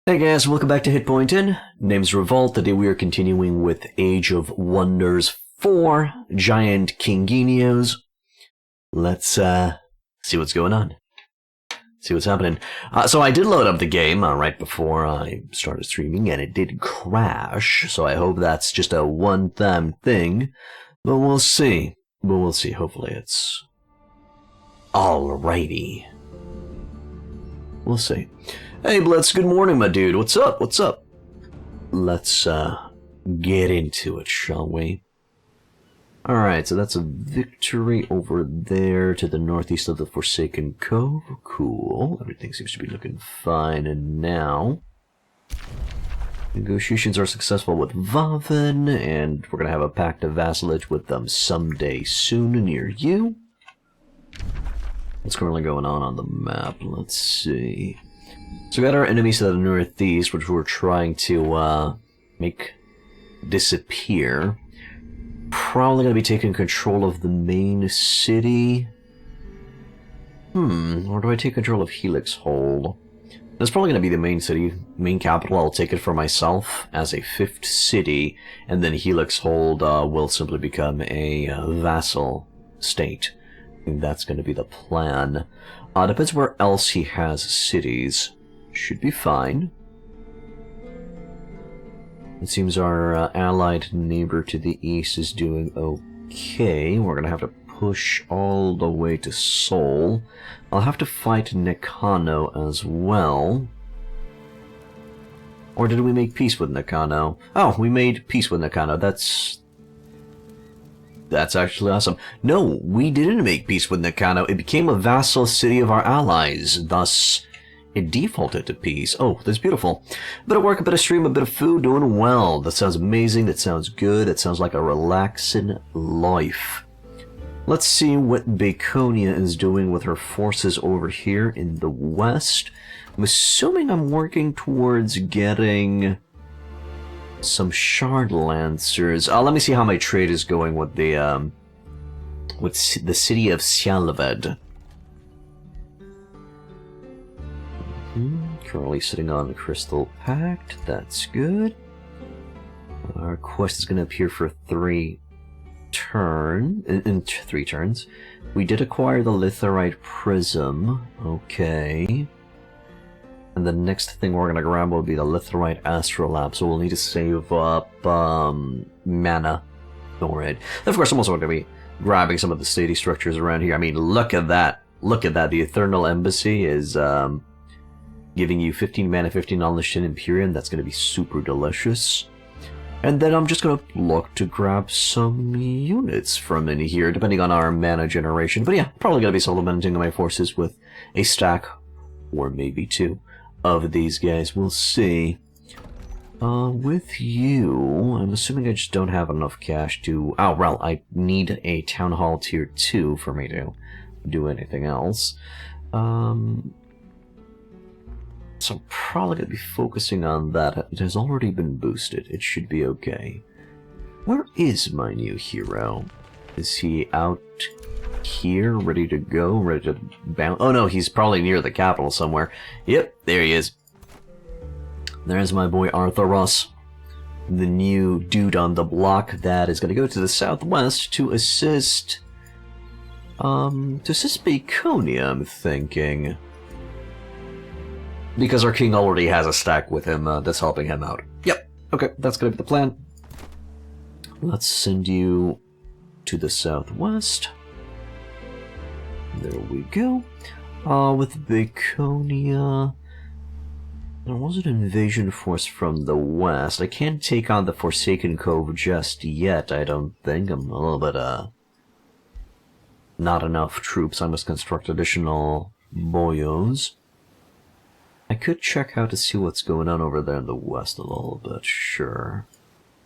Hey guys, welcome back to Hitpointed. Name's Revolt. Today we are continuing with Age of Wonders 4, Giant Kinginios. Let's see what's going on. See what's happening. So I did load up the game right before I started streaming, and it did crash, so I hope that's just a one-time thing. But we'll see. Hopefully it's alrighty. We'll see. Hey Blitz, good morning, my dude. What's up? Let's get into it, shall we? Alright, so that's a victory over there to the northeast of the Forsaken Cove. Cool. Everything seems to be looking fine, and now negotiations are successful with Vaven, and we're gonna have a pact of vassalage with them someday soon near you. What's currently going on the map? Let's see. So we got our enemies to the northeast, which we're trying to make disappear. Probably going to be taking control of the main city. Or do I take control of Helix Hold? That's probably going to be the main city, main capital. I'll take it for myself as a 5th city, and then Helix Hold will simply become a vassal state. I think that's going to be the plan. Depends where else he has cities. Should be fine. It seems our allied neighbor to the east is doing okay. We're going to have to push all the way to Seoul. I'll have to fight Nakano as well. Or did we make peace with Nakano? Oh, we made peace with Nakano. That's actually awesome. No, we didn't make peace with Nakano. It became a vassal city of our allies. Thus, it defaulted to peace. Oh, that's beautiful. A bit of work, a bit of stream, a bit of food, doing well. That sounds amazing. That sounds good. That sounds like a relaxing life. Let's see what Baconia is doing with her forces over here in the west. I'm assuming I'm working towards getting some Shard Lancers. Let me see how my trade is going with the city of Sialved. Currently sitting on the Crystal Pact. That's good. Our quest is going to appear for 3 turns. We did acquire the Litherite Prism. Okay. And the next thing we're going to grab will be the Litherite Astrolabe, so we'll need to save up mana for it. And of course, I'm also going to be grabbing some of the city structures around here. I mean, look at that. Look at that. The Eternal Embassy is giving you 15 mana, 15 on the Shin Imperium. That's going to be super delicious. And then I'm just going to look to grab some units from in here, depending on our mana generation. But yeah, probably going to be supplementing my forces with a stack, or maybe 2. Of these guys. We'll see. With you, I'm assuming I just don't have enough cash to... Oh, well, I need a Town Hall Tier 2 for me to do anything else. So I'm probably going to be focusing on that. It has already been boosted. It should be okay. Where is my new hero? Is he out here, ready to go, ready to bounce? Oh no, he's probably near the capital somewhere. Yep, there he is. There's my boy Arthuros, the new dude on the block that is going to go to the southwest to assist Baconia, I'm thinking. Because our king already has a stack with him that's helping him out. Yep, okay, that's going to be the plan. Let's send you to the southwest. There we go. With Baconia, there was an invasion force from the west. I can't take on the Forsaken Cove just yet, I don't think. I'm a little bit, not enough troops. I must construct additional boyos. I could check out to see what's going on over there in the west a little bit, sure.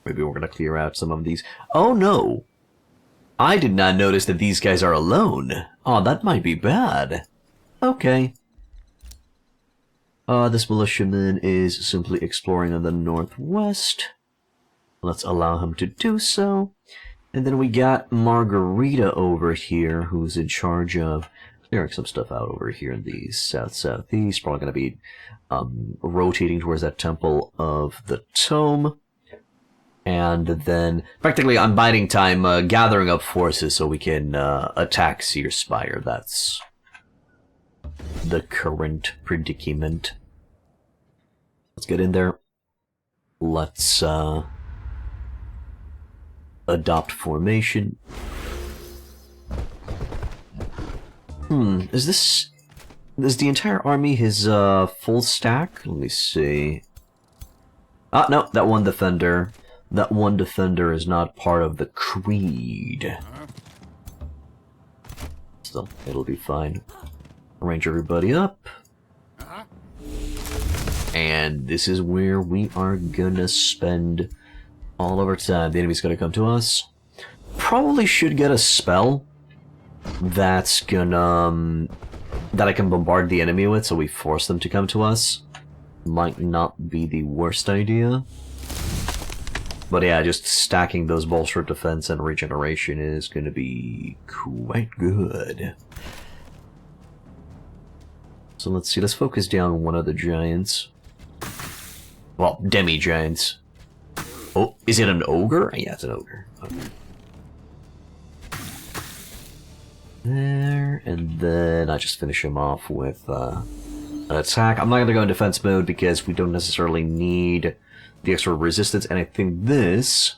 Maybe we're gonna clear out some of these. Oh no! I did not notice that these guys are alone. Oh, that might be bad. Okay. This militiaman is simply exploring in the northwest. Let's allow him to do so. And then we got Margarita over here, who's in charge of clearing some stuff out over here in the south-southeast. Probably going to be rotating towards that Temple of the Tome. And then, practically, I'm biding time, gathering up forces so we can attack Seer Spire. That's the current predicament. Let's get in there. Let's adopt formation. Is the entire army his full stack? Let me see. Ah, no, that one defender. That one defender is not part of the creed. Still, it'll be fine. Arrange everybody up. And this is where we are gonna spend all of our time. The enemy's gonna come to us. Probably should get a spell that's gonna... that I can bombard the enemy with, so we force them to come to us. Might not be the worst idea. But yeah, just stacking those bolster defense and regeneration is gonna be quite good. So let's see, let's focus down one of the giants. Well, demi-giants. Oh, is it an ogre? Yeah, it's an ogre. Okay. There, and then I just finish him off with an attack. I'm not going to go in defense mode because we don't necessarily need the extra resistance, and I think this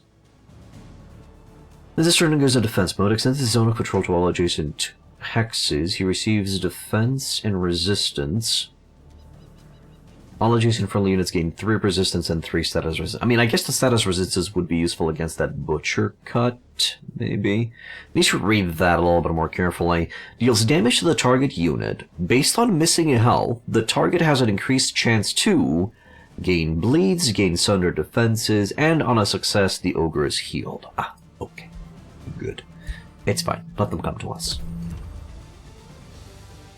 turn goes into defense mode. Extends the zone of control to all adjacent hexes. He receives defense and resistance. All adjacent friendly units gain 3 resistance and 3 status resistance. I mean, I guess the status resistances would be useful against that butcher cut, maybe. Need to read that a little bit more carefully. Deals damage to the target unit. Based on missing a health, the target has an increased chance to gain bleeds, gain sundered defenses, and on a success, the ogre is healed. Ah, okay. Good. It's fine. Let them come to us.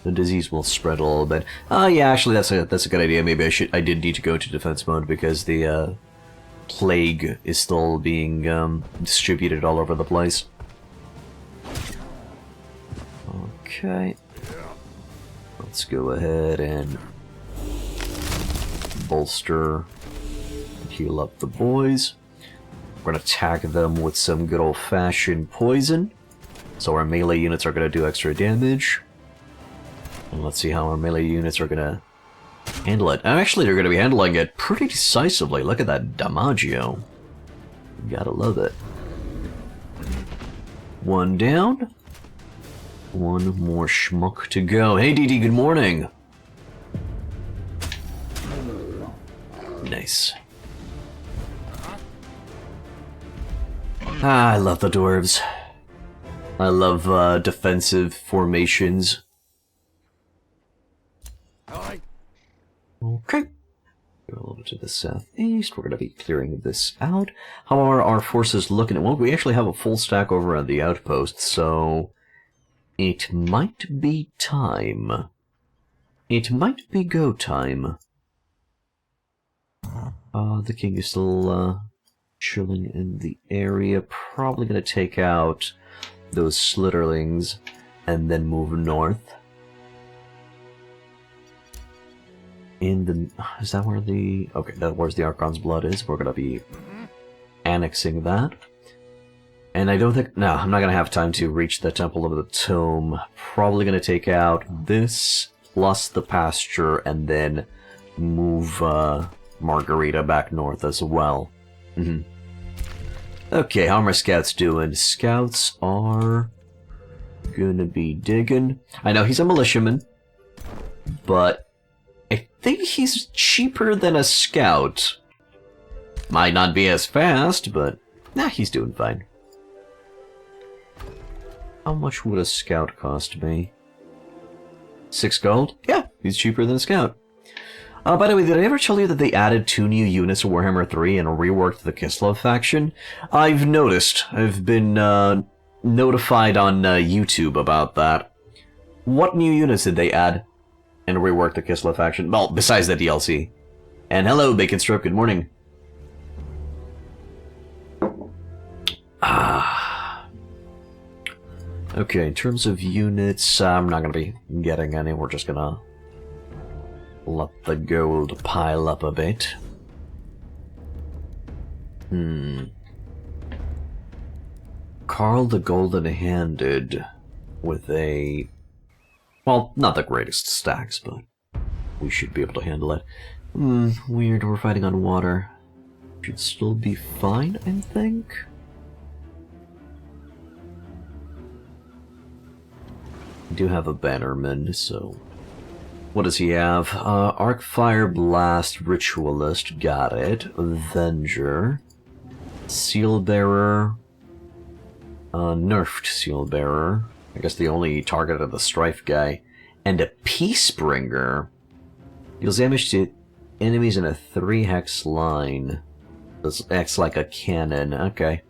The disease will spread a little bit. Yeah, actually, that's a good idea. Maybe I did need to go to defense mode because the plague is still being distributed all over the place. Okay. Let's go ahead and bolster and heal up the boys. We're gonna attack them with some good old-fashioned poison. So our melee units are gonna do extra damage. And let's see how our melee units are gonna handle it. Actually, they're gonna be handling it pretty decisively. Look at that damaggio. Gotta love it. One down. One more schmuck to go. Hey, DD, good morning. Nice. Ah, I love the dwarves. I love defensive formations. Okay. Go a little bit to the southeast. We're going to be clearing this out. How are our forces looking at? Well, we actually have a full stack over on the outpost, so it might be time. It might be go time. The king is still chilling in the area. Probably going to take out those slitterlings and then move north. Is that where the... Okay, that where's the Archon's blood is. We're gonna be annexing that. And I don't think... No, I'm not gonna have time to reach the Temple of the Tome. Probably gonna take out this, plus the pasture, and then move Margarita back north as well. Okay, how are my scouts doing? Scouts are gonna be digging. I know he's a militiaman, but I think he's cheaper than a scout. Might not be as fast, but nah, he's doing fine. How much would a scout cost me? 6 gold? Yeah, he's cheaper than a scout. By the way, did I ever tell you that they added 2 new units to Warhammer 3 and reworked the Kislev faction? I've noticed. I've been notified on YouTube about that. What new units did they add and rework the Kislev faction? Well, besides the DLC. And hello, Bacon Strip, good morning. Okay, in terms of units, I'm not gonna be getting any. We're just gonna let the gold pile up a bit. Carl the Golden-Handed with a... well, not the greatest stacks, but we should be able to handle it. Weird, we're fighting on water. Should still be fine, I think? We do have a bannerman, so... what does he have? Arcfire Blast Ritualist, got it. Avenger. Sealbearer. Nerfed Sealbearer. I guess the only target of the Strife guy. And a Peacebringer. Deals damage to enemies in a 3-hex line. This acts like a cannon. Okay.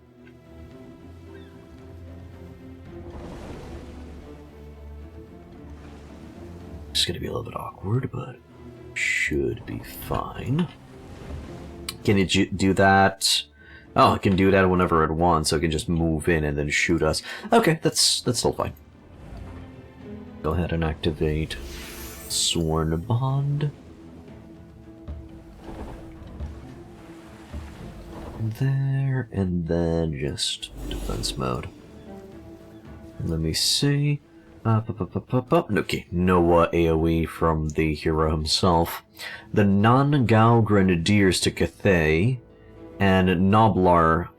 It's gonna be a little bit awkward, but should be fine. Can it do that? Oh, it can do that whenever it wants, so it can just move in and then shoot us. Okay, that's still fine. Go ahead and activate Sworn Bond. There, and then just defense mode. Let me see. Okay, no AoE from the hero himself. The Non-Gao Grenadiers to Cathay, and Noblar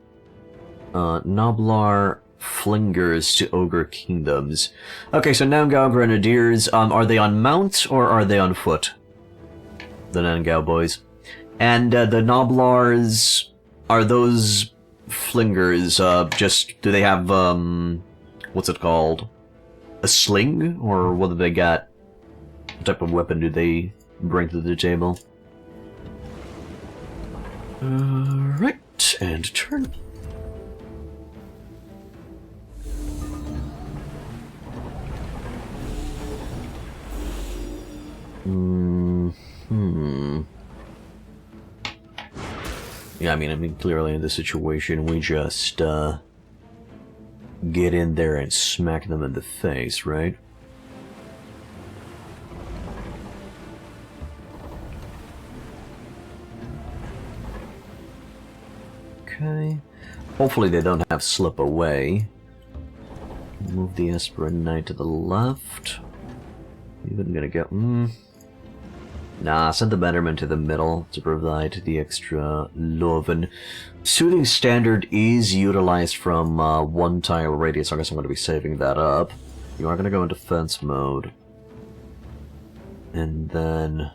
Flingers to Ogre Kingdoms. Okay, so Non-Gao Grenadiers, are they on mount or are they on foot? The Non-Gao boys. And the Noblars, are those Flingers, do they have, what's it called? A sling? Or what do they got? What type of weapon do they bring to the table? Right, and turn. Yeah, I mean, clearly in this situation, we just, get in there and smack them in the face, right? Okay. Hopefully they don't have slip away. Move the Aspirant Knight to the left. Even gonna get... Nah, send the Bannerman to the middle to provide the extra Loven. Soothing Standard is utilized from 1 tile radius, so I guess I'm going to be saving that up. You are going to go in defense mode. And then...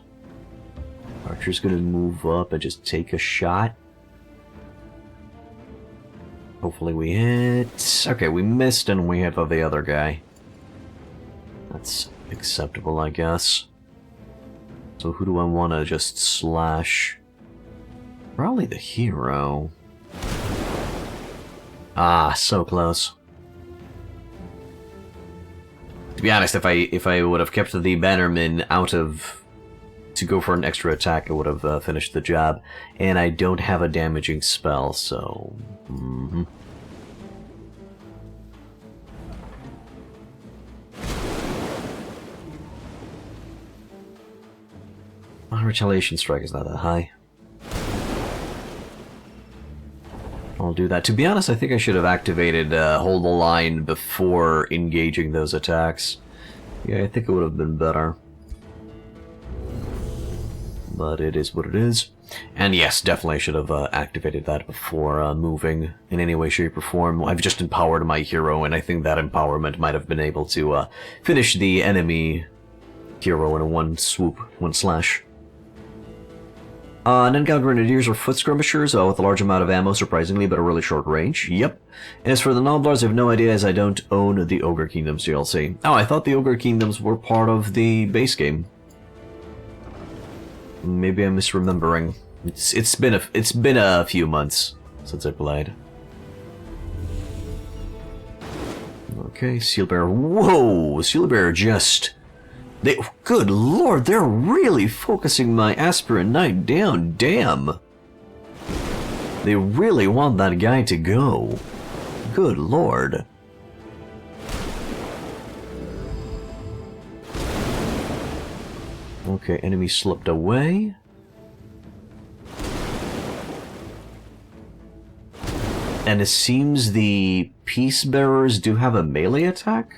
Archer's going to move up and just take a shot. Hopefully we hit... Okay, we missed and we hit the other guy. That's acceptable, I guess. So who do I want to just slash? Probably the hero. Ah, so close. To be honest, if I would have kept the Bannerman out of... to go for an extra attack, I would have finished the job. And I don't have a damaging spell, so... My retaliation strike is not that high. I'll do that. To be honest, I think I should have activated Hold the Line before engaging those attacks. Yeah, I think it would have been better. But it is what it is. And yes, definitely should have activated that before moving in any way, shape, or form. I've just empowered my hero, and I think that empowerment might have been able to finish the enemy hero in a one swoop, one slash. Non-Gao Grenadiers are foot skirmishers with a large amount of ammo, surprisingly, but a really short range. Yep. And as for the Noblars, I have no idea as I don't own the Ogre Kingdoms DLC. Oh, I thought the Ogre Kingdoms were part of the base game. Maybe I'm misremembering. It's been a few months since I played. Okay, Sealbearer. Whoa! Sealbearer just... Good lord, they're really focusing my Aspirant Knight down, damn! They really want that guy to go. Good lord. Okay, enemy slipped away. And it seems the Peace Bearers do have a melee attack?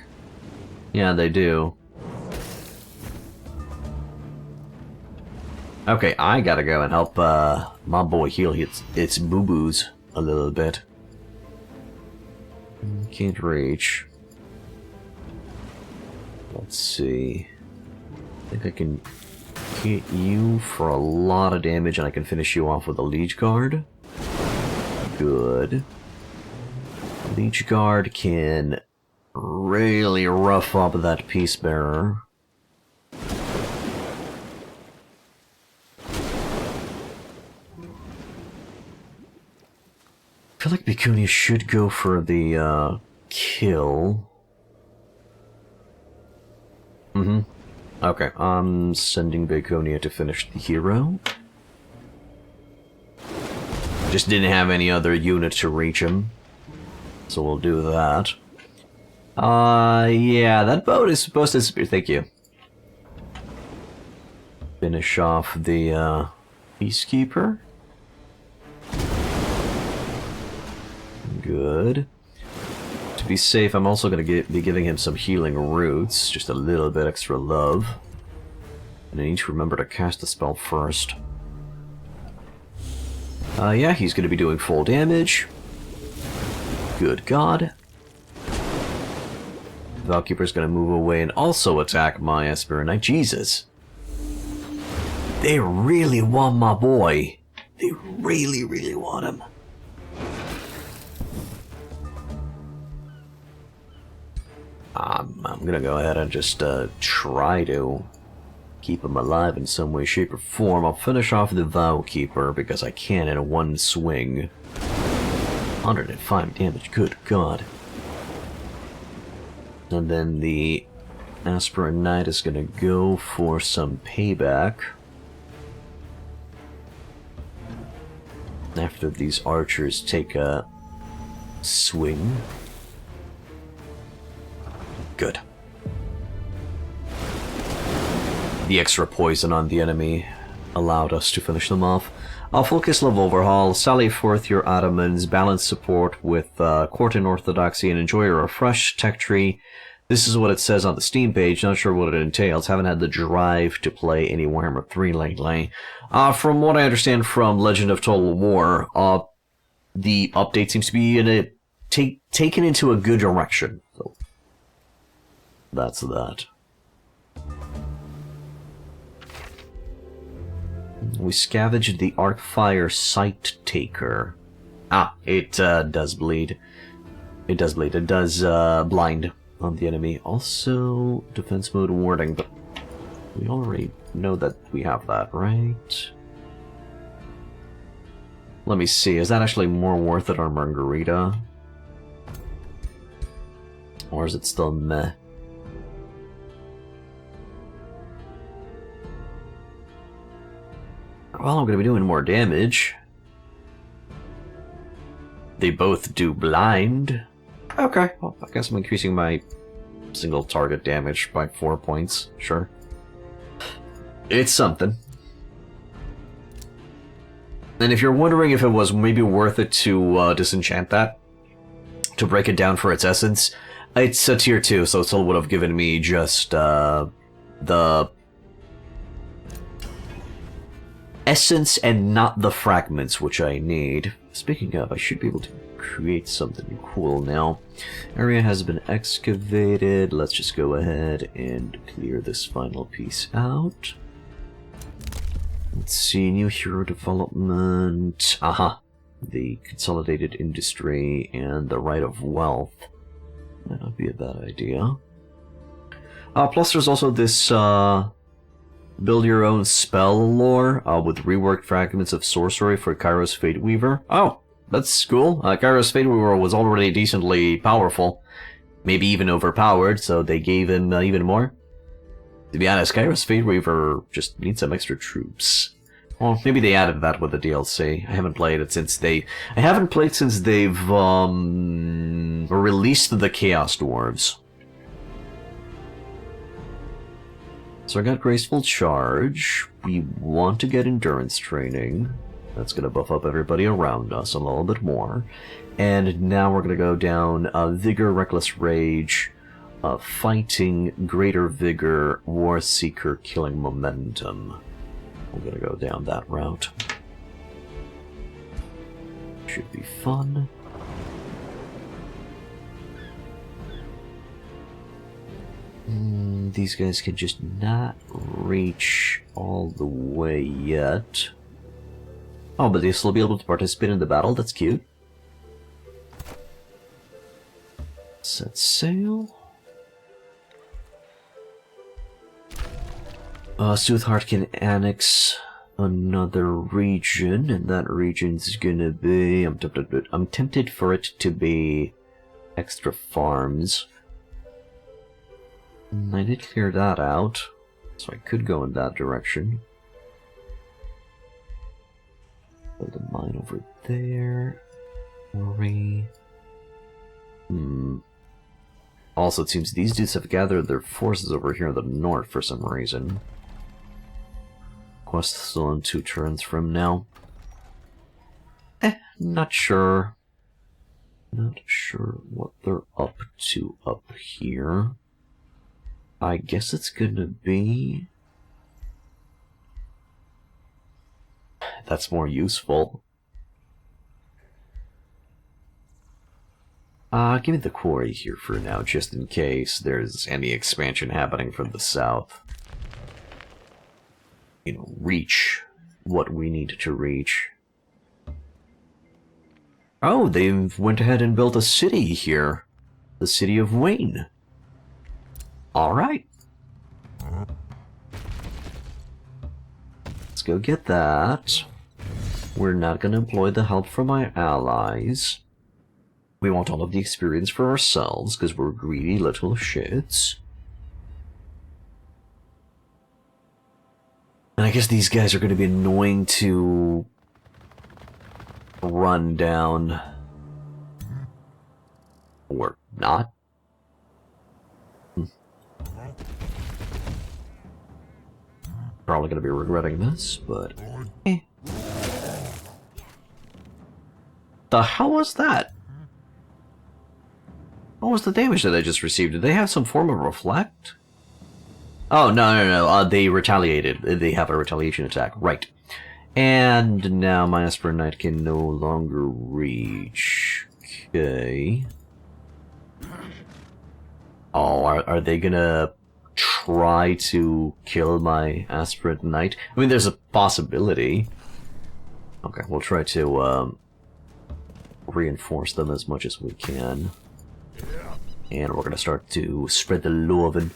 Yeah, they do. Okay, I gotta go and help my boy heal its boo-boos a little bit. Can't reach. Let's see. I think I can hit you for a lot of damage and I can finish you off with a Liege Guard. Good. Liege Guard can really rough up that Peace Bearer. I feel like Vicunia should go for the kill. Okay, I'm sending Vicunia to finish the hero. Just didn't have any other unit to reach him. So we'll do that. Yeah, that boat is supposed to disappear. Thank you. Finish off the Peacekeeper. Good. To be safe, I'm also going to be giving him some healing roots, just a little bit extra love. And I need to remember to cast the spell first. Yeah, he's going to be doing full damage. Good God. Valkeeper's going to move away and also attack my Esper Knight. Jesus. They really want my boy. They really, really want him. I'm gonna go ahead and just try to keep him alive in some way, shape, or form. I'll finish off the Valkeeper because I can in one swing. 105 damage, good God. And then the Aspirant Knight is gonna go for some payback. After these archers take a swing. Good. The extra poison on the enemy allowed us to finish them off. I'll focus love overhaul, sally forth your Ottomans, balance support with court and orthodoxy, and enjoy a refreshed tech tree. This is what it says on the Steam page, not sure what it entails. Haven't had the drive to play any Warhammer 3 lately. From what I understand from Legend of Total War, the update seems to be taken into a good direction. So that's that. We scavenged the Arcfire Sight Taker. It does bleed. It does bleed. It does blind on the enemy. Also, defense mode warding, but we already know that we have that, right? Let me see. Is that actually more worth it on Margarita? Or is it still meh? Well, I'm going to be doing more damage. They both do blind. Okay, well, I guess I'm increasing my single target damage by 4 points. Sure. It's something. And if you're wondering if it was maybe worth it to disenchant that, to break it down for its essence, it's a tier 2, so it still would have given me just the essence and not the fragments, which I need. Speaking of, I should be able to create something cool now. Area has been excavated. Let's just go ahead and clear this final piece out. Let's see, new hero development. Aha! The consolidated industry and the right of wealth. Might not be a bad idea. Plus there's also this build your own spell lore with reworked fragments of sorcery for Kairos Fateweaver. Oh, that's cool. Kairos Fateweaver was already decently powerful. Maybe even overpowered, so they gave him even more. To be honest, Kairos Fateweaver just needs some extra troops. Well, maybe they added that with the DLC. I haven't played it since they've released the Chaos Dwarves. So I got Graceful Charge. We want to get Endurance Training. That's going to buff up everybody around us a little bit more. And now we're going to go down Vigor, Reckless Rage, Fighting, Greater Vigor, War Seeker, Killing Momentum. We're going to go down that route. Should be fun. These guys can just not reach all the way yet. Oh, but they'll still be able to participate in the battle? That's cute. Set sail. Soothheart can annex another region, and that region's gonna be... I'm tempted for it to be extra farms. I did clear that out, so I could go in that direction. Build a mine over there. Also, it seems these dudes have gathered their forces over here in the north for some reason. Quest still in 2 turns from now. Not sure. Not sure what they're up to up here. I guess it's gonna be... That's more useful. Give me the quarry here for now, just in case there's any expansion happening from the south. You know, reach what we need to reach. Oh, they went ahead and built a city here. The city of Wayne. Alright. Let's go get that. We're not going to employ the help from my allies. We want all of the experience for ourselves, because we're greedy little shits. And I guess these guys are going to be annoying to run down. Or not. Probably going to be regretting this, but... The hell was that? What was the damage that I just received? Did they have some form of reflect? Oh, no. They retaliated. They have a retaliation attack. Right. And now my Aspirin Knight can no longer reach. Okay. Oh, are they gonna try to kill my Aspirant Knight? I mean, there's a possibility. Okay, we'll try to reinforce them as much as we can. And we're gonna start to spread the loving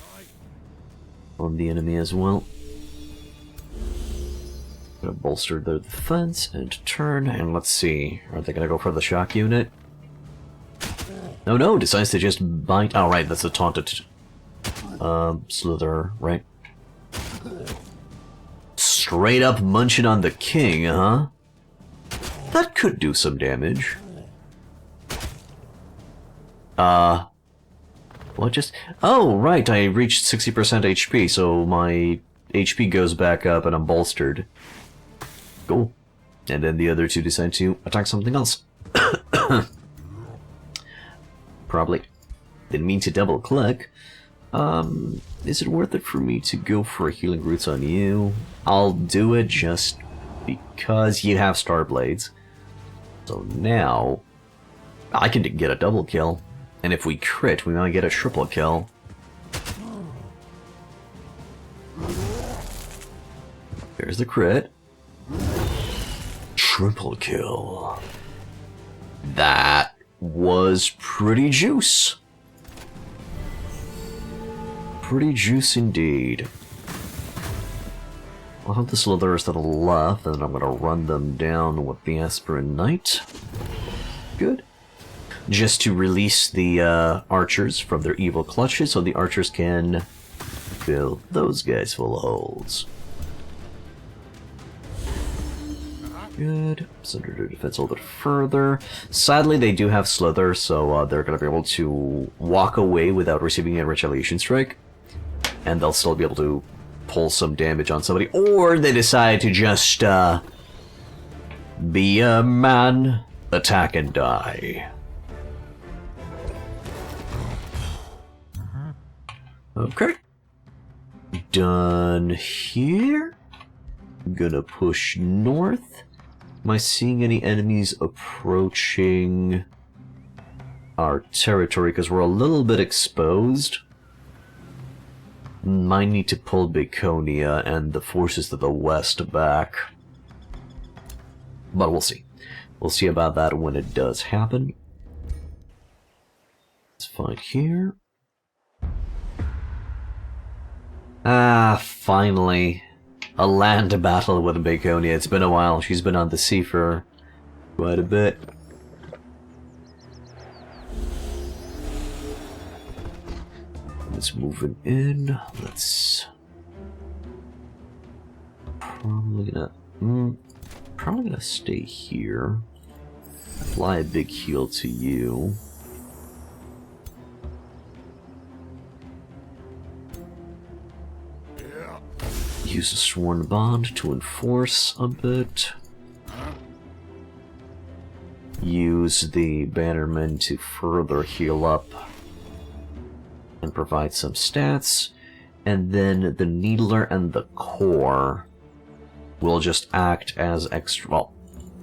on the enemy as well. Gonna bolster their defense and turn, and let's see. Are they gonna go for the shock unit? No, decides to just bite. Oh, right, that's a taunted Slither, right? Straight up munching on the king, huh? That could do some damage. What just... Oh, right, I reached 60% HP, so my HP goes back up and I'm bolstered. Cool. And then the other two decide to attack something else. Probably didn't mean to double click. Is it worth it for me to go for a Healing Roots on you? I'll do it just because you have Star Blades. So now I can get a double kill. And if we crit, we might get a triple kill. There's the crit. Triple kill. That was pretty juice. Pretty juice indeed. I'll have the Slithers to the left, and I'm going to run them down with the Aspirin Knight. Good. Just to release the archers from their evil clutches, so the archers can fill those guys full of holes. Good. Center their defense a little bit further. Sadly, they do have Slither, so they're going to be able to walk away without receiving a retaliation strike. And they'll still be able to pull some damage on somebody, or they decide to just be a man, attack and die. Okay. Done here. I'm gonna push north. Am I seeing any enemies approaching our territory? Because we're a little bit exposed. Might need to pull Baconia and the forces to the west back. But we'll see. We'll see about that when it does happen. Let's find here. Ah, finally. A land battle with Baconia. It's been a while. She's been on the sea for quite a bit. Let's move it in. Let's... Probably gonna stay here. Apply a big heal to you. Use a sworn bond to enforce a bit. Use the bannermen to further heal up and provide some stats. And then the needler and the core will just act as extra... Well,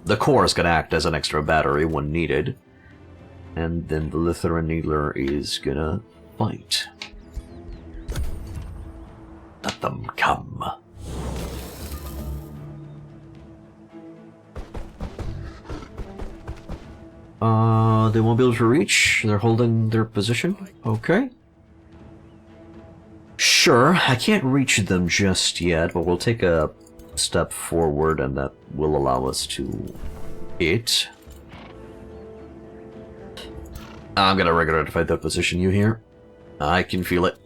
the core is going to act as an extra battery when needed. And then the Lither and needler is going to fight. Let them come. They won't be able to reach. They're holding their position. Okay. Sure, I can't reach them just yet, but we'll take a step forward and that will allow us to hit. I'm gonna regret if I don't position you here. I can feel it.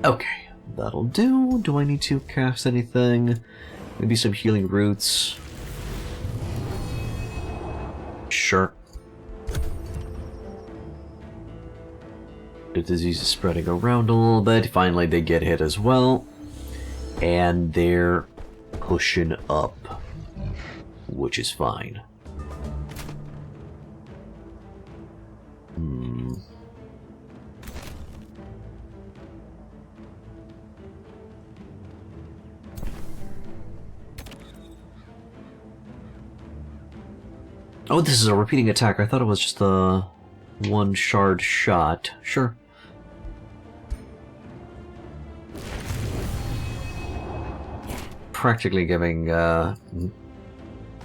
Okay, that'll do. Do I need to cast anything? Maybe some healing roots. Sure. The disease is spreading around a little bit. Finally, they get hit as well. And they're pushing up, which is fine. Oh, this is a repeating attack. I thought it was just a one shard shot. Sure. Practically giving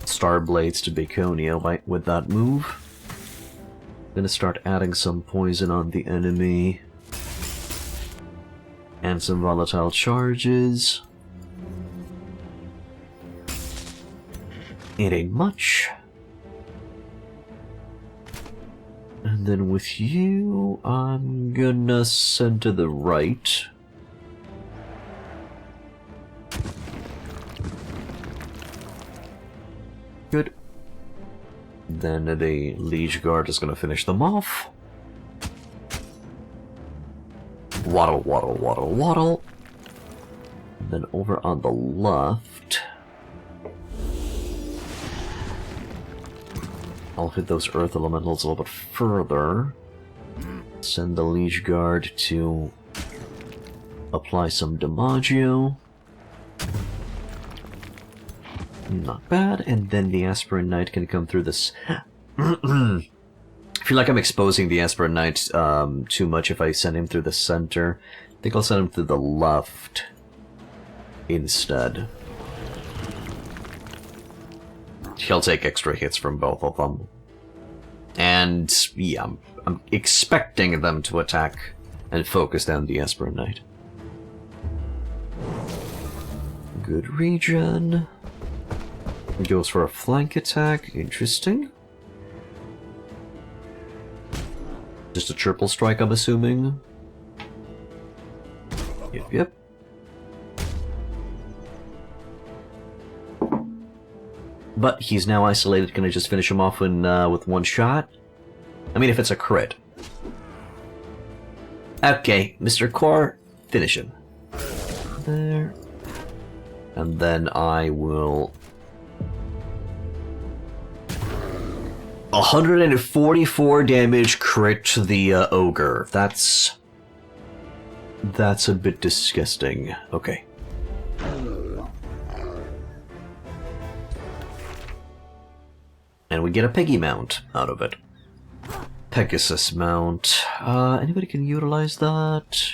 Star Blades to Baconia with that move. Gonna start adding some poison on the enemy. And some volatile charges. It ain't much. And then with you, I'm gonna send to the right. Good. Then the Liege Guard is gonna finish them off. Waddle, waddle, waddle, waddle. And then over on the left... I'll hit those Earth Elementals a little bit further. Send the Liege Guard to apply some Damagio. Not bad. And then the Aspirin Knight can come through this... I feel like I'm exposing the Aspirin Knight too much if I send him through the center. I think I'll send him through the left instead. He'll take extra hits from both of them. And, yeah, I'm expecting them to attack and focus down the Aspirin Knight. Good regen. He goes for a flank attack. Interesting. Just a triple strike, I'm assuming. Yep, yep. But he's now isolated. Can I just finish him off with one shot? I mean, if it's a crit. Okay, Mr. Core, finish him. There. And then I will... 144 damage crit to the ogre. That's a bit disgusting. Okay. And we get a piggy mount out of it. Pegasus mount. Anybody can utilize that?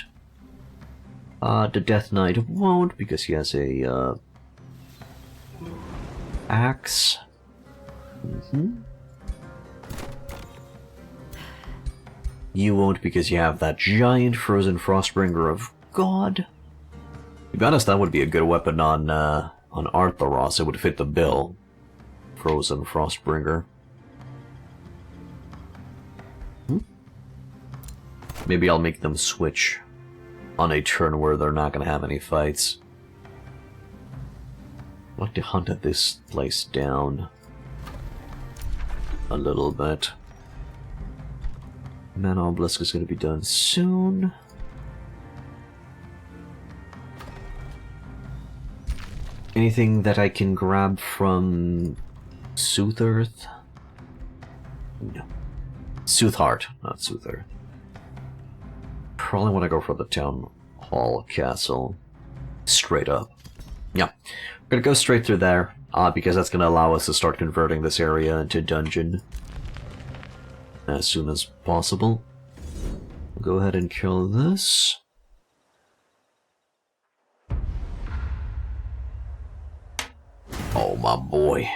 The Death Knight won't because he has a axe. You won't because you have that giant frozen Frostbringer of God. To be honest, that would be a good weapon on Artharos. It would fit the bill. Frozen Frostbringer. Maybe I'll make them switch on a turn where they're not going to have any fights. I'd like to hunt at this place down a little bit. Mana Obelisk is going to be done soon. Anything that I can grab from Sooth Earth? No. Sooth Heart, not Sooth Earth. Probably want to go for the Town Hall Castle. Straight up. Yeah. We're going to go straight through there, because that's going to allow us to start converting this area into dungeon as soon as possible. We'll go ahead and kill this. Oh, my boy.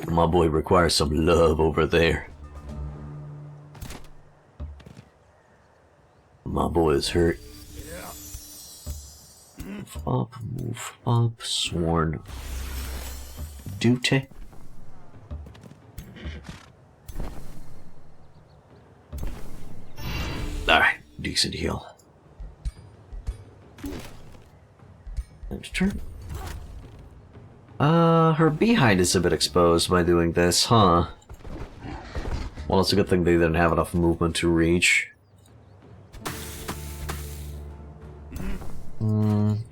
My boy requires some love over there. My boy is hurt. Move up, Sworn Duty. Alright, decent heal. And turn. Her behind is a bit exposed by doing this, huh? Well, it's a good thing they didn't have enough movement to reach.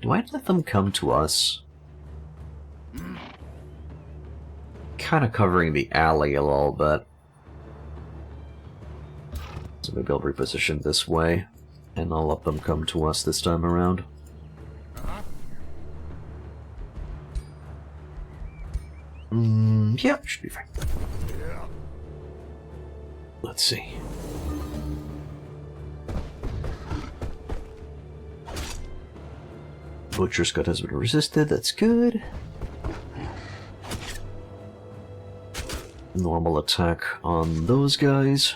Do I let them come to us? Kind of covering the alley a little bit. So maybe I'll reposition this way, and I'll let them come to us this time around. Yeah, should be fine. Let's see. Butcher's Cut has been resisted, that's good. Normal attack on those guys.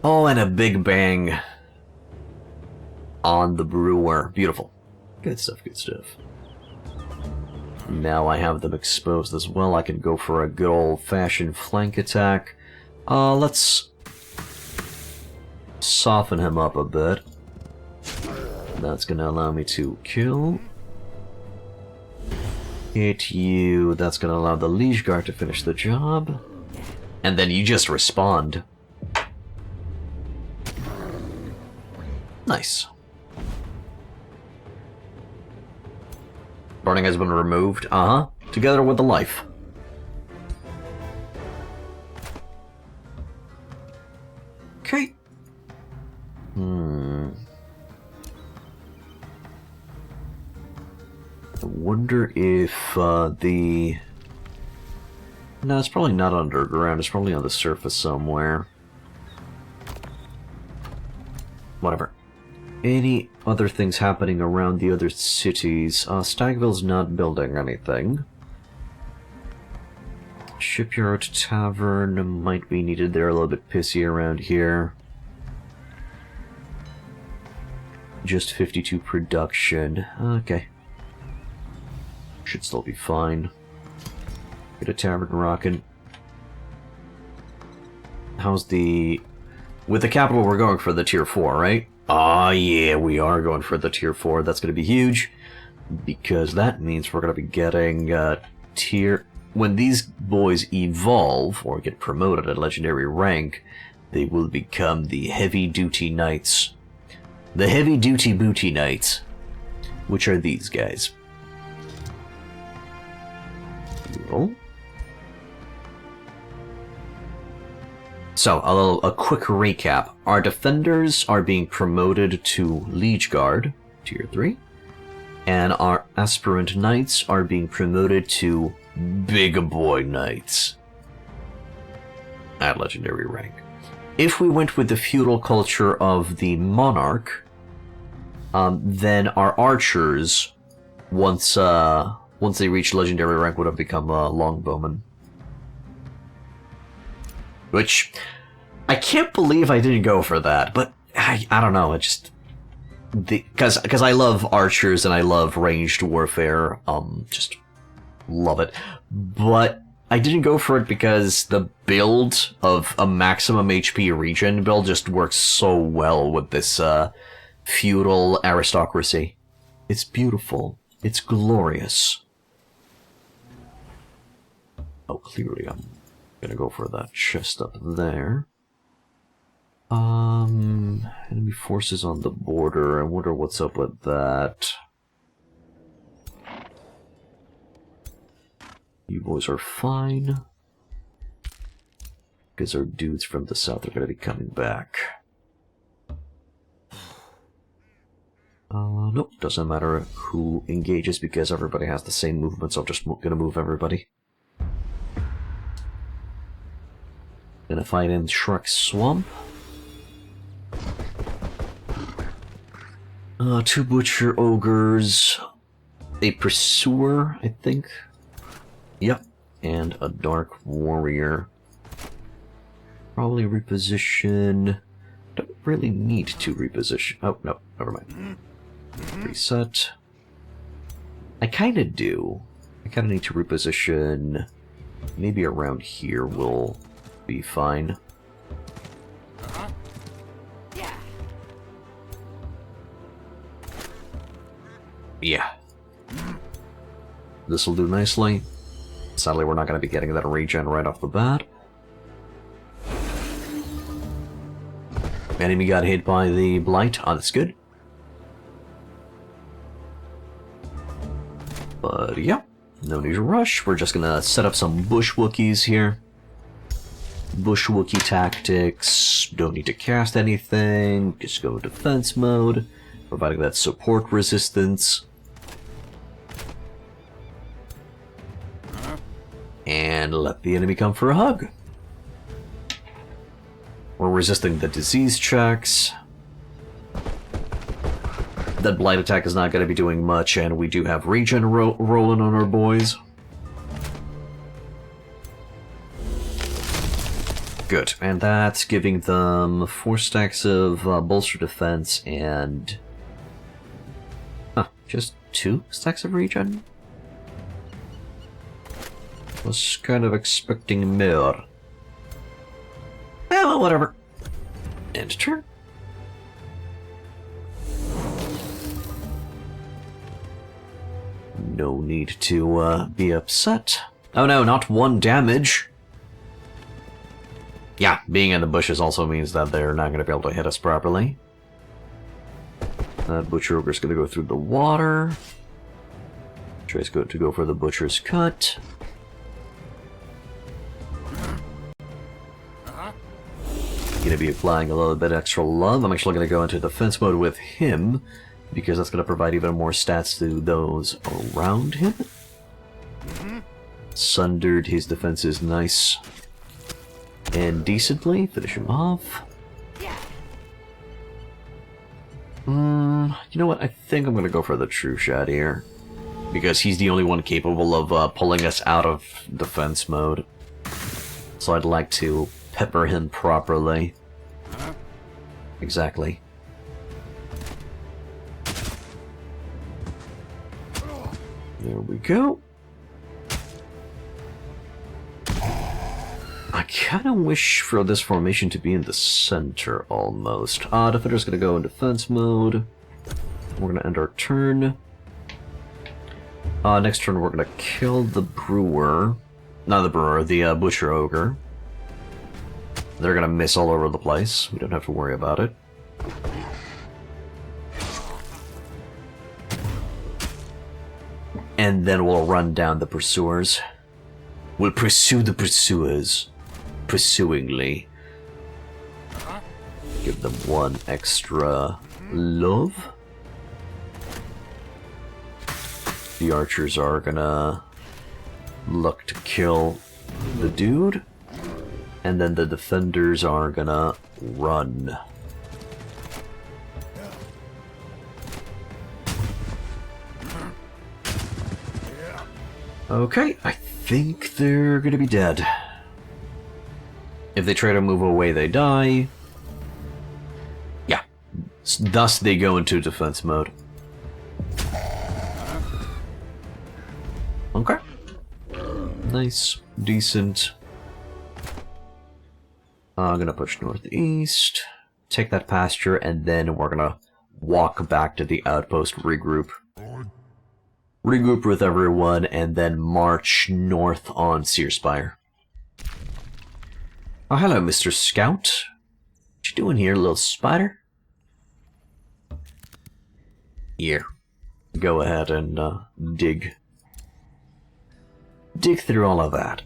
Oh, and a big bang on the brewer. Beautiful. Good stuff, good stuff. Now I have them exposed as well. I can go for a good old-fashioned flank attack. Let's soften him up a bit. That's gonna allow me to kill. Hit you. That's gonna allow the Liege Guard to finish the job. And then you just respond. Nice. Burning has been removed. Together with the life. Okay. I wonder if the... No, it's probably not underground. It's probably on the surface somewhere. Whatever. Any other things happening around the other cities? Stagville's not building anything. Shipyard Tavern might be needed. They're a little bit pissy around here. Just 52 production. Okay. Should still be fine. Get a tavern rockin'. How's the... With the capital, we're going for the tier 4, right? Ah, yeah, we are going for the tier 4. That's going to be huge. Because that means we're going to be getting tier... when these boys evolve, or get promoted at legendary rank, they will become the heavy-duty knights. The heavy-duty booty knights. Which are these guys. Roll. So, a quick recap. Our defenders are being promoted to Liege Guard, Tier 3. And our aspirant knights are being promoted to Big Boy Knights at legendary rank. If we went with the feudal culture of the monarch, then our archers, once they reach legendary rank, would have become longbowmen. Which, I can't believe I didn't go for that, but I don't know, it just... Because I love archers and I love ranged warfare, just love it. But I didn't go for it because the build of a maximum HP regen build just works so well with this feudal aristocracy. It's beautiful. It's glorious. Oh, clearly I'm gonna go for that chest up there. Enemy forces on the border. I wonder what's up with that. You boys are fine. Because our dudes from the south are gonna be coming back. Nope, doesn't matter who engages because everybody has the same movement, so I'm just gonna move everybody. Gonna fight in Shrek's Swamp. 2 Butcher Ogres, a Pursuer, I think. Yep, and a Dark Warrior. Probably reposition. Don't really need to reposition. Oh, no, never mind. Reset. I kinda do. I kinda need to reposition. Maybe around here will be fine. Yeah. This'll do nicely. Sadly, we're not going to be getting that regen right off the bat. Enemy got hit by the blight. Oh, that's good. But yeah, no need to rush. We're just going to set up some bush Wookiees here. Bush Wookiee tactics. Don't need to cast anything. Just go defense mode, providing that support resistance. And let the enemy come for a hug. We're resisting the disease checks. That blight attack is not going to be doing much, and we do have regen rolling on our boys. Good, and that's giving them 4 stacks of bolster defense and... just 2 stacks of regen? Was kind of expecting more. Well, whatever. End turn. No need to be upset. Oh no, not 1 damage. Yeah, being in the bushes also means that they're not going to be able to hit us properly. That Butcher Ogre's going to go through the water. Tries to go for the Butcher's Cut. Going to be applying a little bit extra love. I'm actually going to go into defense mode with him, because that's going to provide even more stats to those around him. Sundered his defenses nice and decently. Finish him off. You know what? I think I'm going to go for the True Shot here, because he's the only one capable of pulling us out of defense mode. So I'd like to pepper him properly. Exactly. There we go. I kind of wish for this formation to be in the center, almost. Defender's going to go in defense mode. We're going to end our turn. Next turn we're going to kill the Brewer. Not the brewer, the butcher ogre. They're gonna miss all over the place. We don't have to worry about it. And then we'll run down the pursuers. We'll pursue the pursuers. Pursuingly. Give them one extra love. The archers are gonna look to kill the dude. And then the defenders are gonna run. Okay, I think they're gonna be dead. If they try to move away, they die. Yeah. Thus, they go into defense mode. Okay. Nice. Decent. I'm gonna push northeast, take that pasture, and then we're gonna walk back to the outpost, regroup. Regroup with everyone, and then march north on Searspire. Oh, hello, Mr. Scout. What you doing here, little spider? Here. Go ahead and dig. Dig through all of that.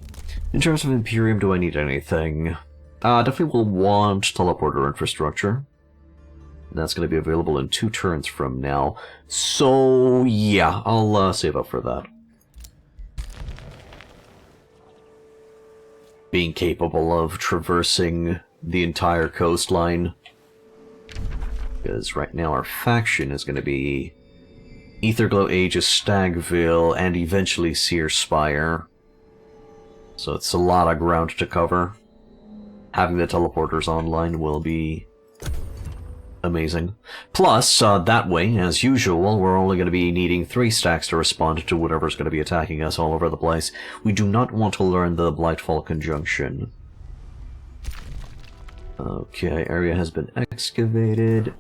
In terms of Imperium, do I need anything? Definitely will want teleporter infrastructure. That's going to be available in 2 turns from now. So, yeah, I'll save up for that. Being capable of traversing the entire coastline. Because right now our faction is going to be Aetherglow Aegis, Stagville, and eventually Searspire. So it's a lot of ground to cover. Having the teleporters online will be amazing. Plus, that way, as usual, we're only going to be needing 3 stacks to respond to whatever's going to be attacking us all over the place. We do not want to learn the Blightfall Conjunction. Okay, area has been excavated.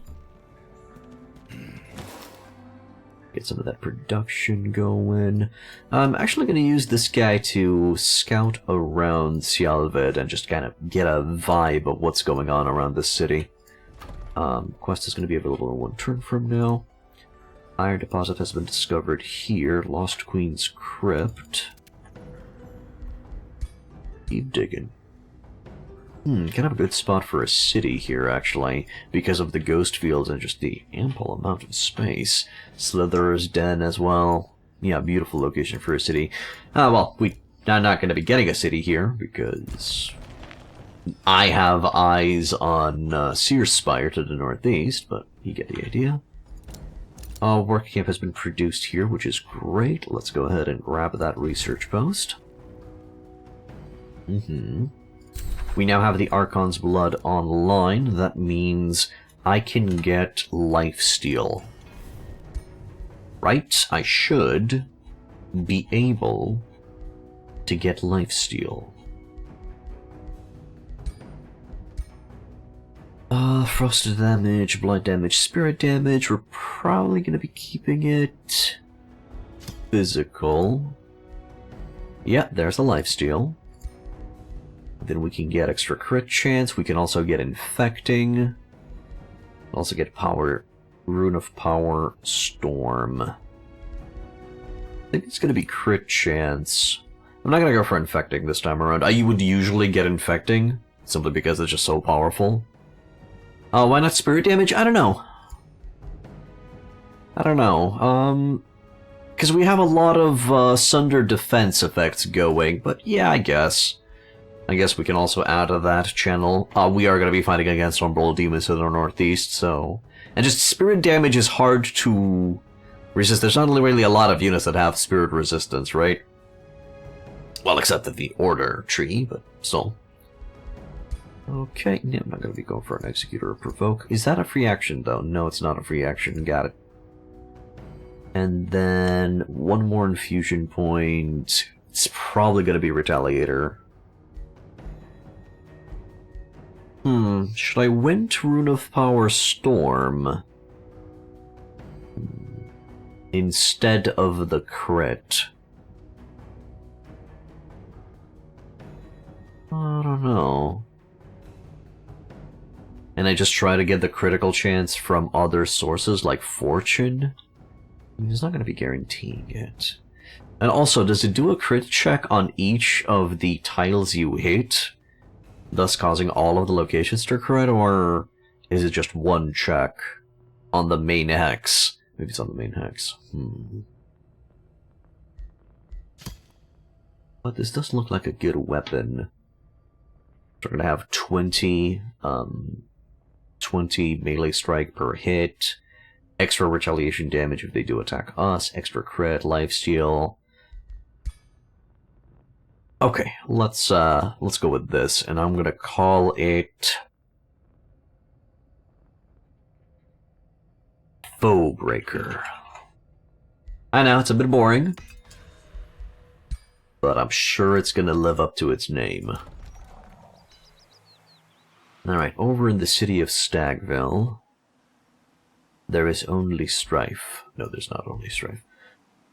Get some of that production going. I'm actually going to use this guy to scout around Sialved and just kind of get a vibe of what's going on around this city. Quest is going to be available in 1 turn from now. Iron deposit has been discovered here. Lost Queen's Crypt. Keep digging. Kind of a good spot for a city here, actually, because of the ghost fields and just the ample amount of space. Slither's Den as well. Yeah, beautiful location for a city. Well, we're not going to be getting a city here, because I have eyes on Searspire to the northeast, but you get the idea. Work camp has been produced here, which is great. Let's go ahead and grab that research post. We now have the Archon's Blood online. That means I can get lifesteal. Right? I should be able to get lifesteal. Frost damage, blood damage, spirit damage. We're probably going to be keeping it physical. Yeah, there's a lifesteal. Then we can get extra crit chance. We can also get infecting. Also get power, Rune of Power, Storm. I think it's going to be crit chance. I'm not going to go for infecting this time around. I would usually get infecting, simply because it's just so powerful. Why not spirit damage? I don't know. Because we have a lot of Sunder defense effects going, but yeah, I guess we can also add to that channel. We are going to be fighting against Umbral Demons to the northeast, so... And just spirit damage is hard to resist. There's not really a lot of units that have spirit resistance, right? Well, except for the Order tree, but still. Okay, yeah, I'm not going to be going for an Executor or Provoke. Is that a free action, though? No, it's not a free action. Got it. And then 1 more infusion point. It's probably going to be Retaliator. Should I Wind Rune of Power Storm instead of the crit? I don't know. And I just try to get the critical chance from other sources like fortune. I mean, it's not going to be guaranteeing it. And also, does it do a crit check on each of the tiles you hit, thus causing all of the locations to crit, or is it just one check on the main hex? Maybe it's on the main hex. But this does look like a good weapon. We're going to have 20 melee strike per hit, extra retaliation damage if they do attack us, extra crit, lifesteal. Okay, let's go with this, and I'm gonna call it Foe Breaker. I know it's a bit boring, but I'm sure it's gonna live up to its name. Alright, over in the city of Stagville, there is only strife. No, there's not only strife.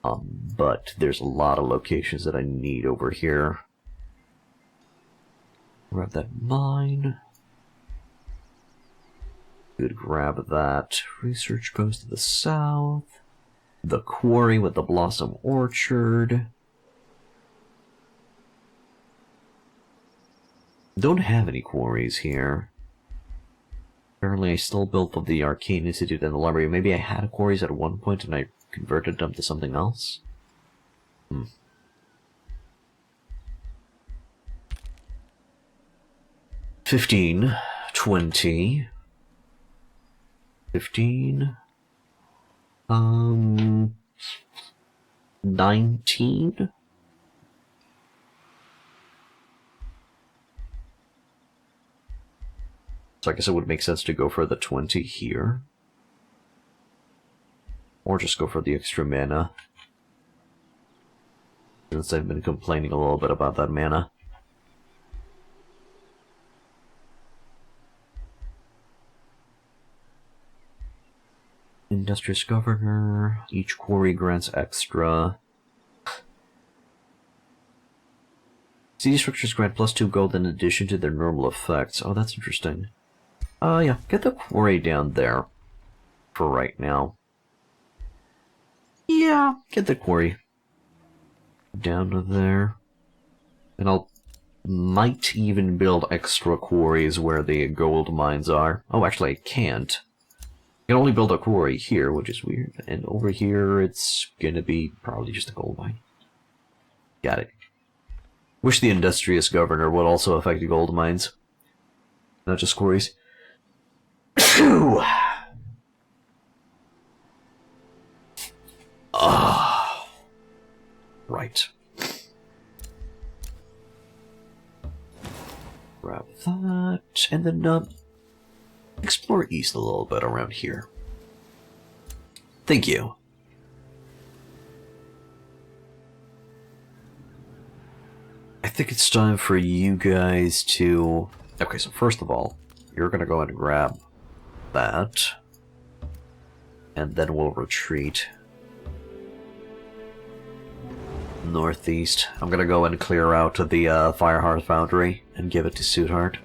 But there's a lot of locations that I need over here. Grab that mine. Good, grab that. Research post to the south. The quarry with the Blossom Orchard. Don't have any quarries here. Apparently I still built up the Arcane Institute and the library. Maybe I had quarries at one point and I converted them to something else? 15, 20, 15, 19? So I guess it would make sense to go for the 20 here. Or just go for the extra mana. Since I've been complaining a little bit about that mana. Industrious Governor. Each quarry grants extra. City structures grant +2 gold in addition to their normal effects. Oh, that's interesting. Yeah, get the quarry down there. For right now. Yeah, get the quarry down to there. And I'll might even build extra quarries where the gold mines are. Oh, actually I can't. I can only build a quarry here, which is weird. And over here it's gonna be probably just a gold mine. Got it. Wish the Industrious Governor would also affect the gold mines. Not just quarries. Phew! Right. Grab that, and then explore east a little bit around here. Thank you. I think it's time for you guys to... Okay, so first of all, you're gonna go and grab that, and then we'll retreat northeast. I'm gonna go and clear out the Firehearth Foundry and give it to Sootheart.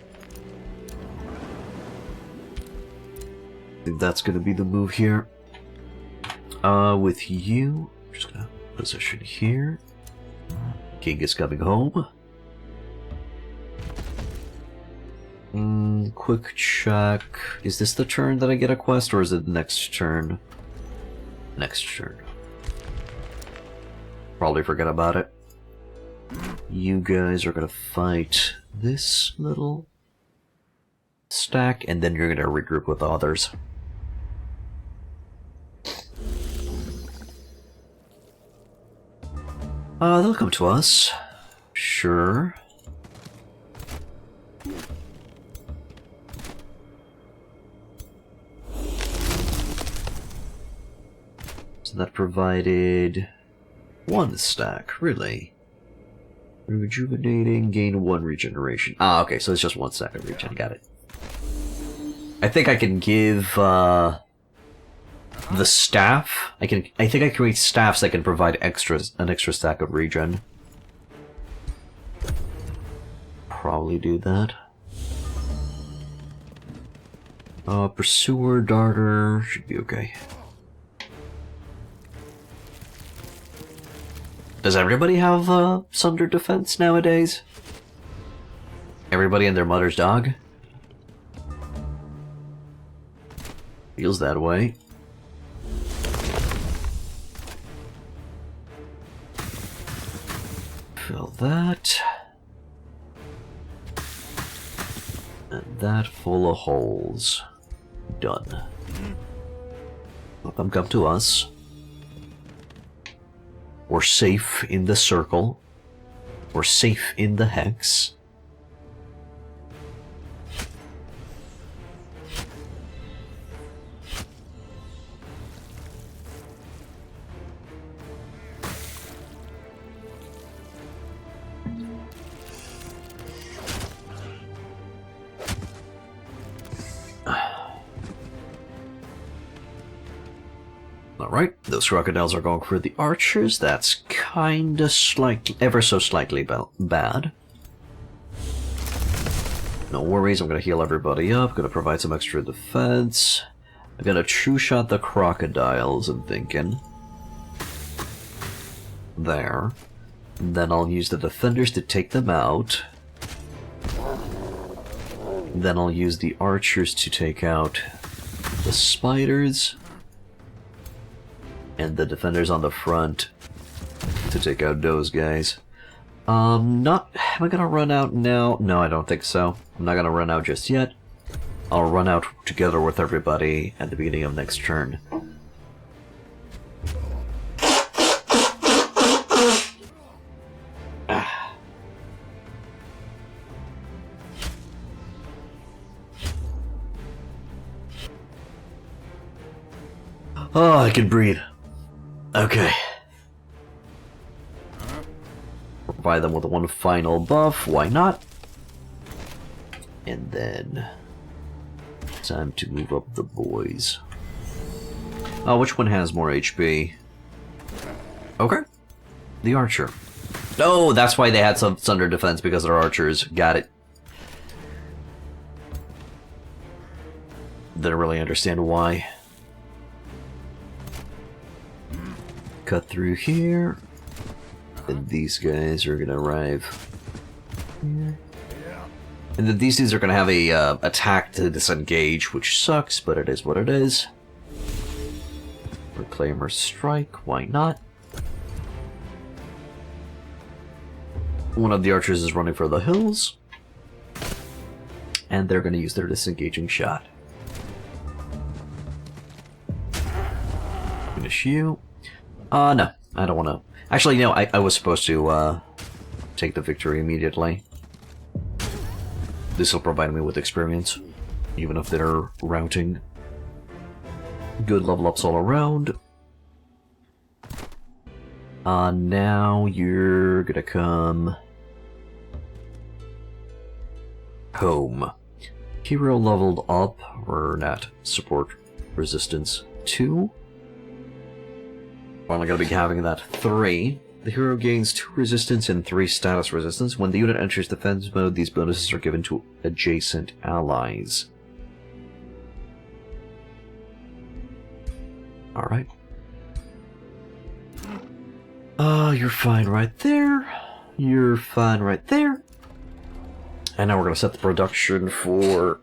I think that's gonna be the move here. With you, I'm just gonna position here. King is coming home. Quick check. Is this the turn that I get a quest, or is it next turn? Next turn. Probably forget about it. You guys are gonna fight this little stack, and then you're gonna regroup with the others. They'll come to us. Sure. So that provided 1 stack, really. Rejuvenating, gain 1 regeneration. Ah, okay, so it's just 1 stack of regen, got it. I think I can give, the staff. I think I can create staffs that can provide an extra stack of regen. probably do that. Pursuer, darter, should be okay. Does everybody have Sunder defense nowadays? Everybody and their mother's dog? Feels that way. Fill that. And that full of holes. Done. Let them come to us. We're safe in the circle. We're safe in the hex. Alright, those crocodiles are going for the archers. That's kinda slightly, ever so slightly bad. No worries, I'm gonna heal everybody up, gonna provide some extra defense. I'm gonna true shot the crocodiles, I'm thinking. There. And then I'll use the defenders to take them out. Then I'll use the archers to take out the spiders. And the defenders on the front to take out those guys. Am I gonna run out now? No, I don't think so. I'm not gonna run out just yet. I'll run out together with everybody at the beginning of next turn. Oh, I can breathe. Okay. Provide them with one final buff, why not? And then... time to move up the boys. Oh, which one has more HP? Okay. The archer. Oh, that's why they had some Sunder defense, because they're archers. Got it. Didn't really understand why. Cut through here, and these guys are gonna arrive here. And then these dudes are gonna have a attack to disengage, which sucks, but it is what it is. Reclaimer strike, why not? One of the archers is running for the hills, and they're gonna use their disengaging shot. Finish you. No, I don't want to. Actually, no, I was supposed to take the victory immediately. This will provide me with experience, even if they're routing. Good level ups all around. Now you're gonna come home. Hero leveled up, or not, support resistance 2. We're only going to be having that 3. The hero gains 2 resistance and 3 status resistance. When the unit enters defense mode, these bonuses are given to adjacent allies. Alright. You're fine right there. You're fine right there. And now we're going to set the production for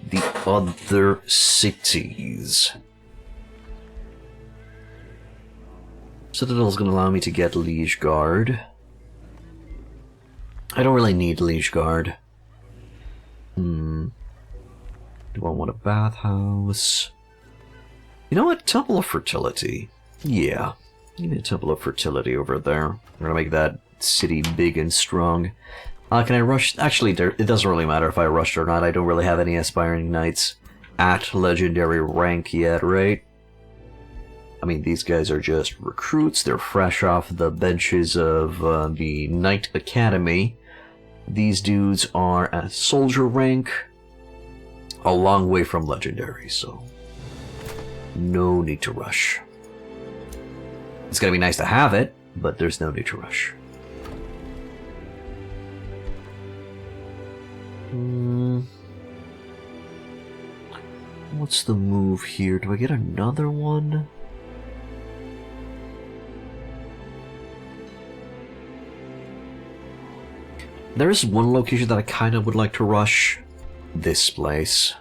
the other cities. Citadel is going to allow me to get Liege Guard. I don't really need Liege Guard. Do I want a bathhouse? You know what? Temple of Fertility. Yeah. You need a Temple of Fertility over there. We're going to make that city big and strong. Can I rush? Actually, it doesn't really matter if I rushed or not. I don't really have any aspiring knights at legendary rank yet, right? I mean, these guys are just recruits. They're fresh off the benches of the Knight Academy. These dudes are at soldier rank, a long way from legendary, so no need to rush. It's gonna be nice to have it, but there's no need to rush. What's the move here? Do I get another one? There is one location that I kind of would like to rush. This place.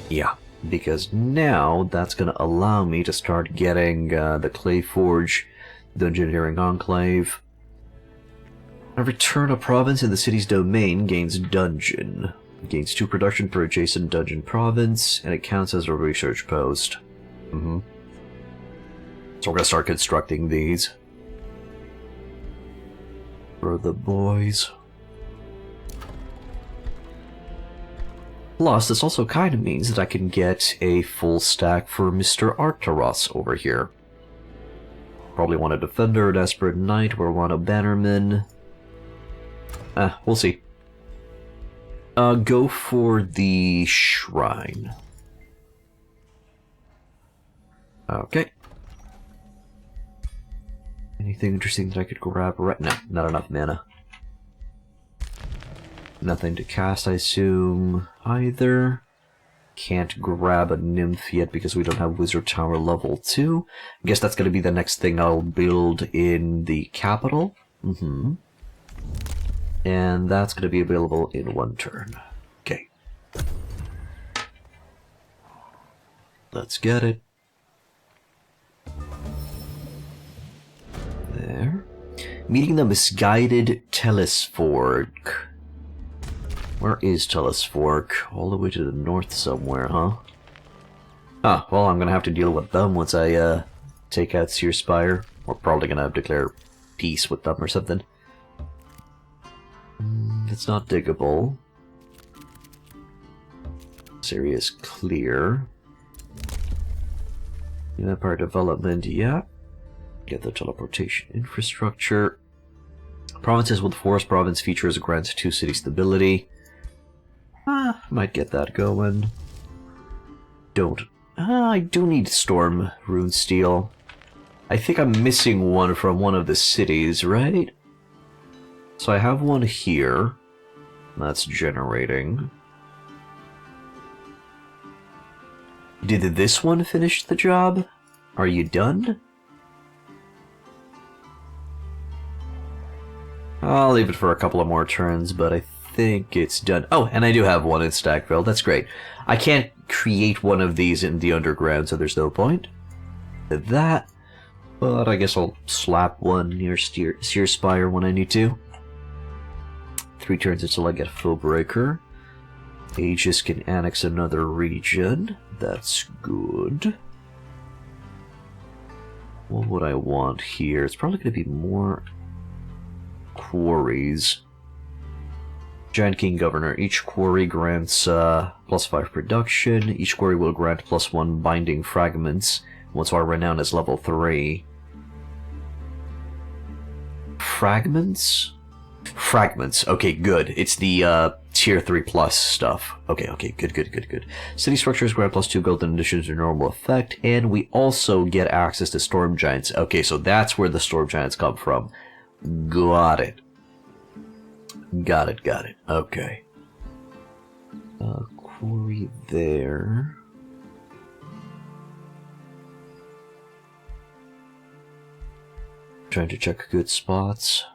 Yeah, because now that's going to allow me to start getting the Clay Forge, the Engineering Enclave. A return a province in the city's domain gains dungeon. Gains 2 production per adjacent dungeon province, and it counts as a research post. So we're going to start constructing these. For the boys. Plus, this also kind of means that I can get a full stack for Mr. Arcturus over here. Probably want a Defender, a Desperate Knight, or want a Bannerman. We'll see. Go for the Shrine. Okay. Anything interesting that I could grab right now? Not enough mana. Nothing to cast, I assume, either. Can't grab a Nymph yet because we don't have Wizard Tower level 2. I guess that's going to be the next thing I'll build in the capital. And that's going to be available in 1 turn. Okay. Let's get it. There. Meeting the misguided Telesfork. Where is Telesfork? All the way to the north somewhere, huh? Well, I'm gonna have to deal with them once I, take out Seer Spire. We're probably gonna have to declare peace with them or something. It's not diggable. This area is clear. Empire development, yeah. Get the teleportation infrastructure. Provinces with Forest Province features grants 2 city stability. Might get that going. Don't. I do need Storm Rune Steel. I think I'm missing one from one of the cities, right? So I have one here. That's generating. Did this one finish the job? Are you done? I'll leave it for a couple of more turns, but I think it's done. Oh, and I do have one in Stackville. That's great. I can't create one of these in the underground, so there's no point to that. But I guess I'll slap one near Seer Spire when I need to. 3 turns until I get Foebreaker. Aegis can annex another region. That's good. What would I want here? It's probably going to be more quarries. Giant King Governor. Each quarry grants +5 production. Each quarry will grant +1 binding fragments. Once our renown is level 3. Fragments? Fragments. Okay, good. It's the tier 3 plus stuff. Okay, good. City structures grant +2 gold in addition to normal effect, and we also get access to Storm Giants. Okay, so that's where the Storm Giants come from. Got it. Got it. Okay. Quarry there. Trying to check good spots.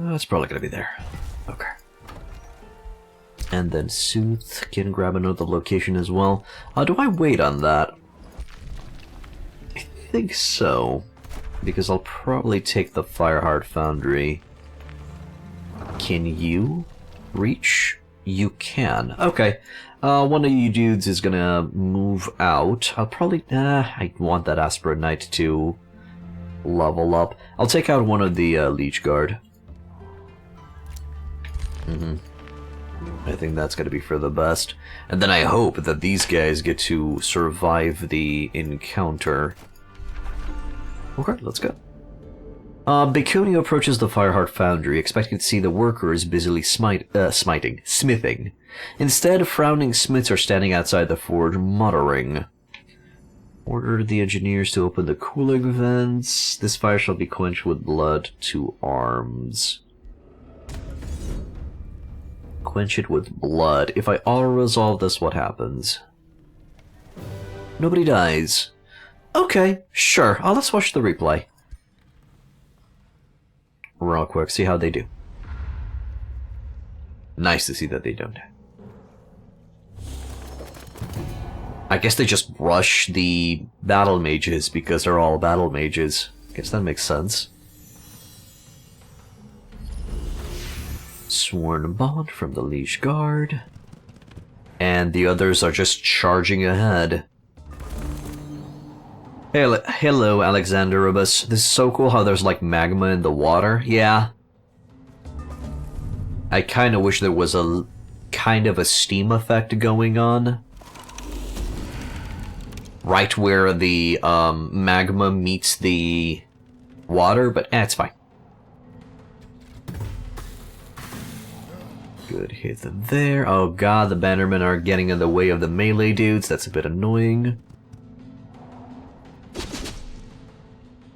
It's probably gonna be there. Okay. And then Sooth can grab another location as well. Do I wait on that? I think so. Because I'll probably take the Fireheart Foundry. Can you reach? You can. Okay. One of you dudes is gonna move out. I'll probably... I want that Aspirate Knight to level up. I'll take out one of the Leech Guard. I think that's going to be for the best. And then I hope that these guys get to survive the encounter. Okay, let's go. Baconio approaches the Fireheart Foundry, expecting to see the workers busily smithing. Instead, frowning smiths are standing outside the forge, muttering. Order the engineers to open the cooling vents. This fire shall be quenched with blood to arms. Quench it with blood. If I auto-resolve this, what happens? Nobody dies. Okay, sure. Let's watch the replay. Real quick, see how they do. Nice to see that they don't. I guess they just rush the battle mages because they're all battle mages. Guess that makes sense. Sworn bond from the Liege Guard. And the others are just charging ahead. Hello, Alexander Rubus. This is so cool how there's like magma in the water. Yeah. I kind of wish there was a kind of a steam effect going on. Right where the magma meets the water, but it's fine. Good hit there. Oh god, the bannermen are getting in the way of the melee dudes. That's a bit annoying.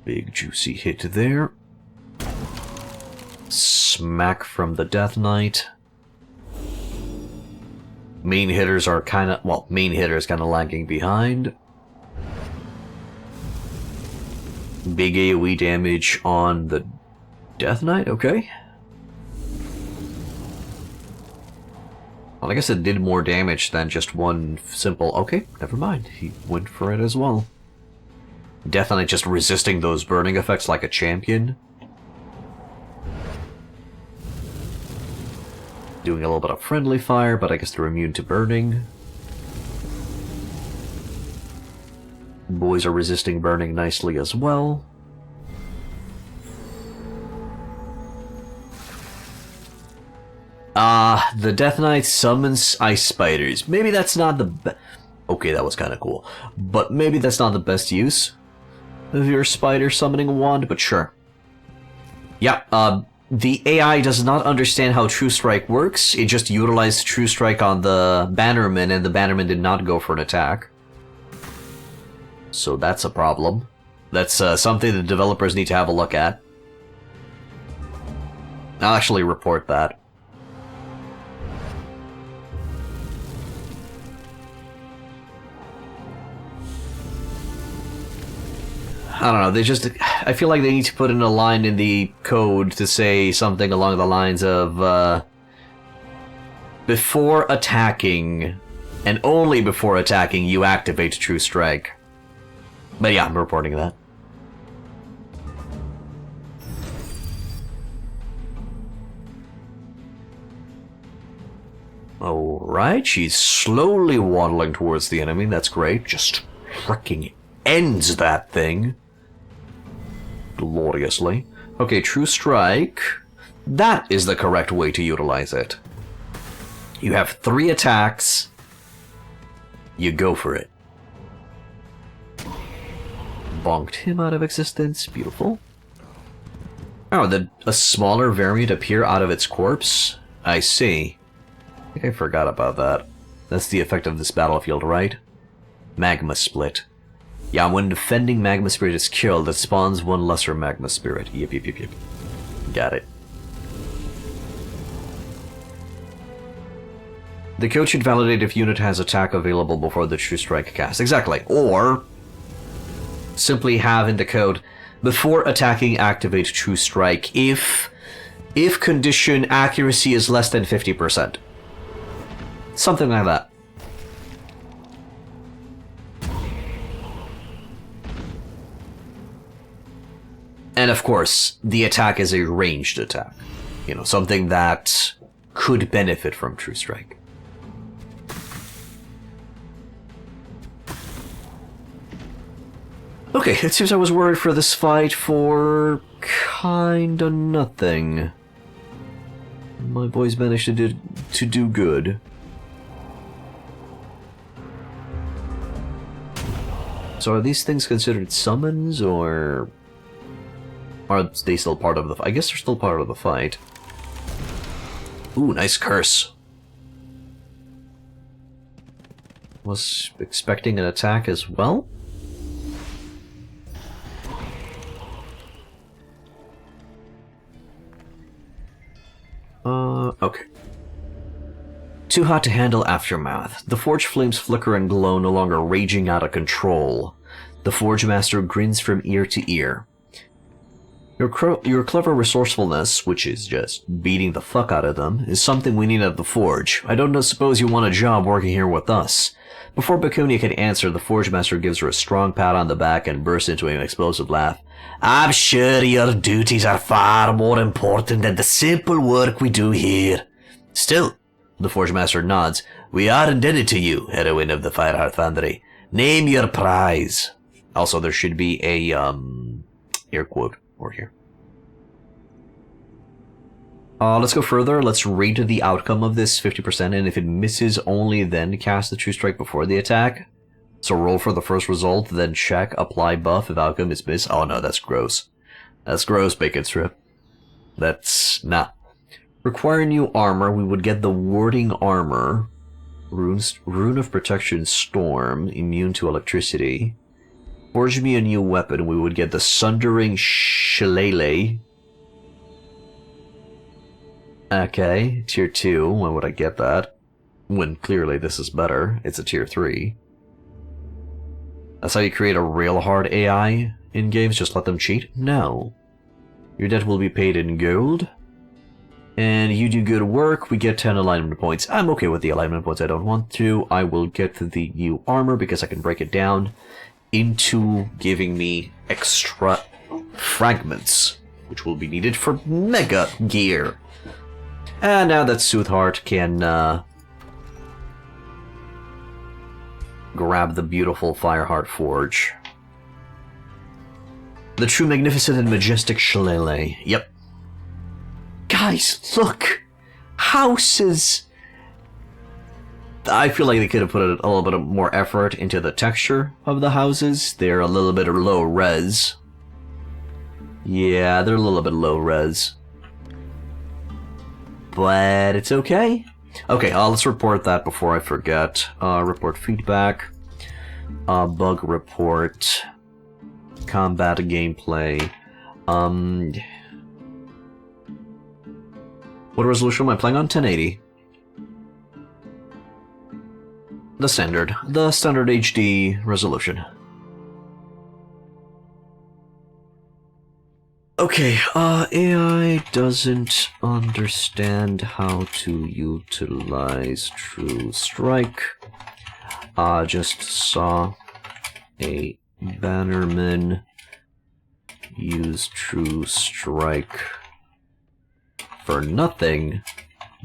Big juicy hit there. Smack from the Death Knight. Main hitters are kind of, well, main hitter is kind of lagging behind. Big AoE damage on the Death Knight, okay. Well, I guess it did more damage than just one simple, okay, never mind. He went for it as well. Death Knight just resisting those burning effects like a champion. Doing a little bit of friendly fire, but I guess they're immune to burning. Boys are resisting burning nicely as well. The Death Knight summons ice spiders. Maybe that's not the okay, that was kind of cool. But maybe that's not the best use of your spider summoning wand, but sure. Yeah, the AI does not understand how True Strike works. It just utilized True Strike on the Bannerman, and the Bannerman did not go for an attack. So that's a problem. That's something the developers need to have a look at. I'll actually report that. I don't know, they just... I feel like they need to put in a line in the code to say something along the lines of, before attacking, and only before attacking, you activate True Strike. But yeah, I'm reporting that. Alright, she's slowly waddling towards the enemy, that's great. Just freaking ends that thing. Gloriously. Okay, True Strike. That is the correct way to utilize it. You have 3 attacks. You go for it. Bonked him out of existence. Beautiful. Oh, did a smaller variant appear out of its corpse? I see. I think I forgot about that. That's the effect of this battlefield, right? Magma Split. Yeah, when defending Magma Spirit is killed, it spawns one lesser Magma Spirit. Yep. Got it. The code should validate if unit has attack available before the True Strike cast. Exactly. Or simply have in the code, before attacking, activate True Strike if condition accuracy is less than 50%. Something like that. And of course, the attack is a ranged attack. You know, something that could benefit from True Strike. Okay, it seems I was worried for this fight for kinda nothing. My boys managed to do good. So are these things considered summons, or are they still part of the fight? I guess they're still part of the fight. Ooh, nice curse. Was expecting an attack as well? Okay. Too hot to handle aftermath. The forge flames flicker and glow, no longer raging out of control. The Forge Master grins from ear to ear. Your clever resourcefulness, which is just beating the fuck out of them, is something we need at the Forge. I don't suppose you want a job working here with us. Before Bakunia can answer, the Forge Master gives her a strong pat on the back and bursts into an explosive laugh. I'm sure your duties are far more important than the simple work we do here. Still, the Forge Master nods. We are indebted to you, heroine of the Fireheart Foundry. Name your prize. Also, there should be a, air quote over here. Let's go further. Let's rate the outcome of this 50%, and if it misses, only then cast the True Strike before the attack. So roll for the first result, then check, apply buff if outcome is missed. Oh no, that's gross. That's gross, Bacon Strip. That's not. Require new armor, we would get the Warding Armor. Rune of Protection Storm, immune to electricity. Forge me a new weapon, we would get the Sundering Shillelagh. Okay, tier 2, why would I get that? When clearly this is better, it's a tier 3. That's how you create a real hard AI in games, just let them cheat? No. Your debt will be paid in gold. And you do good work, we get 10 alignment points. I'm okay with the alignment points, I don't want to. I will get the new armor because I can break it down into giving me extra fragments, which will be needed for mega gear. And now that Soothheart can grab the beautiful Fireheart Forge. The true magnificent and majestic Shillelagh. Yep. Guys, look! Houses! I feel like they could have put a little bit more effort into the texture of the houses. They're a little bit low res. Yeah, they're a little bit low res. But it's okay. Okay, let's report that before I forget. Report feedback. Bug report. Combat gameplay. What resolution am I playing on? 1080. The standard HD resolution. Okay, AI doesn't understand how to utilize True Strike. Just saw a bannerman use True Strike for nothing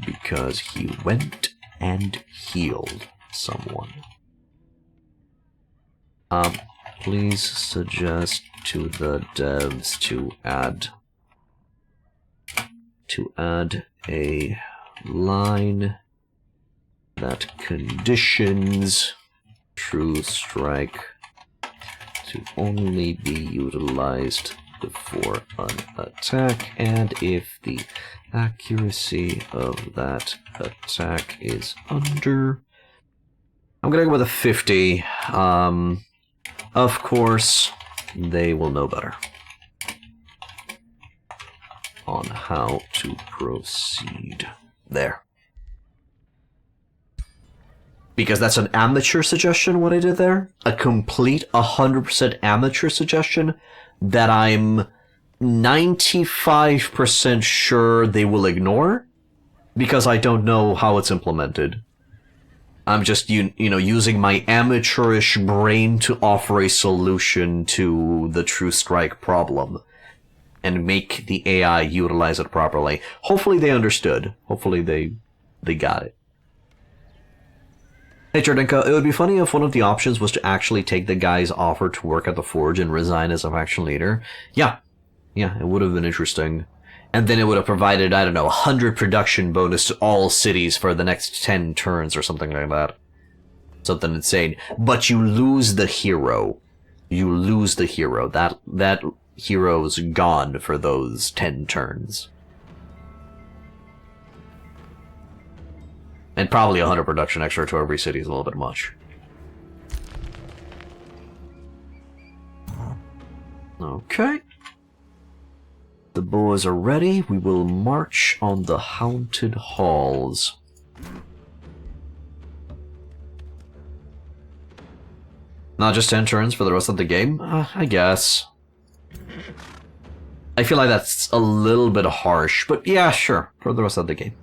because he went and healed someone. Please suggest to the devs to add a line that conditions True Strike to only be utilized before an attack, and if the accuracy of that attack is under... I'm gonna go with a 50. Of course, they will know better on how to proceed. There. Because that's an amateur suggestion, what I did there. A complete 100% amateur suggestion that I'm 95% sure they will ignore because I don't know how it's implemented. I'm just, you know, using my amateurish brain to offer a solution to the True Strike problem and make the AI utilize it properly. Hopefully they understood. Hopefully they got it. Hey Jordanka, it would be funny if one of the options was to actually take the guy's offer to work at the Forge and resign as a faction leader. Yeah, it would have been interesting. And then it would have provided, I don't know, 100 production bonus to all cities for the next 10 turns or something like that. Something insane. But you lose the hero. You lose the hero. That hero's gone for those 10 turns. And probably 100 production extra to every city is a little bit much. Okay. the boys are ready, we will march on the haunted halls. Not just 10 turns for the rest of the game? I guess. I feel like that's a little bit harsh, but yeah, sure, for the rest of the game.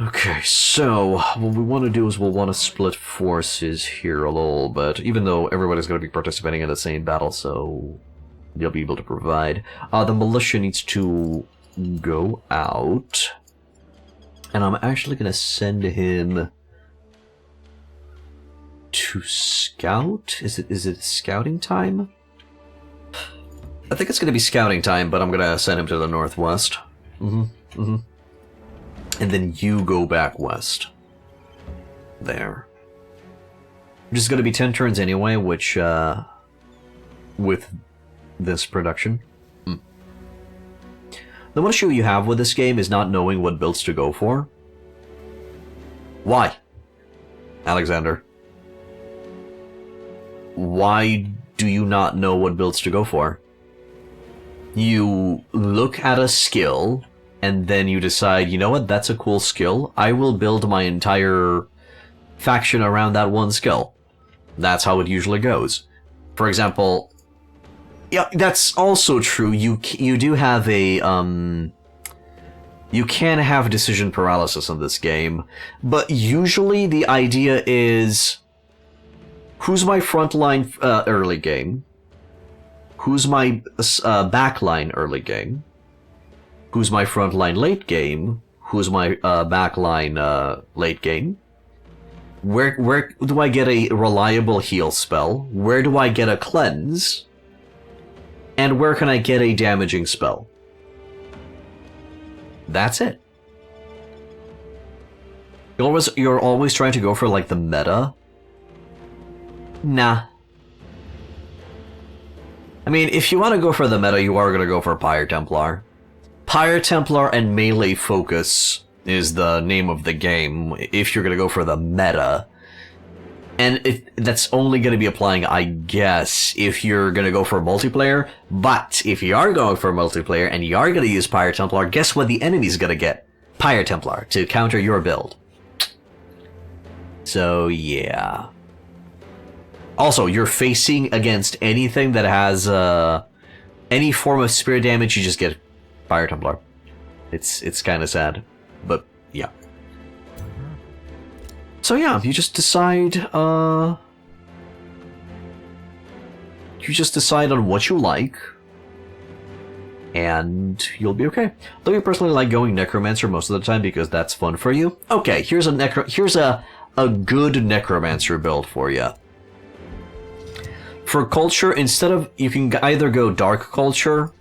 Okay, so what we want to do is we'll want to split forces here a little bit, even though everybody's going to be participating in the same battle, so they'll be able to provide. The militia needs to go out, and I'm actually going to send him to scout? Is it scouting time? I think it's going to be scouting time, but I'm going to send him to the northwest. And then you go back west. There. Which is going to be 10 turns anyway, which, with this production. The one issue you have with this game is not knowing what builds to go for. Why? Alexander. Why do you not know what builds to go for? You look at a skill, and then you decide, you know what, that's a cool skill. I will build my entire faction around that one skill. That's how it usually goes. For example, yeah, that's also true. You do have a, you can have decision paralysis in this game, but usually the idea is, who's my frontline early game? Who's my backline early game? Who's my frontline late game? Who's my backline late game? Where do I get a reliable heal spell? Where do I get a cleanse? And where can I get a damaging spell? That's it. You're always trying to go for like the meta. Nah. I mean, if you want to go for the meta, you are going to go for Pyre Templar. Pyre Templar and melee focus is the name of the game if you're going to go for the meta. And that's only going to be applying, I guess, if you're going to go for multiplayer. But if you are going for multiplayer and you are going to use Pyre Templar, guess what the enemy's going to get? Pyre Templar to counter your build. So, yeah. Also, you're facing against anything that has any form of spirit damage, you just get Pyre Templar. It's kind of sad, but yeah. So yeah, you just decide on what you like, and you'll be okay. Though you personally like going Necromancer most of the time because that's fun for you. Okay, here's a good Necromancer build for you. For culture, instead of, you can either go Dark Culture,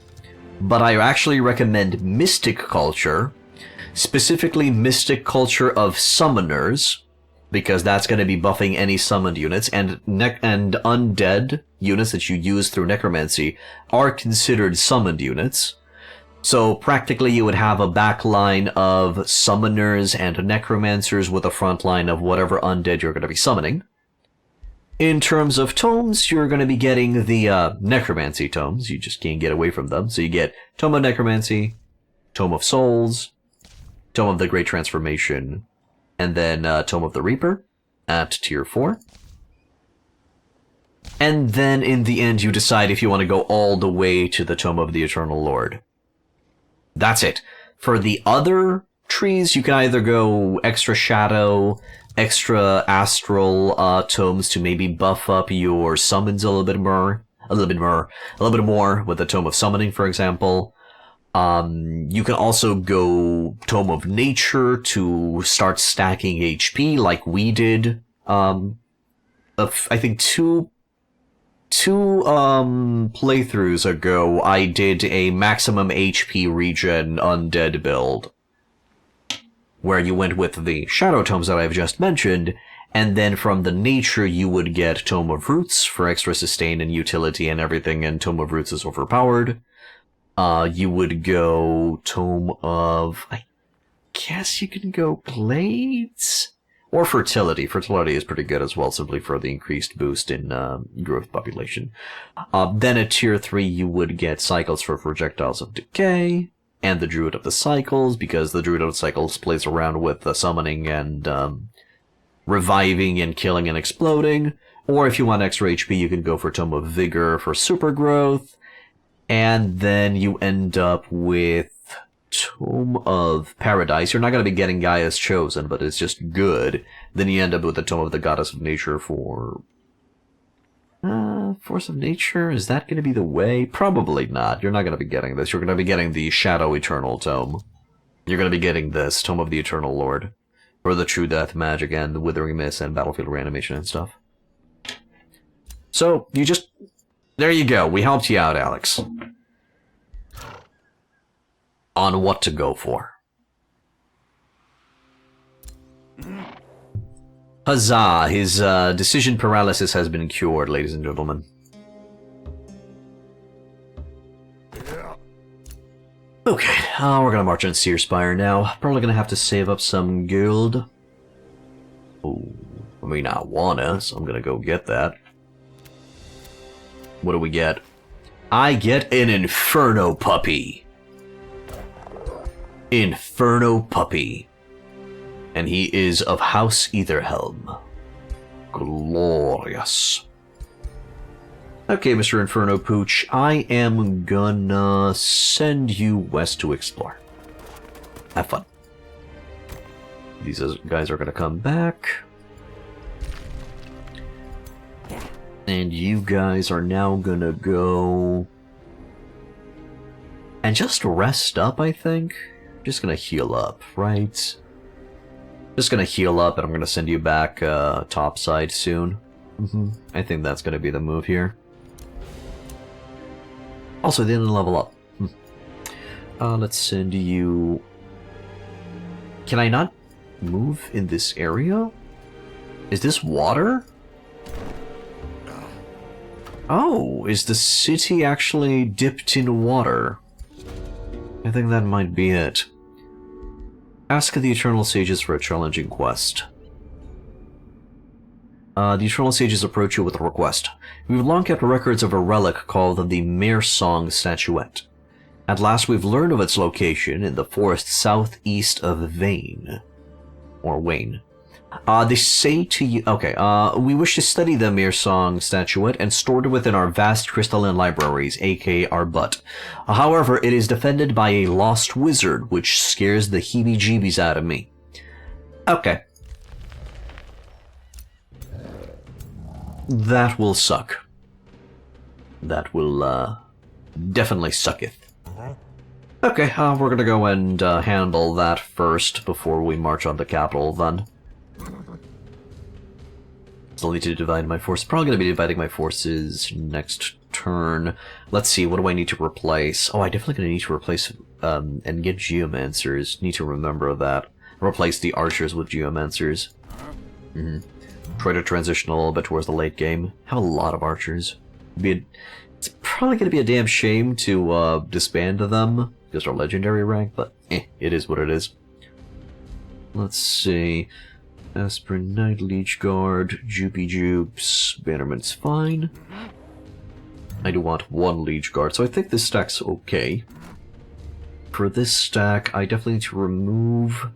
but I actually recommend Mystic Culture, specifically Mystic Culture of Summoners, because that's going to be buffing any summoned units, and undead units that you use through Necromancy are considered summoned units. So practically you would have a backline of Summoners and Necromancers with a front line of whatever undead you're going to be summoning. In terms of tomes, you're going to be getting the Necromancy tomes. You just can't get away from them. So you get Tome of Necromancy, Tome of Souls, Tome of the Great Transformation, and then Tome of the Reaper at tier 4. And then in the end, you decide if you want to go all the way to the Tome of the Eternal Lord. That's it. For the other trees, you can either go extra shadow, extra astral tomes to maybe buff up your summons a little bit more with the Tome of Summoning, for example. You can also go Tome of Nature to start stacking HP, like we did. I think two playthroughs ago, I did a maximum HP regen undead build, where you went with the Shadow Tomes that I've just mentioned, and then from the Nature you would get Tome of Roots for extra sustain and utility and everything, and Tome of Roots is overpowered. You would go Tome of... I guess you can go Blades? Or fertility. Fertility is pretty good as well, simply for the increased boost in growth population. Then at tier 3, you would get cycles for projectiles of decay, and the Druid of the Cycles, because the Druid of the Cycles plays around with the summoning and reviving and killing and exploding. Or if you want extra HP, you can go for Tome of Vigor for super growth. And then you end up with Tome of Paradise. You're not going to be getting Gaia's Chosen, but it's just good. Then you end up with the Tome of the Goddess of Nature for... Force of Nature? Is that going to be the way? Probably not. You're not going to be getting this. You're going to be getting the Shadow Eternal Tome. You're going to be getting this, Tome of the Eternal Lord. Or the True Death Magic and the Withering Mist and Battlefield Reanimation and stuff. So, you just... There you go. We helped you out, Alex. On what to go for. Huzzah! His decision paralysis has been cured, ladies and gentlemen. Okay, we're gonna march on Seer Spire now. Probably gonna have to save up some gold. Oh, I mean, I wanna, so I'm gonna go get that. What do we get? I get an Inferno Puppy. Inferno Puppy. And he is of House Etherhelm. Glorious. Okay, Mr. Inferno Pooch, I am gonna send you west to explore. Have fun. These guys are gonna come back. And you guys are now gonna go... And just rest up, I think? Just gonna heal up, right? Just gonna heal up, and I'm gonna send you back topside soon. I think that's gonna be the move here. Also, they didn't level up. Let's send you... Can I not move in this area? Is this water? Oh, is the city actually dipped in water? I think that might be it. Ask the Eternal Sages for a challenging quest. The Eternal Sages approach you with a request. We've long kept records of a relic called the Mere Song Statuette. At last we've learned of its location in the forest southeast of Vane. Or Wayne. They say to you... Okay, we wish to study the Mere Song Statuette and stored within our vast crystalline libraries, aka our butt. However, it is defended by a lost wizard, which scares the heebie-jeebies out of me. Okay. That will suck. That will, definitely sucketh. Okay, we're gonna go and handle that first before we march on the capital, then. Still need to divide my forces. Probably going to be dividing my forces next turn. Let's see, what do I need to replace? Oh, I definitely going to need to replace and get Geomancers. Need to remember that. Replace the Archers with Geomancers. Try to transition a little bit towards the late game. Have a lot of Archers. It's probably going to be a damn shame to disband them because they're legendary rank, but it is what it is. Let's see. Esper Knight, Leech Guard, Joopy Joops, Bannerman's fine. I do want one Leech Guard, so I think this stack's okay. For this stack, I definitely need to remove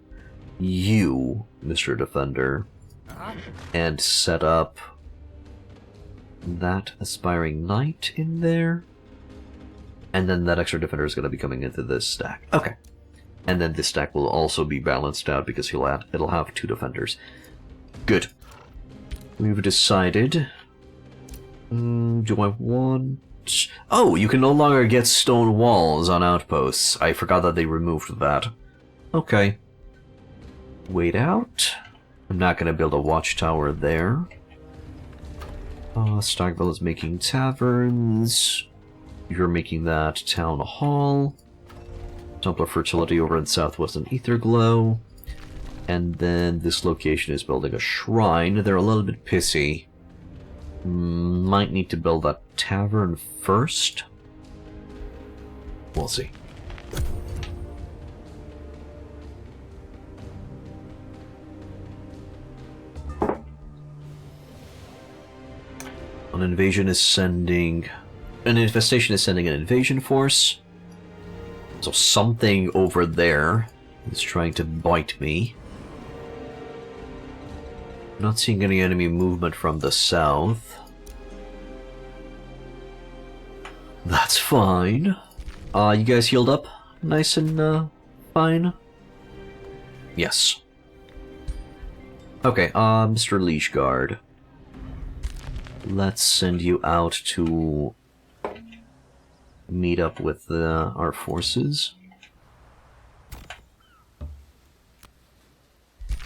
you, Mr. Defender, and set up that Aspiring Knight in there. And then that extra Defender is going to be coming into this stack. Okay. And then this stack will also be balanced out because it'll have two defenders. Good. We've decided... do I want... Oh, you can no longer get stone walls on outposts. I forgot that they removed that. Okay. Wait out. I'm not going to build a watchtower there. Stagville is making taverns. You're making that town hall. Templar Fertility over in Southwestern Etherglow. And then this location is building a shrine. They're a little bit pissy. Might need to build a tavern first. We'll see. invasion is sending... An infestation is sending an invasion force. So something over there is trying to bite me. Not seeing any enemy movement from the south. That's fine. You guys healed up? Nice and, fine? Yes. Okay, Mr. Leash Guard. Let's send you out to meet up with our forces.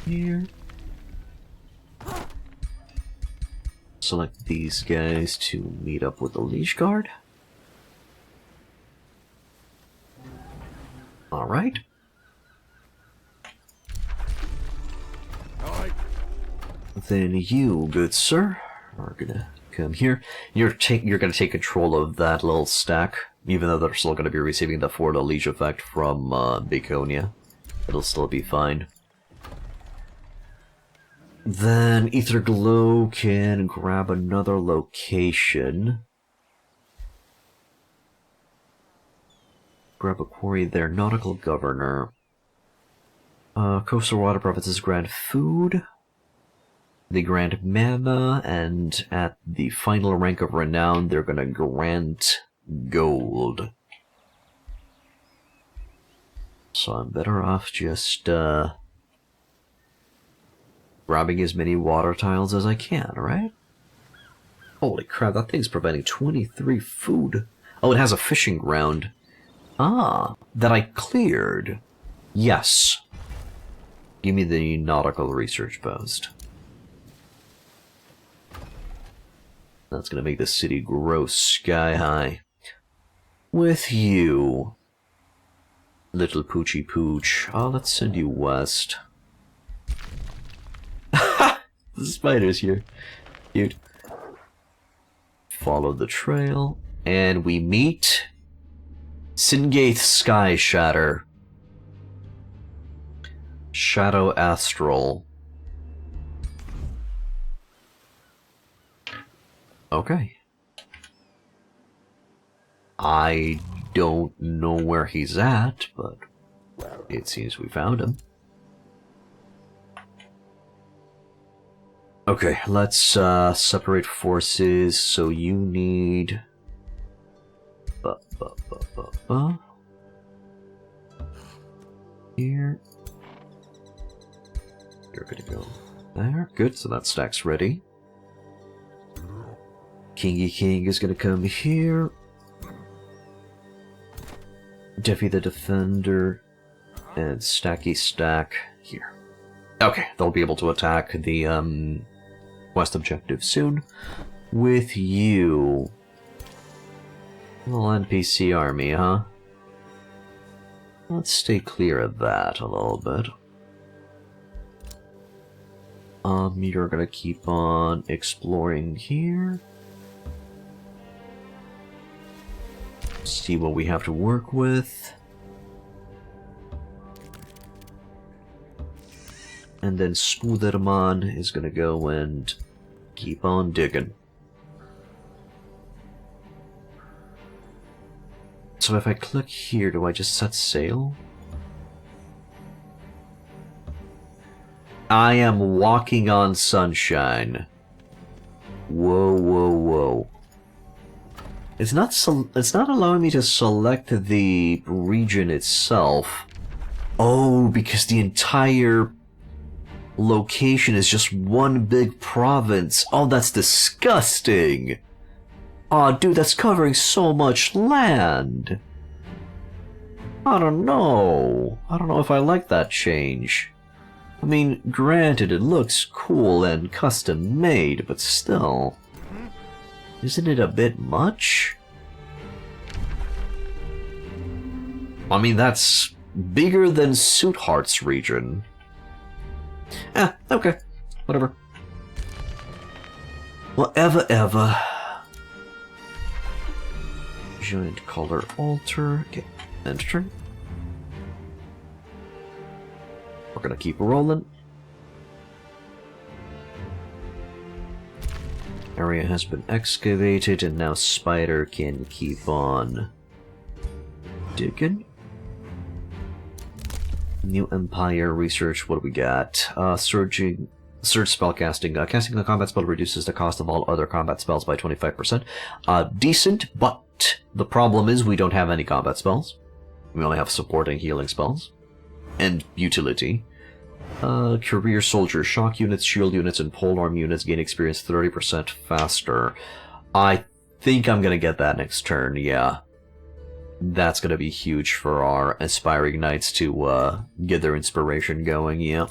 Here. Select these guys to meet up with the Leash Guard. Alright. Then you, good sir, are gonna come here. You're gonna take control of that little stack, even though they're still gonna be receiving the Feudal Liege effect from Baconia. It'll still be fine. Then Etherglow can grab another location. Grab a quarry there. Nautical Governor. Coastal Water Provinces grant food. They grant mana, and at the final rank of Renown, they're gonna grant gold. So I'm better off just, grabbing as many water tiles as I can, right? Holy crap, that thing's providing 23 food. Oh, it has a fishing ground. Ah, that I cleared. Yes. Give me the nautical research post. That's gonna make the city grow sky high. With you, little poochy pooch. Let's send you west. The spider's here. Cute. Follow the trail, and we meet Singaith Sky Shatter. Shadow Astral. Okay. I don't know where he's at, but it seems we found him. Okay, let's separate forces. So you need... Here. You're gonna go there. Good, so that stack's ready. Kingy King is gonna come here. Deafy the Defender and Stacky Stack here. Okay, they'll be able to attack the west objective soon. With you. Little NPC army, huh? Let's stay clear of that a little bit. You're gonna keep on exploring here. See what we have to work with. And then Smoothedamon is gonna go and keep on digging. So if I click here, do I just set sail? I am walking on sunshine. Whoa, whoa, whoa. It's not allowing me to select the region itself. Oh, because the entire location is just one big province. Oh, that's disgusting. Aw, dude, that's covering so much land. I don't know. I don't know if I like that change. I mean, granted, it looks cool and custom-made, but still... Isn't it a bit much? I mean, that's bigger than Sootheart's region. Okay. Whatever. Whatever. Giant color altar. Okay, end turn. We're gonna keep rolling. area has been excavated, and now Spider can keep on digging. New Empire research, what do we got? Surge spellcasting. Casting a combat spell reduces the cost of all other combat spells by 25%. Decent, but the problem is we don't have any combat spells. We only have supporting healing spells. And utility. Career soldier, shock units, shield units, and polearm units gain experience 30% faster. I think I'm gonna get that next turn, yeah. That's gonna be huge for our aspiring knights to get their inspiration going, yeah.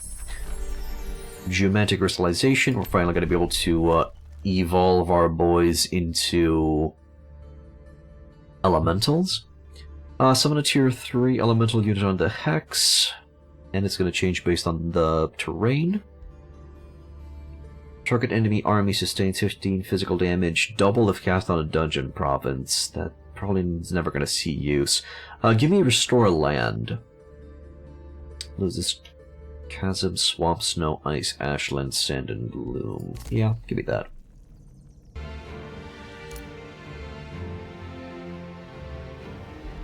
Geomantic crystallization, we're finally gonna be able to evolve our boys into elementals. Summon a tier 3 elemental unit on the Hex, and it's going to change based on the terrain. Target enemy army sustains 15 physical damage, double if cast on a dungeon province. That probably is never going to see use. Give me Restore Land. What is this? Chasm, Swamp, Snow, Ice, Ashland, Sand, and Gloom. Yeah, give me that.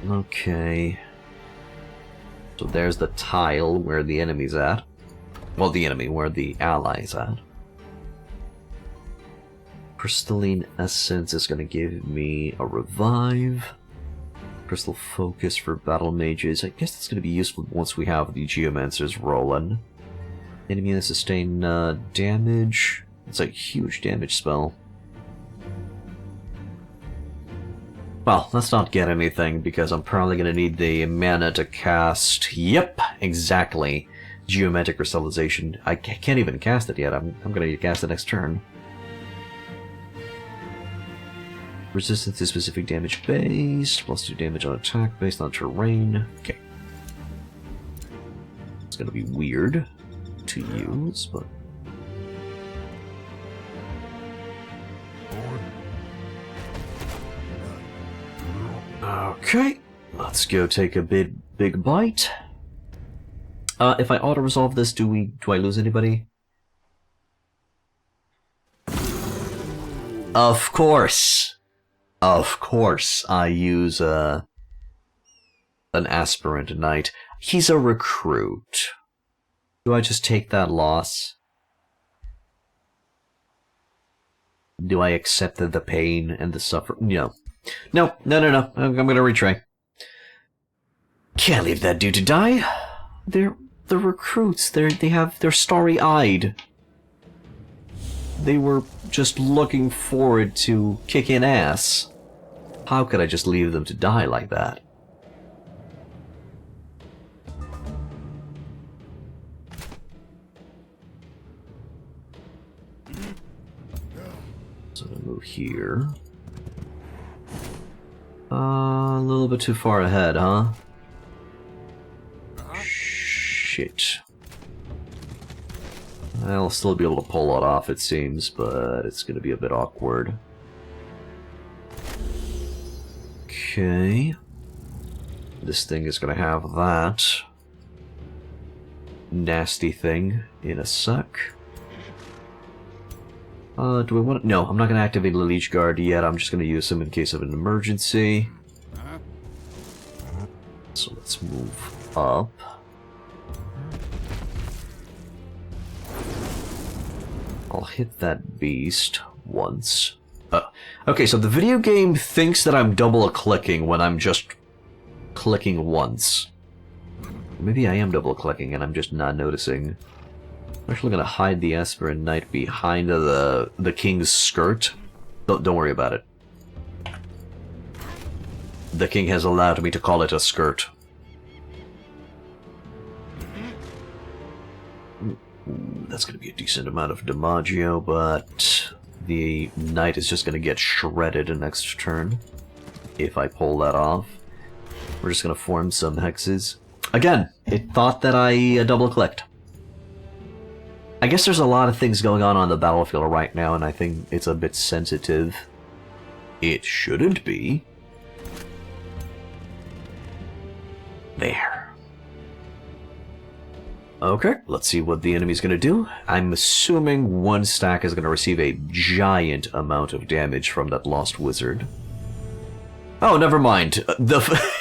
Okay. So there's the tile where the enemy's at. Well, the enemy, where the ally's at. Crystalline Essence is going to give me a revive. Crystal Focus for Battle Mages. I guess that's going to be useful once we have the Geomancers rolling. Enemy to sustain damage. It's a huge damage spell. Well, let's not get anything, because I'm probably going to need the mana to cast... Yep, exactly. Geometric Crystallization. I can't even cast it yet. I'm going to cast it next turn. Resistance to specific damage based. Plus 2 damage on attack based on terrain. Okay. It's going to be weird to use, but... Okay, let's go take a big bite. If I auto-resolve this, do I lose anybody? Of course! Of course I use an aspirant knight. He's a recruit. Do I just take that loss? Do I accept the pain and the suffering? No. No. I'm gonna retry. Can't leave that dude to die. They're recruits. They're starry-eyed. They were just looking forward to kicking ass. How could I just leave them to die like that? So I'm gonna move here. A little bit too far ahead, huh? Shit. I'll still be able to pull it off, it seems, but it's gonna be a bit awkward. Okay. This thing is gonna have that nasty thing in a sec. Do I want to... No, I'm not going to activate the Leech Guard yet. I'm just going to use him in case of an emergency. So let's move up. I'll hit that beast once. Okay, so the video game thinks that I'm double-clicking when I'm just clicking once. Maybe I am double-clicking and I'm just not noticing. I'm actually going to hide the Aspirant Knight behind the king's skirt. Don't worry about it. The king has allowed me to call it a skirt. That's going to be a decent amount of Damaggio, but the knight is just going to get shredded next turn if I pull that off. We're just going to form some hexes. Again, it thought that I double-clicked. I guess there's a lot of things going on the battlefield right now, and I think it's a bit sensitive. It shouldn't be. There. Okay, let's see what the enemy's gonna do. I'm assuming one stack is gonna receive a giant amount of damage from that lost wizard. Oh, never mind.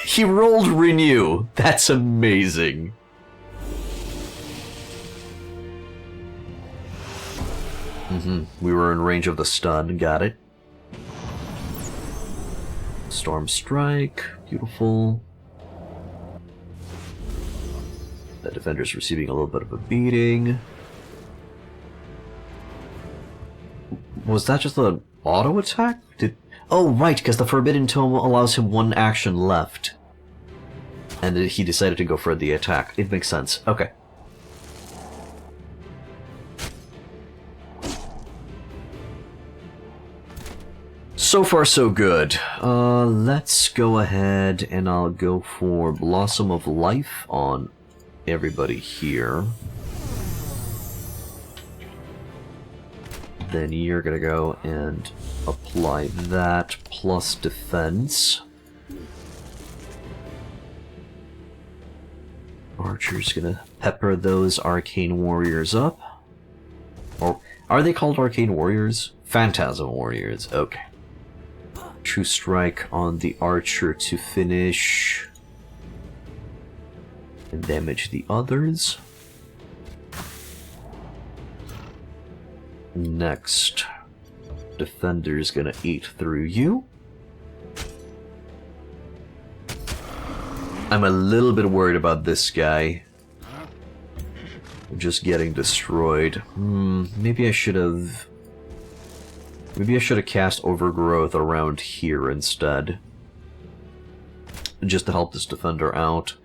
He rolled renew. That's amazing. We were in range of the stun. Got it. Storm strike. Beautiful. The defender's receiving a little bit of a beating. Was that just an auto attack? Oh, right, because the Forbidden Tome allows him one action left. And he decided to go for the attack. It makes sense. Okay. So far, so good. Let's go ahead and I'll go for Blossom of Life on everybody here. Then you're gonna go and apply that plus defense. Archer's gonna pepper those arcane warriors up. Or are they called arcane warriors? Phantasm warriors. Okay. True strike on the archer to finish and damage the others. Next, defender's gonna eat through you. I'm a little bit worried about this guy. Just getting destroyed. Maybe I should have cast Overgrowth around here instead. Just to help this defender out.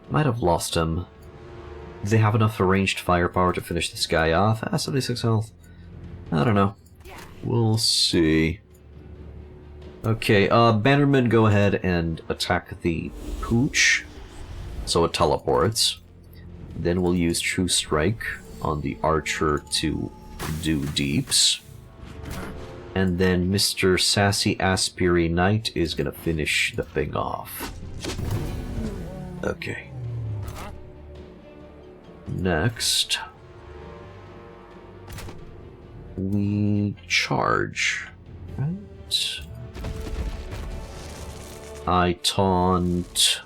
Might have lost him. Do they have enough ranged firepower to finish this guy off? 76 health. I don't know. We'll see. Okay, Bannerman, go ahead and attack the Pooch. So it teleports. Then we'll use True Strike on the Archer to do deeps. And then Mr. Sassy Aspiri Knight is gonna finish the thing off. Okay. Next, we charge, right? I taunt.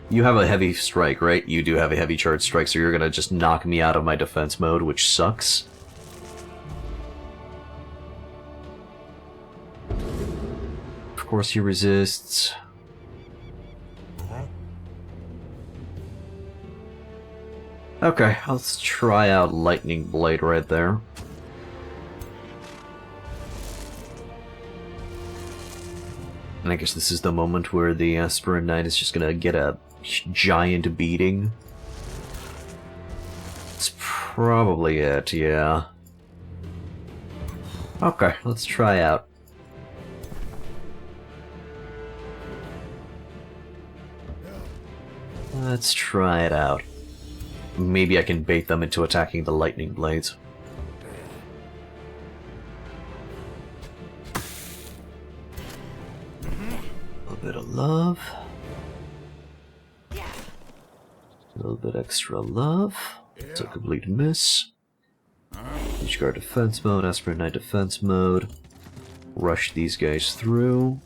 You have a heavy strike, right? You do have a heavy charge strike, so you're gonna just knock me out of my defense mode, which sucks. Of course he resists. Okay, let's try out Lightning Blade right there. And I guess this is the moment where the Aspirant Knight is just gonna get a giant beating. That's probably it, yeah. Okay, let's try out. Let's try it out. Maybe I can bait them into attacking the lightning blades. A little bit of love. A little bit extra love. It's a complete miss. Each guard defense mode, Aspirant Knight defense mode. Rush these guys through.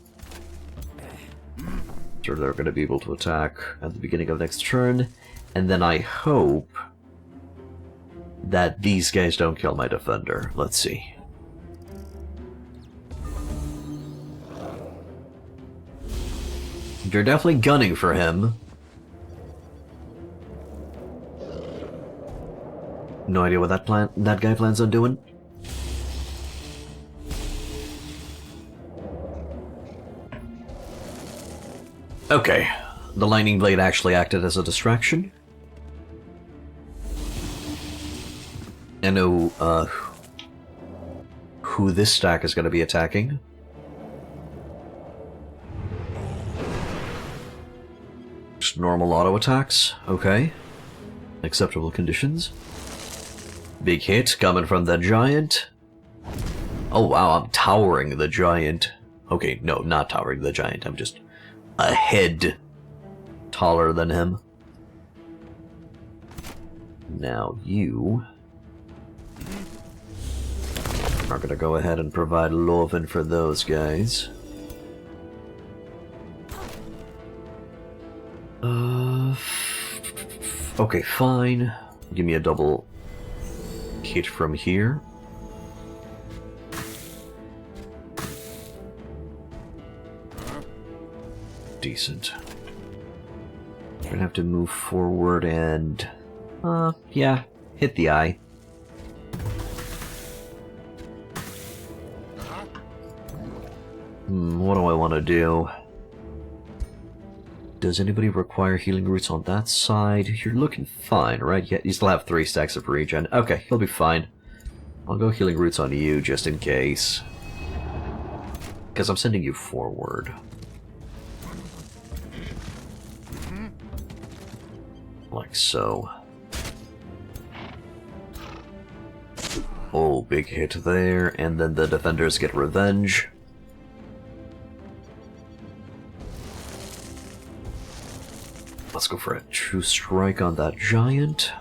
So they're going to be able to attack at the beginning of next turn. And then I hope that these guys don't kill my defender. Let's see. They're definitely gunning for him. No idea what that guy plans on doing. Okay, the lightning blade actually acted as a distraction. I know who this stack is going to be attacking. Just normal auto attacks, okay. Acceptable conditions. Big hit coming from the giant. Oh wow, I'm towering the giant. Okay, no, not towering the giant, I'm just a head taller than him. Now you are gonna go ahead and provide Loven for those guys. Okay, fine. Give me a double hit from here. Decent. We're gonna have to move forward and... yeah, hit the eye. What do I want to do? Does anybody require healing roots on that side? You're looking fine, right? Yeah, you still have 3 stacks of regen. Okay, he'll be fine. I'll go healing roots on you just in case. Because I'm sending you forward. Like so. Oh, big hit there, and then the defenders get revenge. Let's go for a true strike on that giant.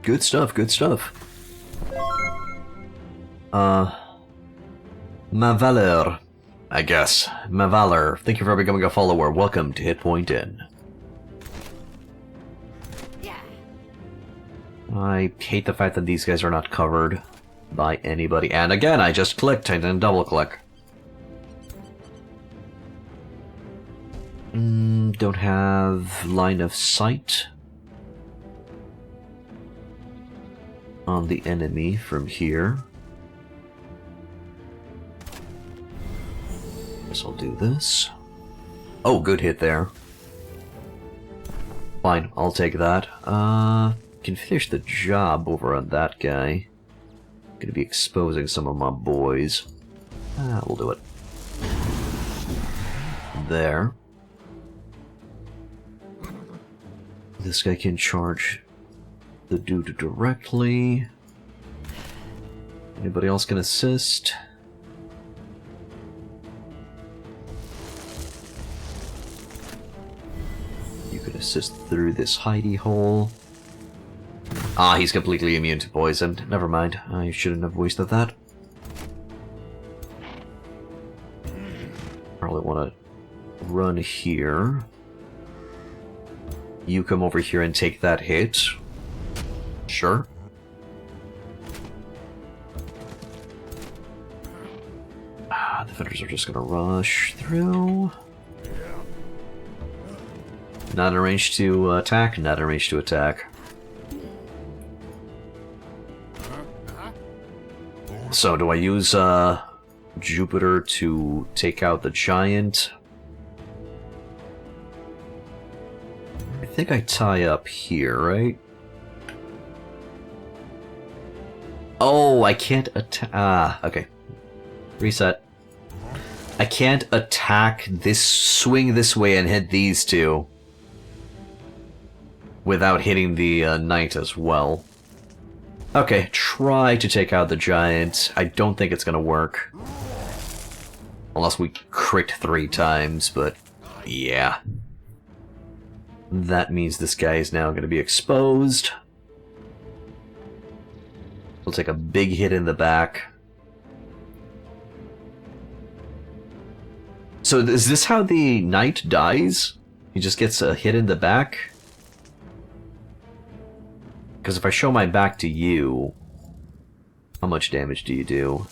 Good stuff, good stuff. Ma valeur, I guess. Ma valeur. Thank you for becoming a follower. Welcome to Hit Point Inn. I hate the fact that these guys are not covered by anybody. And again, I just clicked and then double click. Don't have line of sight on the enemy from here. Guess I'll do this. Oh, good hit there. Fine, I'll take that. Can finish the job over on that guy. Gonna be exposing some of my boys. We'll do it. There. This guy can charge the dude directly. Anybody else can assist? You can assist through this hidey hole. Ah, he's completely immune to poison. Never mind. I shouldn't have wasted that. Probably want to run here. You come over here and take that hit. Sure. The defenders are just gonna rush through. Not in range to attack, not in range to attack. So, do I use Jupiter to take out the giant? I think I tie up here, right? Oh, I can't attack. Okay. Reset. I can't attack this, swing this way and hit these two without hitting the knight as well. Okay, try to take out the giant. I don't think it's gonna work. Unless we crit 3 times, but yeah. That means this guy is now gonna be exposed. We'll take a big hit in the back. So is this how the knight dies? He just gets a hit in the back? Because if I show my back to you, how much damage do you do?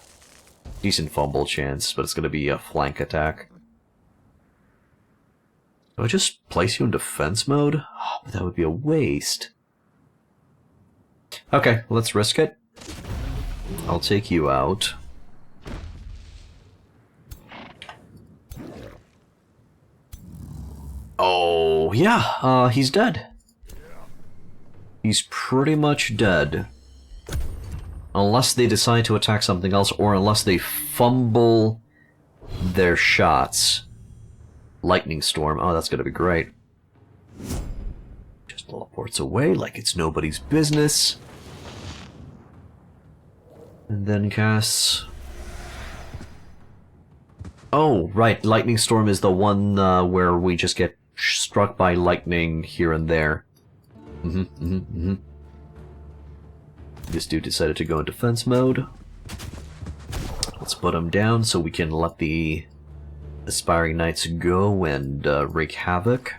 Decent fumble chance, but it's going to be a flank attack. Do I just place you in defense mode? Oh, but that would be a waste. Okay, let's risk it. I'll take you out. Oh, yeah, he's dead. He's pretty much dead. Unless they decide to attack something else, or unless they fumble their shots. Lightning Storm. Oh, that's gonna be great. Just teleports away like it's nobody's business. And then casts... Oh, right. Lightning Storm is the one where we just get struck by lightning here and there. This dude decided to go in defense mode. Let's put him down so we can let the Aspiring Knights go and wreak havoc.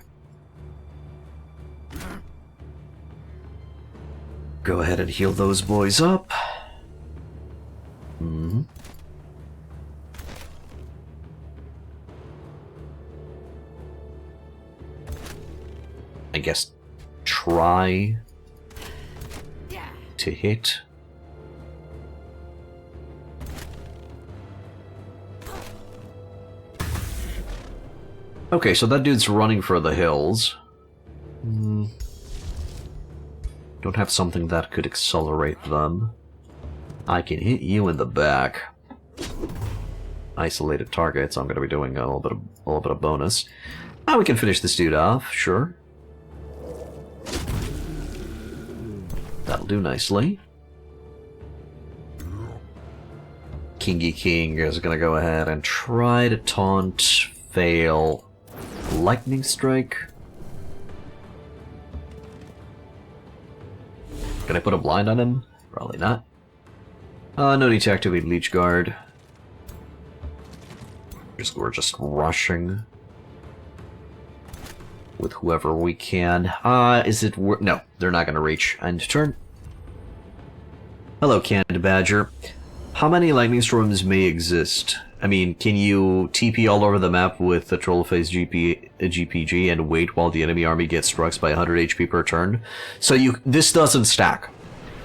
Go ahead and heal those boys up. I guess try to hit. Okay, so that dude's running for the hills. Don't have something that could accelerate them. I can hit you in the back. Isolated target, so I'm going to be doing a little bit of bonus. Now we can finish this dude off, sure. That'll do nicely. Kingy King is going to go ahead and try to taunt, fail. Lightning Strike. Can I put a blind on him? Probably not. No need to activate Leech Guard. We're just rushing with whoever we can. Is it worth? No, they're not going to reach. End turn. Hello, Canned Badger. How many lightning storms may exist? I mean, can you TP all over the map with the Trollface GPG and wait while the enemy army gets struck by 100 HP per turn? So this doesn't stack.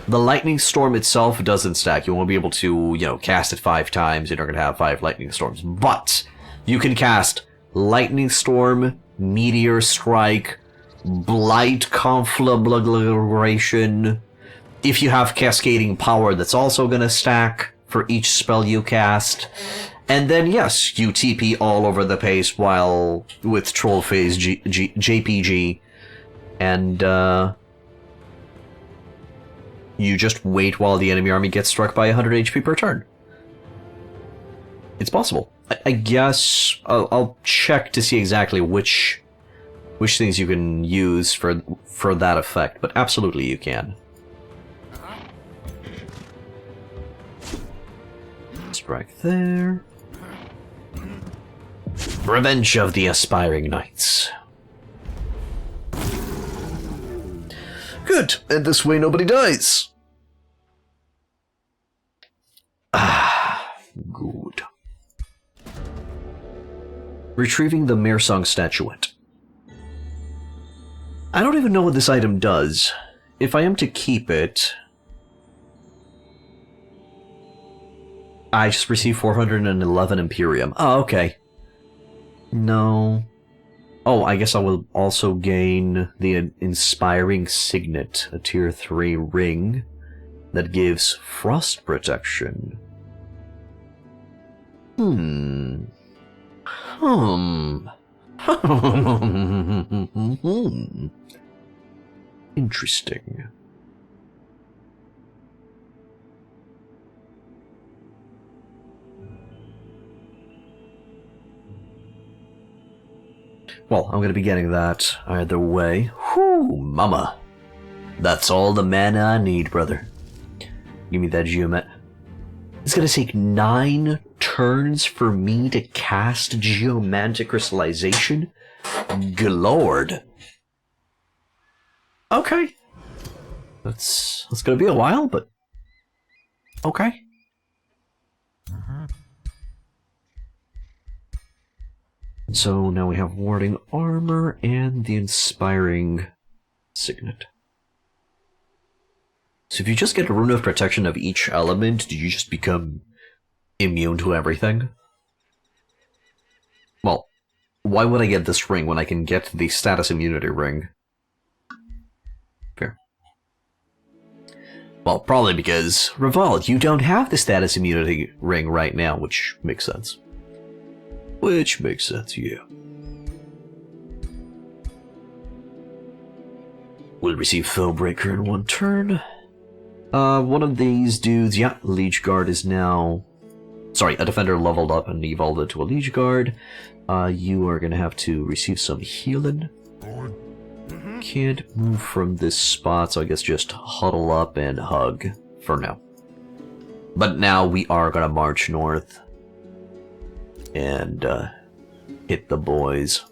The lightning storm itself doesn't stack. You won't be able to, cast it 5 times. You're not going to have 5 lightning storms. But you can cast lightning storm, meteor strike, blight conflagration. If you have cascading power, that's also going to stack for each spell you cast. And then, yes, you TP all over the place while with Trollface JPG, and you just wait while the enemy army gets struck by 100 HP per turn. It's possible. I guess I'll check to see exactly which things you can use for that effect, but absolutely you can. Strike there. Revenge of the Aspiring Knights. Good, and this way nobody dies. Good. Retrieving the Mersong Statuette. I don't even know what this item does. If I am to keep it, I just received 411 Imperium. Oh, okay. No. Oh, I guess I will also gain the Inspiring Signet, a tier 3 ring that gives frost protection. Interesting. Well, I'm gonna be getting that either way. Whew, mama. That's all the mana I need, brother. Give me that Geomet. It's gonna take 9 turns for me to cast Geomantic Crystallization? Good lord. Okay. That's gonna be a while, but okay. So now we have Warding Armor and the Inspiring Signet. So if you just get a Rune of Protection of each element, do you just become immune to everything? Well, why would I get this ring when I can get the Status Immunity ring? Fair. Well, probably because, Revolt, you don't have the Status Immunity ring right now, which makes sense. Which makes sense, yeah. We'll receive Foebreaker in 1 turn. One of these dudes, yeah, Leech Guard is now... sorry, a defender leveled up and evolved into a liege guard. You are gonna have to receive some healing. Can't move from this spot, so I guess just huddle up and hug for now. But now we are gonna march north and hit the boys.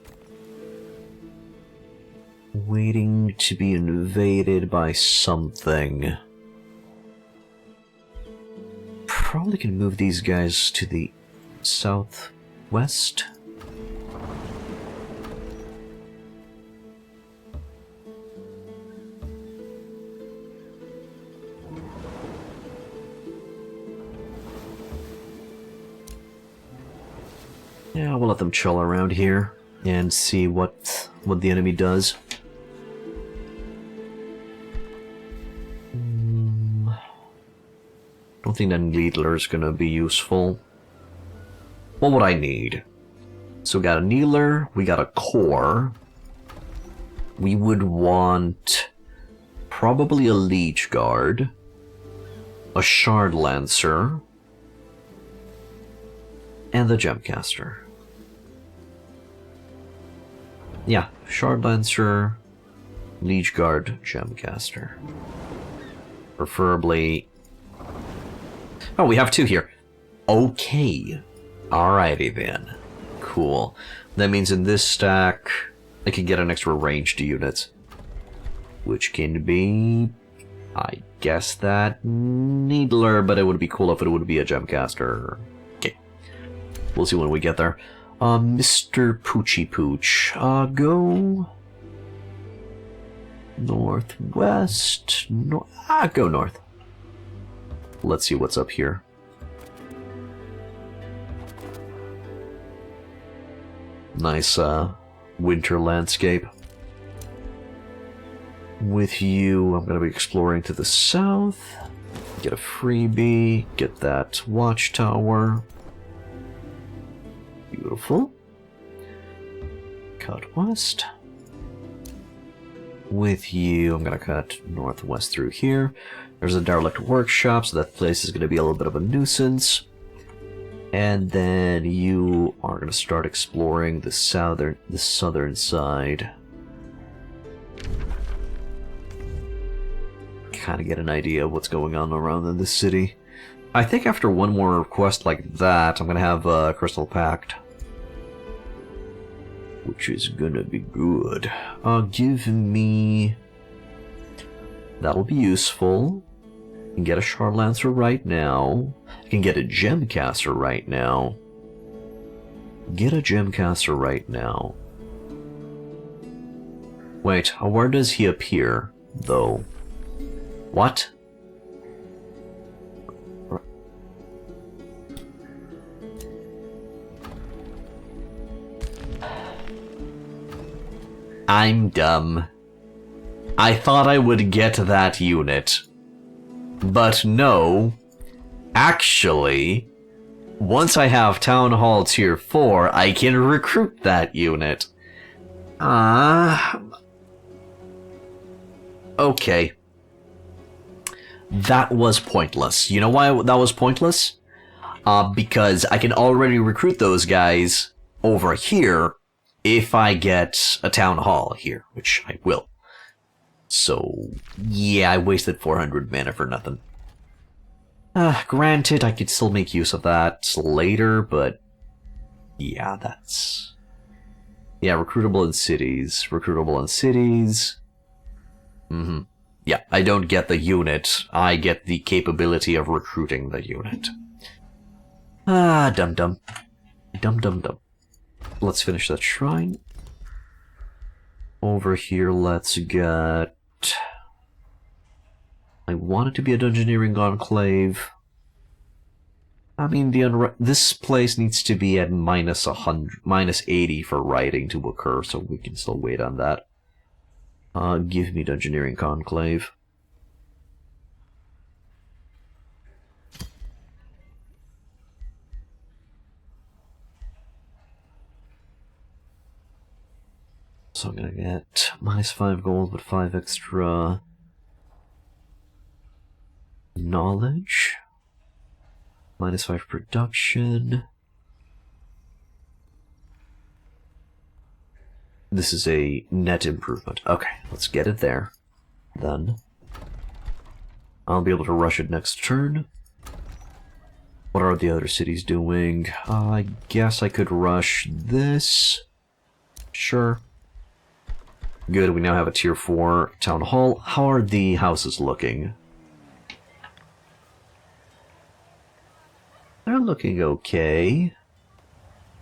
Waiting to be invaded by something. Probably can move these guys to the southwest. Yeah, we'll let them chill around here and see what the enemy does. Don't think that Needler is gonna be useful. What would I need? So we got a Needler, we got a Core. We would want probably a Liege Guard, a Shard Lancer, and the Gemcaster. Yeah, Shard Lancer, Liege Guard, Gemcaster. Preferably... Oh, we have two here. Okay. Alrighty then. Cool. That means in this stack, I can get an extra ranged unit. Which can be... I guess that... Needler, but it would be cool if it would be a Gemcaster. Okay. We'll see when we get there. Mr. Poochie Pooch. Go... northwest... go north. Let's see what's up here. Nice, winter landscape. With you, I'm gonna be exploring to the south. Get a freebie, get that watchtower. Beautiful. Cut west. With you, I'm gonna cut northwest through here. There's a derelict workshop, so that place is gonna be a little bit of a nuisance. And then you are gonna start exploring the southern side. Kind of get an idea of what's going on around in this city. I think after one more quest like that, I'm gonna have a Crystal Pact, which is gonna be good. Give me... That'll be useful. I can get a Shard Lancer right now. I can get a Gemcaster right now. Get a Gemcaster right now. Wait, where does he appear, though? What? I'm dumb. I thought I would get that unit. But no. Actually, once I have Town Hall Tier 4, I can recruit that unit. Okay. That was pointless. You know why that was pointless? Because I can already recruit those guys over here if I get a Town Hall here, which I will. So, yeah, I wasted 400 mana for nothing. Granted, I could still make use of that later, but... Yeah, that's... Yeah, recruitable in cities. Recruitable in cities. Yeah, I don't get the unit. I get the capability of recruiting the unit. Dum-dum. Dum-dum-dum. Let's finish that shrine. Over here, let's get... I want it to be a Dungeoneering Enclave. I mean, this place needs to be at minus 80 for writing to occur, so we can still wait on that. Give me Dungeoneering Conclave. So I'm gonna get minus 5 gold, but 5 extra knowledge. -5 production. This is a net improvement. Okay, let's get it there. Then I'll be able to rush it next turn. What are the other cities doing? I guess I could rush this. Sure. Good, we now have a tier 4 town hall. How are the houses looking? They're looking okay.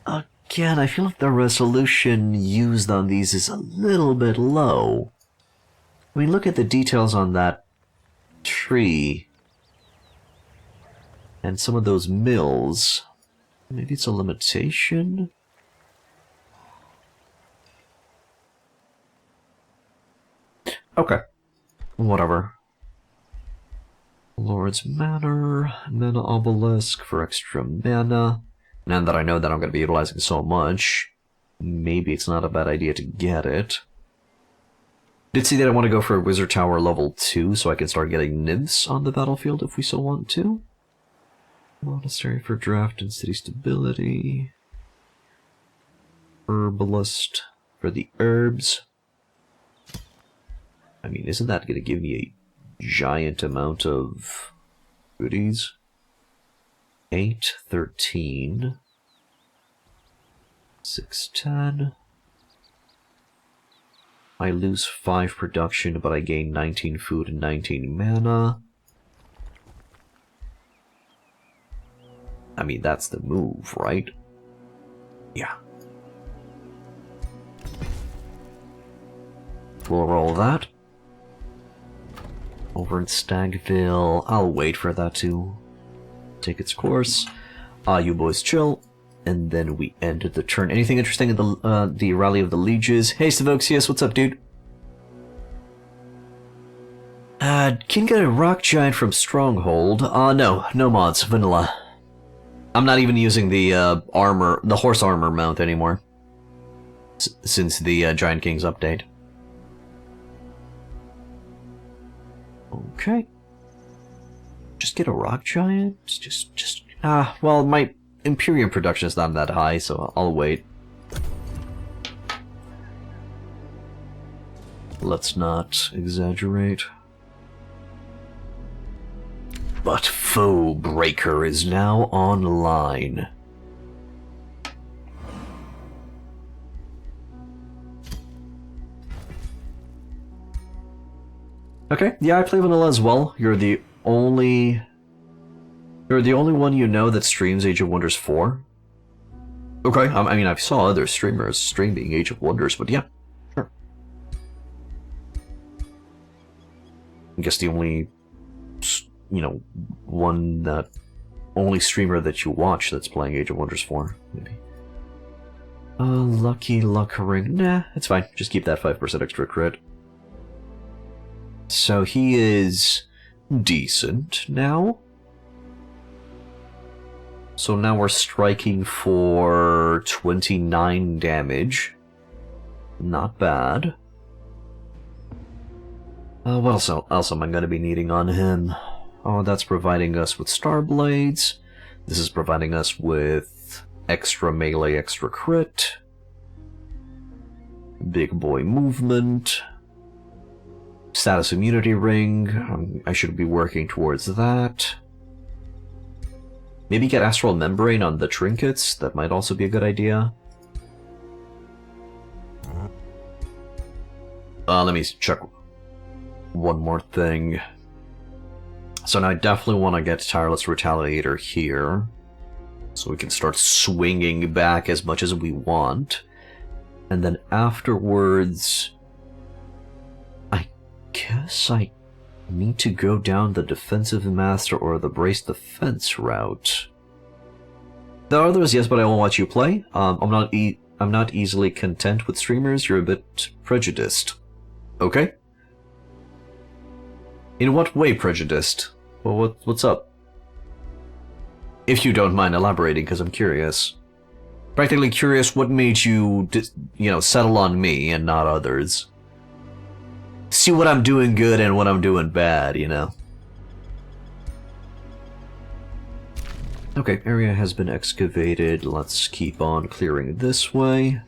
Again, I feel like the resolution used on these is a little bit low. I mean, look at the details on that tree. And some of those mills. Maybe it's a limitation? Okay. Whatever. Lord's Manor, Mana Obelisk for extra mana. Now that I know that I'm going to be utilizing so much, maybe it's not a bad idea to get it. Did see that I want to go for a Wizard Tower level 2 so I can start getting nymphs on the battlefield if we so want to. Monastery for draft and city stability. Herbalist for the herbs. I mean, isn't that going to give me a giant amount of goodies? 8, 13, 6, 10. I lose 5 production, but I gain 19 food and 19 mana. I mean, that's the move, right? Yeah. We'll roll that. Over in Stagville, I'll wait for that to take its course. You boys chill, and then we end the turn. Anything interesting in the Rally of the Lieges? Hey, Stavoxius, what's up, dude? Can get a rock giant from Stronghold. No mods, vanilla. I'm not even using the armor, the horse armor mount anymore. Since the Giant King's update. Okay. Just get a rock giant? Well, my Imperium production is not that high, so I'll wait. Let's not exaggerate. But Foe Breaker is now online. Okay, yeah, I play vanilla as well. You're the only one you know that streams Age of Wonders 4. Okay, I mean, I saw other streamers streaming Age of Wonders, but yeah, sure. I guess the only, only streamer that you watch that's playing Age of Wonders 4, maybe. Lucky Luck Ring. Nah, it's fine. Just keep that 5% extra crit. So he is decent now. So now we're striking for 29 damage. Not bad. What else am I going to be needing on him? Oh, that's providing us with Star Blades. This is providing us with extra melee, extra crit. Big boy movement. Status immunity ring. I should be working towards that. Maybe get Astral Membrane on the trinkets. That might also be a good idea. Let me check one more thing. So now I definitely want to get Tireless Retaliator here. So we can start swinging back as much as we want. And then afterwards, I guess I need to go down the Defensive Master or the Brace Defense route. There are others, yes, but I won't watch you play. I'm not easily content with streamers. You're a bit prejudiced. Okay? In what way prejudiced? Well, what's up? If you don't mind elaborating, because I'm curious. Practically curious what made you, settle on me and not others. See what I'm doing good and what I'm doing bad, Okay, area has been excavated. Let's keep on clearing this way.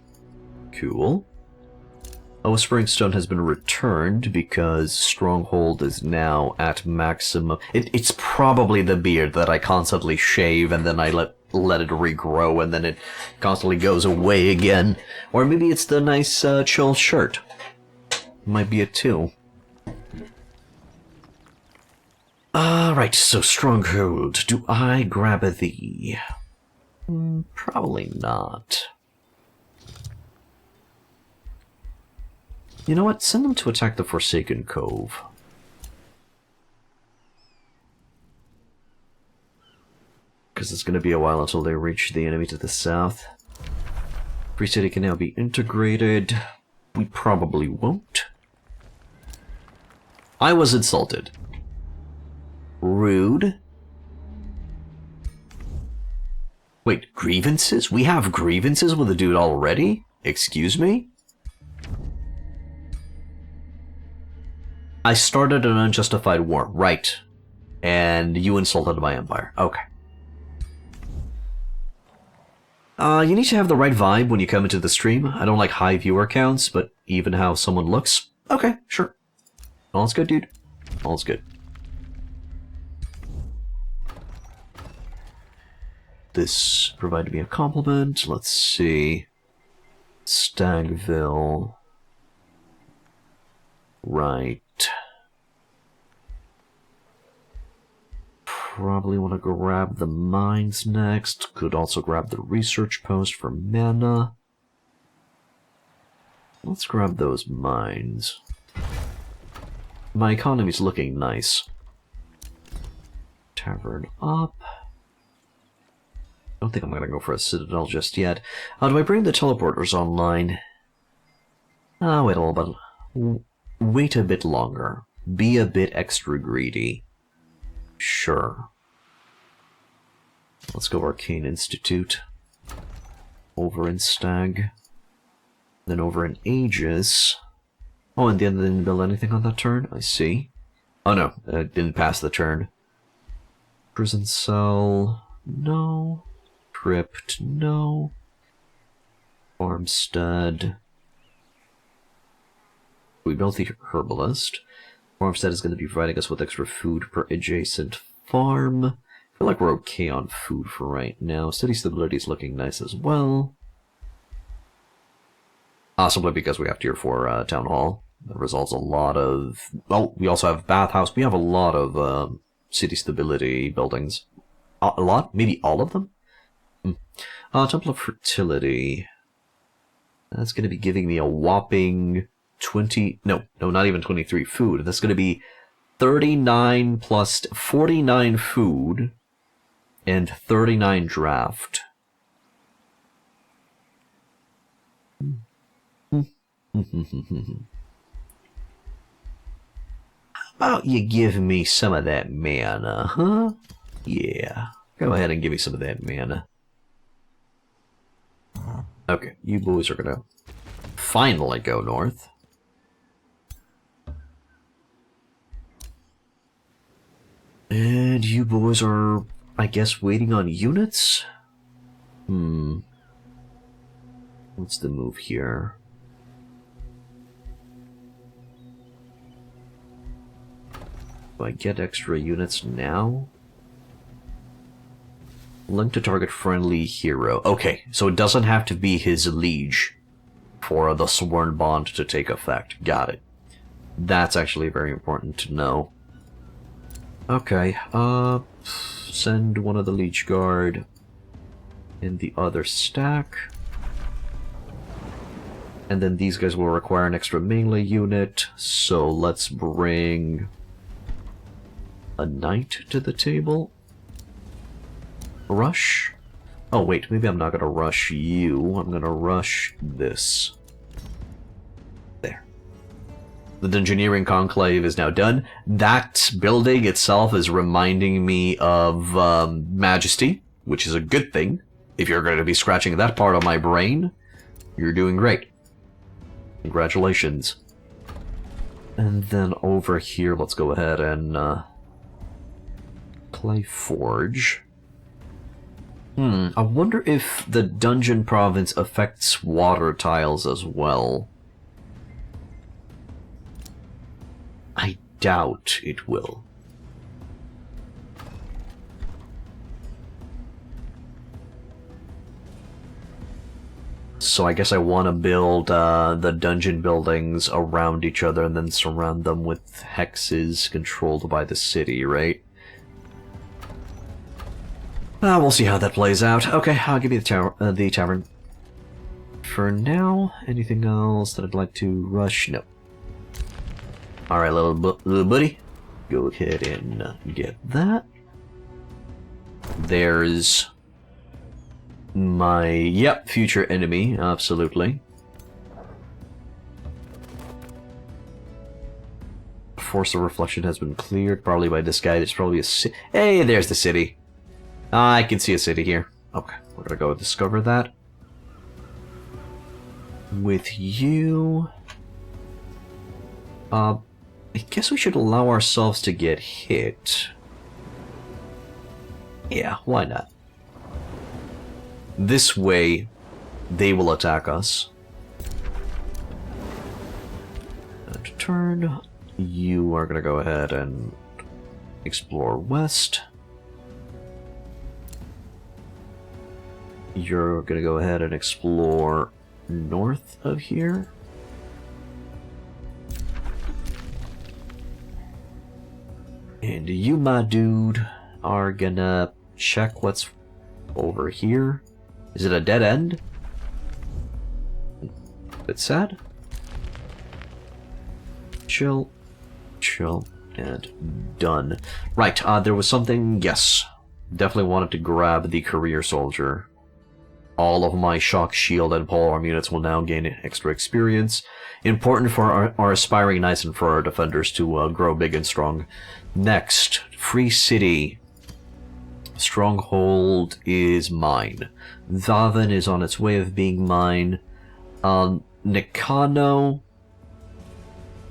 Cool. Oh, Springstone has been returned because Stronghold is now at maximum. It's probably the beard that I constantly shave and then I let it regrow and then it constantly goes away again. Or maybe it's the nice chill shirt. Might be it too. Alright, so Stronghold. Do I grab thee? Probably not. You know what? Send them to attack the Forsaken Cove. Because it's going to be a while until they reach the enemy to the south. Free City can now be integrated. We probably won't. I was insulted. Rude. Wait, grievances? We have grievances with the dude already? Excuse me? I started an unjustified war, right. And you insulted my empire. Okay. You need to have the right vibe when you come into the stream. I don't like high viewer counts, but even how someone looks. Okay, sure. All's good, dude. All's good. This provided me a compliment. Let's see. Stagville. Right. Probably want to grab the mines next. Could also grab the research post for mana. Let's grab those mines. My economy's looking nice. Tavern up. Don't think I'm gonna go for a citadel just yet. Do I bring the teleporters online? Wait a little bit. Wait a bit longer. Be a bit extra greedy. Sure. Let's go Arcane Institute. Over in Stag. Then over in Aegis. Oh, and then didn't build anything on that turn? I see. Oh no, it didn't pass the turn. Prison Cell. No. Crypt. No. Farmstead. We built the Herbalist. Farmstead is going to be providing us with extra food per adjacent farm. I feel like we're okay on food for right now. City stability is looking nice as well. Simply because we have tier 4 Town Hall. That results a lot of... Well, we also have Bathhouse. We have a lot of city stability buildings. A lot? Maybe all of them? Temple of Fertility. That's going to be giving me a whopping 20... No, not even 23 food. That's going to be 39 plus 49 food and 39 draft. How about you give me some of that mana, huh? Yeah, go ahead and give me some of that mana. Okay, you boys are gonna finally go north. And you boys are, I guess, waiting on units? What's the move here? Do I get extra units now? Link to target friendly hero. Okay, so it doesn't have to be his liege for the sworn bond to take effect. Got it. That's actually very important to know. Okay, send one of the Liege Guard in the other stack. And then these guys will require an extra melee unit, so let's bring a knight to the table. Rush? Oh wait, maybe I'm not gonna rush you, I'm gonna rush this. There. The Dungeoneering Conclave is now done. That building itself is reminding me of Majesty, which is a good thing. If you're going to be scratching that part of my brain, you're doing great. Congratulations. And then over here, let's go ahead and play Forge. I wonder if the dungeon province affects water tiles as well. I doubt it will. So I guess I want to build the dungeon buildings around each other and then surround them with hexes controlled by the city, right? We'll see how that plays out. Okay, I'll give you the tavern. For now, anything else that I'd like to rush? No. Alright, little buddy. Go ahead and get that. There's my, future enemy, absolutely. Force of reflection has been cleared, probably by this guy. There's probably a city. Hey, there's the city. I can see a city here. Okay, we're gonna go discover that. With you... I guess we should allow ourselves to get hit. Yeah, why not? This way, they will attack us. And turn. You are gonna go ahead and explore west. You're gonna go ahead and explore north of here. And you, my dude, are gonna check what's over here. Is it a dead end? Bit sad. Chill, chill, and done. Right, there was something, yes. Definitely wanted to grab the career soldier. All of my shock, shield, and polearm units will now gain extra experience. Important for our aspiring knights and for our defenders to grow big and strong. Next, Free City. Stronghold is mine. Vaven is on its way of being mine. Nikano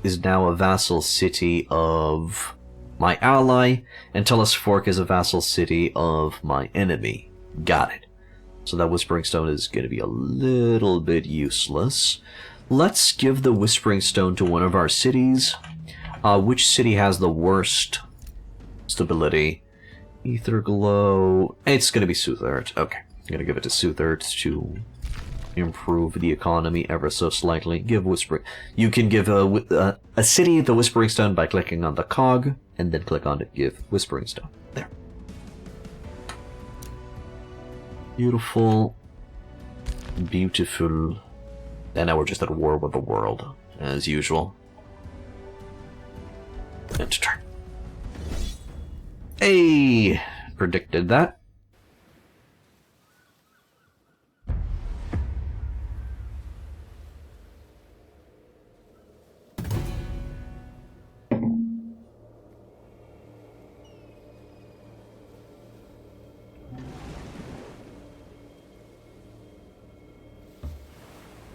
is now a vassal city of my ally, and Tellus Fork is a vassal city of my enemy. Got it. So that Whispering Stone is going to be a little bit useless. Let's give the Whispering Stone to one of our cities. Which city has the worst stability? Etherglow. It's going to be Soothert. Okay, I'm going to give it to Soothert to improve the economy ever so slightly. Give Whispering. You can give a city the Whispering Stone by clicking on the cog, and then click on it. Give Whispering Stone. There. Beautiful. Beautiful. And now we're just at war with the world, as usual. End turn. Hey! Predicted that.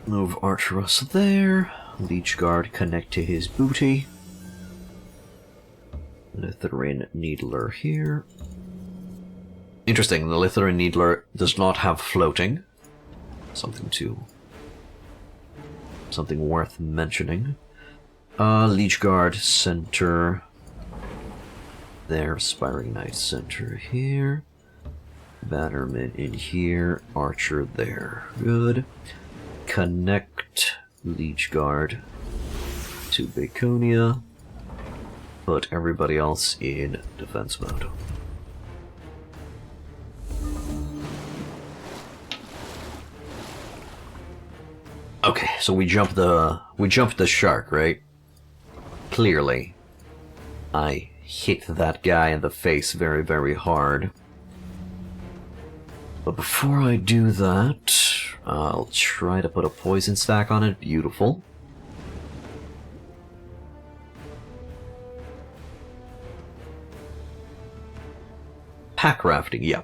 Move Archerus there. Leech Guard connect to his booty. Lithuanian Needler here. Interesting, the Lithuanian Needler does not have floating. Something worth mentioning. Leech Guard center there. Aspiring Knight center here. Bannerman in here. Archer there. Good. Connect Leech Guard to Baconia. Put everybody else in defense mode. Okay, so we jumped the shark, right? Clearly. I hit that guy in the face very, very hard. But before I do that, I'll try to put a poison stack on it. Beautiful. Pack rafting, yeah.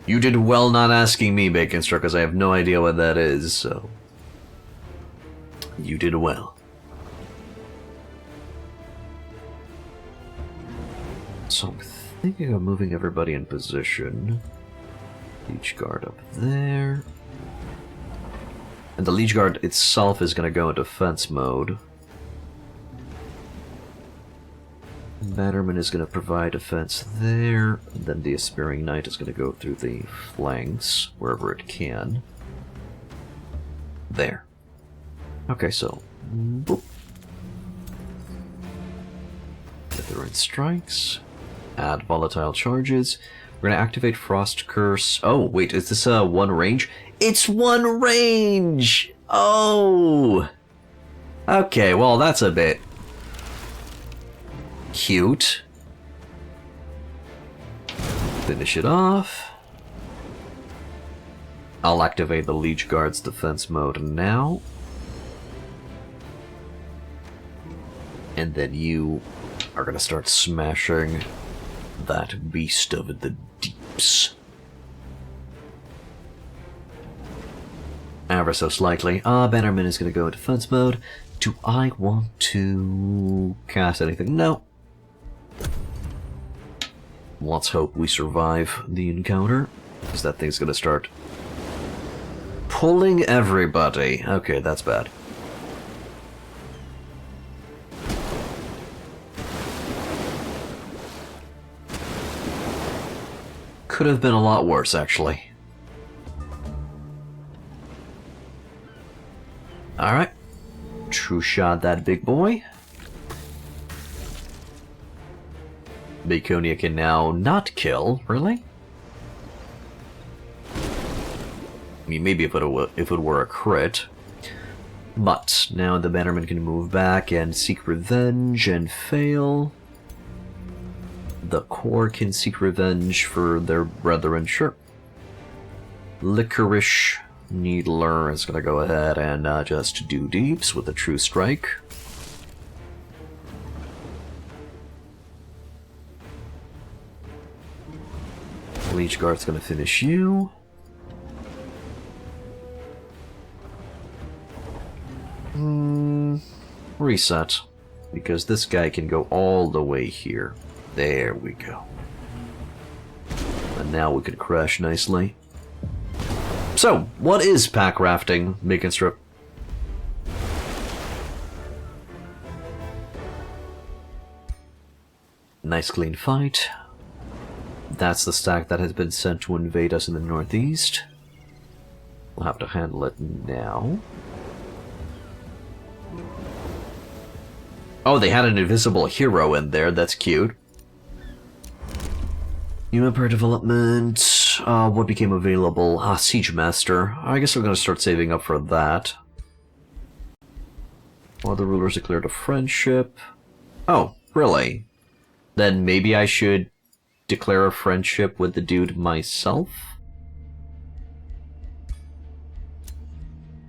You did well not asking me, Baconster, because I have no idea what that is, so... You did well. So Thinking of moving everybody in position. Liege Guard up there. And the Liege Guard itself is going to go into defense mode. Bannerman is going to provide defense there, and then the Aspiring Knight is going to go through the flanks, wherever it can. There. Okay, so... boop. Withering Strikes. Add Volatile Charges. We're going to activate Frost Curse. Oh, wait, is this one range? It's one range! Oh! Okay, well, that's a bit... cute. Finish it off. I'll activate the Liege Guard's defense mode now. And then you are going to start smashing that beast of the deeps. Ever so slightly. Bannerman is going to go into defense mode. Do I want to cast anything? No. Let's hope we survive the encounter, because that thing's going to start pulling everybody. Okay, that's bad. Could have been a lot worse, actually. Alright. True shot that big boy. Baconia can now not kill, really? I mean, maybe if it were a crit. But now the Bannerman can move back and seek revenge and fail. The Corps can seek revenge for their brethren, sure. Licorice Needler is going to go ahead and just do deeps with a True Strike. Liege Guard's going to finish you. Reset. Because this guy can go all the way here. There we go. And now we can crash nicely. So, what is pack rafting, Bacon Strip? Nice clean fight. That's the stack that has been sent to invade us in the northeast. We'll have to handle it now. Oh, they had an invisible hero in there, that's cute. New Empire development, what became available? Siege Master. I guess we're going to start saving up for that. Other rulers declared a friendship. Oh, really? Then maybe I should declare a friendship with the dude myself?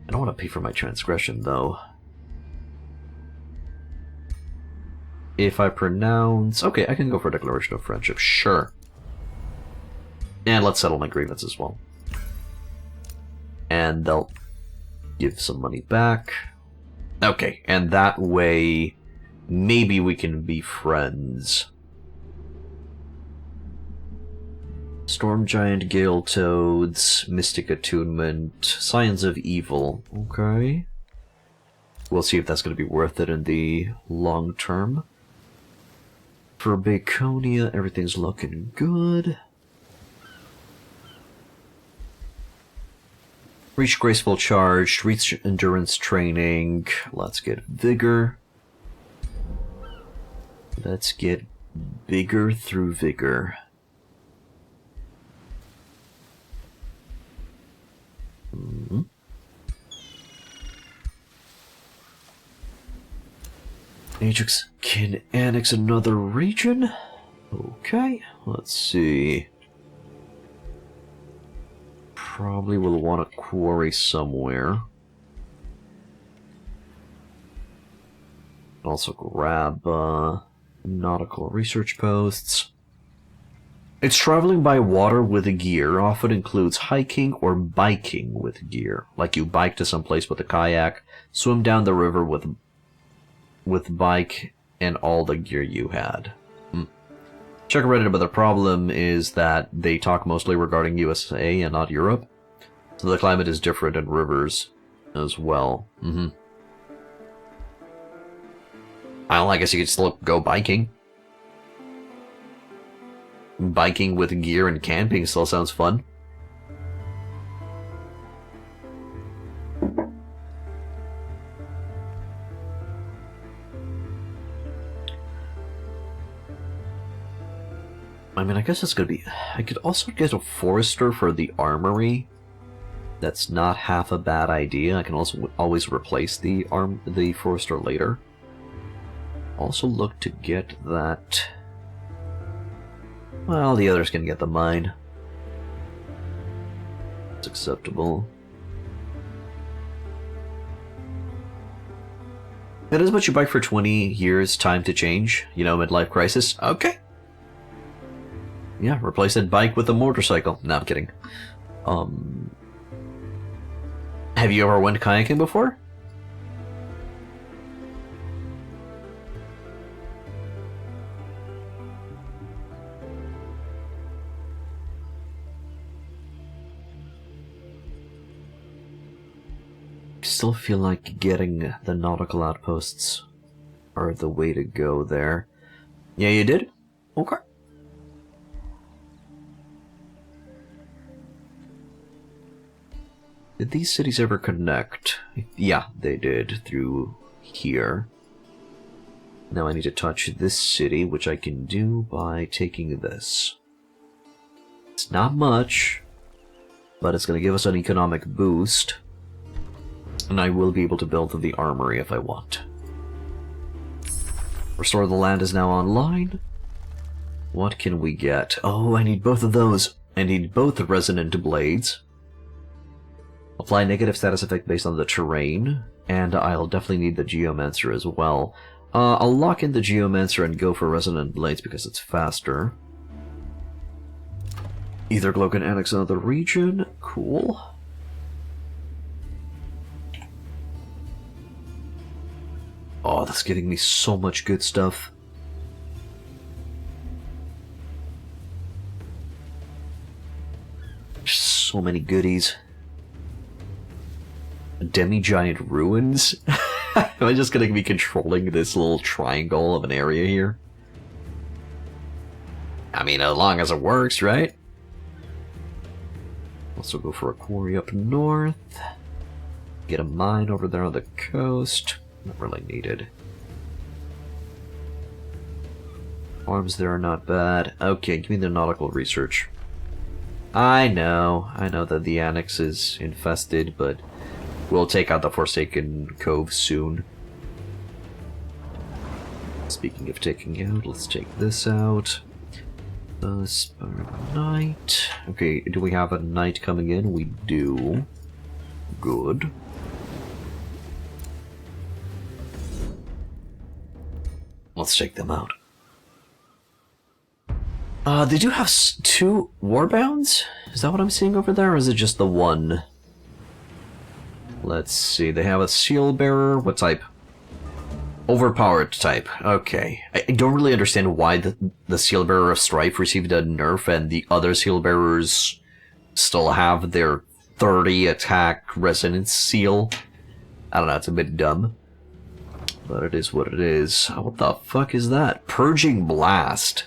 I don't want to pay for my transgression, though. If I pronounce... Okay, I can go for a declaration of friendship, sure. And let's settle my grievance as well. And they'll give some money back. Okay, and that way, maybe we can be friends. Storm Giant, Gale Toads, Mystic Attunement, Scions of Evil. Okay. We'll see if that's going to be worth it in the long term. For Baconia, everything's looking good. Reach Graceful Charge, reach Endurance Training. Let's get Vigor. Let's get bigger through Vigor. Ajax can annex another region? Okay, let's see. Probably will want a quarry somewhere. Also grab nautical research posts. Its traveling by water with gear often includes hiking or biking with gear. Like you bike to some place with a kayak, swim down the river with bike and all the gear you had. Check Reddit, but the problem is that they talk mostly regarding USA and not Europe. So the climate is different in rivers as well. Well, I guess you could still go biking. Biking with gear and camping still sounds fun. I mean, I guess it's gonna be... I could also get a forester for the armory. That's not half a bad idea. I can also always replace the forester later. Also look to get that... Well, the others can get the mine. It's acceptable. It is what you bike for 20 years, time to change. You know, midlife crisis. Okay. Yeah, replace that bike with a motorcycle. No, I'm kidding. Have you ever went kayaking before? Still feel like getting the nautical outposts are the way to go there. Yeah, you did? Okay. Did these cities ever connect? Yeah, they did, through here. Now I need to touch this city, which I can do by taking this. It's not much, but it's going to give us an economic boost. And I will be able to build the armory if I want. Restore the Land is now online. What can we get? Oh, I need both of those. I need both the resonant blades. Apply negative status effect based on the terrain, and I'll definitely need the Geomancer as well. I'll lock in the Geomancer and go for Resonant Blades because it's faster. Either Glow can annex another region. Cool. Oh, that's giving me so much good stuff. So many goodies. Demi-giant ruins? Am I just gonna be controlling this little triangle of an area here? I mean, as long as it works, right? Also go for a quarry up north. Get a mine over there on the coast. Not really needed. Farms there are not bad. Okay, give me the nautical research. I know that the annex is infested, but we'll take out the Forsaken Cove soon. Speaking of taking out, let's take this out. Spire Knight. Okay, do we have a knight coming in? We do. Good. Let's check them out. They do have two warbounds? Is that what I'm seeing over there, or is it just the one? Let's see, they have a seal bearer. What type? Overpowered type. Okay. I don't really understand why the seal bearer of Strife received a nerf and the other seal bearers still have their 30 attack resonance seal. I don't know, it's a bit dumb. But it is what it is. What the fuck is that? Purging Blast.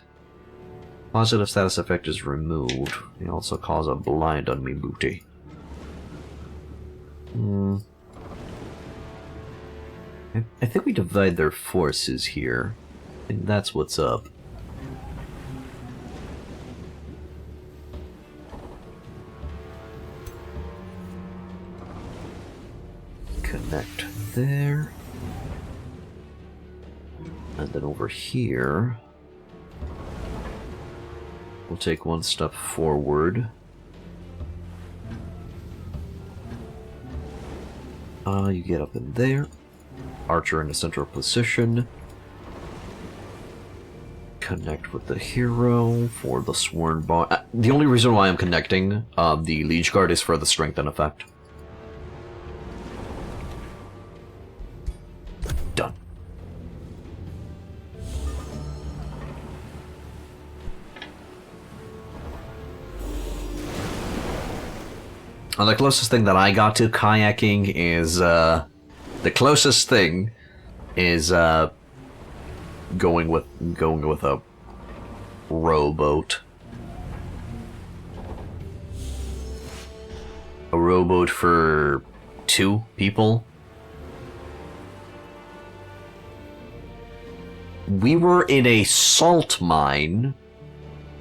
Positive status effect is removed. They also cause a blind on me booty. I think we divide their forces here. I think that's what's up. Connect there. And then over here, we'll take one step forward. You get up in there. Archer in the central position. Connect with the hero for the Sworn Bond. The only reason why I'm connecting the Liege Guard is for the strengthen effect. Done. The closest thing that I got to kayaking is, the closest thing is, going with a rowboat. A rowboat for 2 people. We were in a salt mine,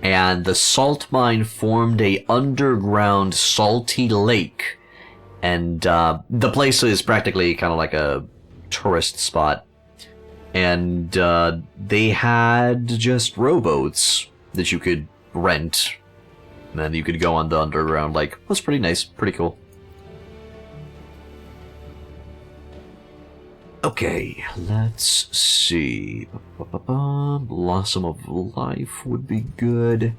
and the salt mine formed a underground salty lake, and the place is practically kind of like a tourist spot, and they had just rowboats that you could rent, and you could go on the underground lake. It was pretty nice, pretty cool. Okay, let's see. Blossom of Life would be good.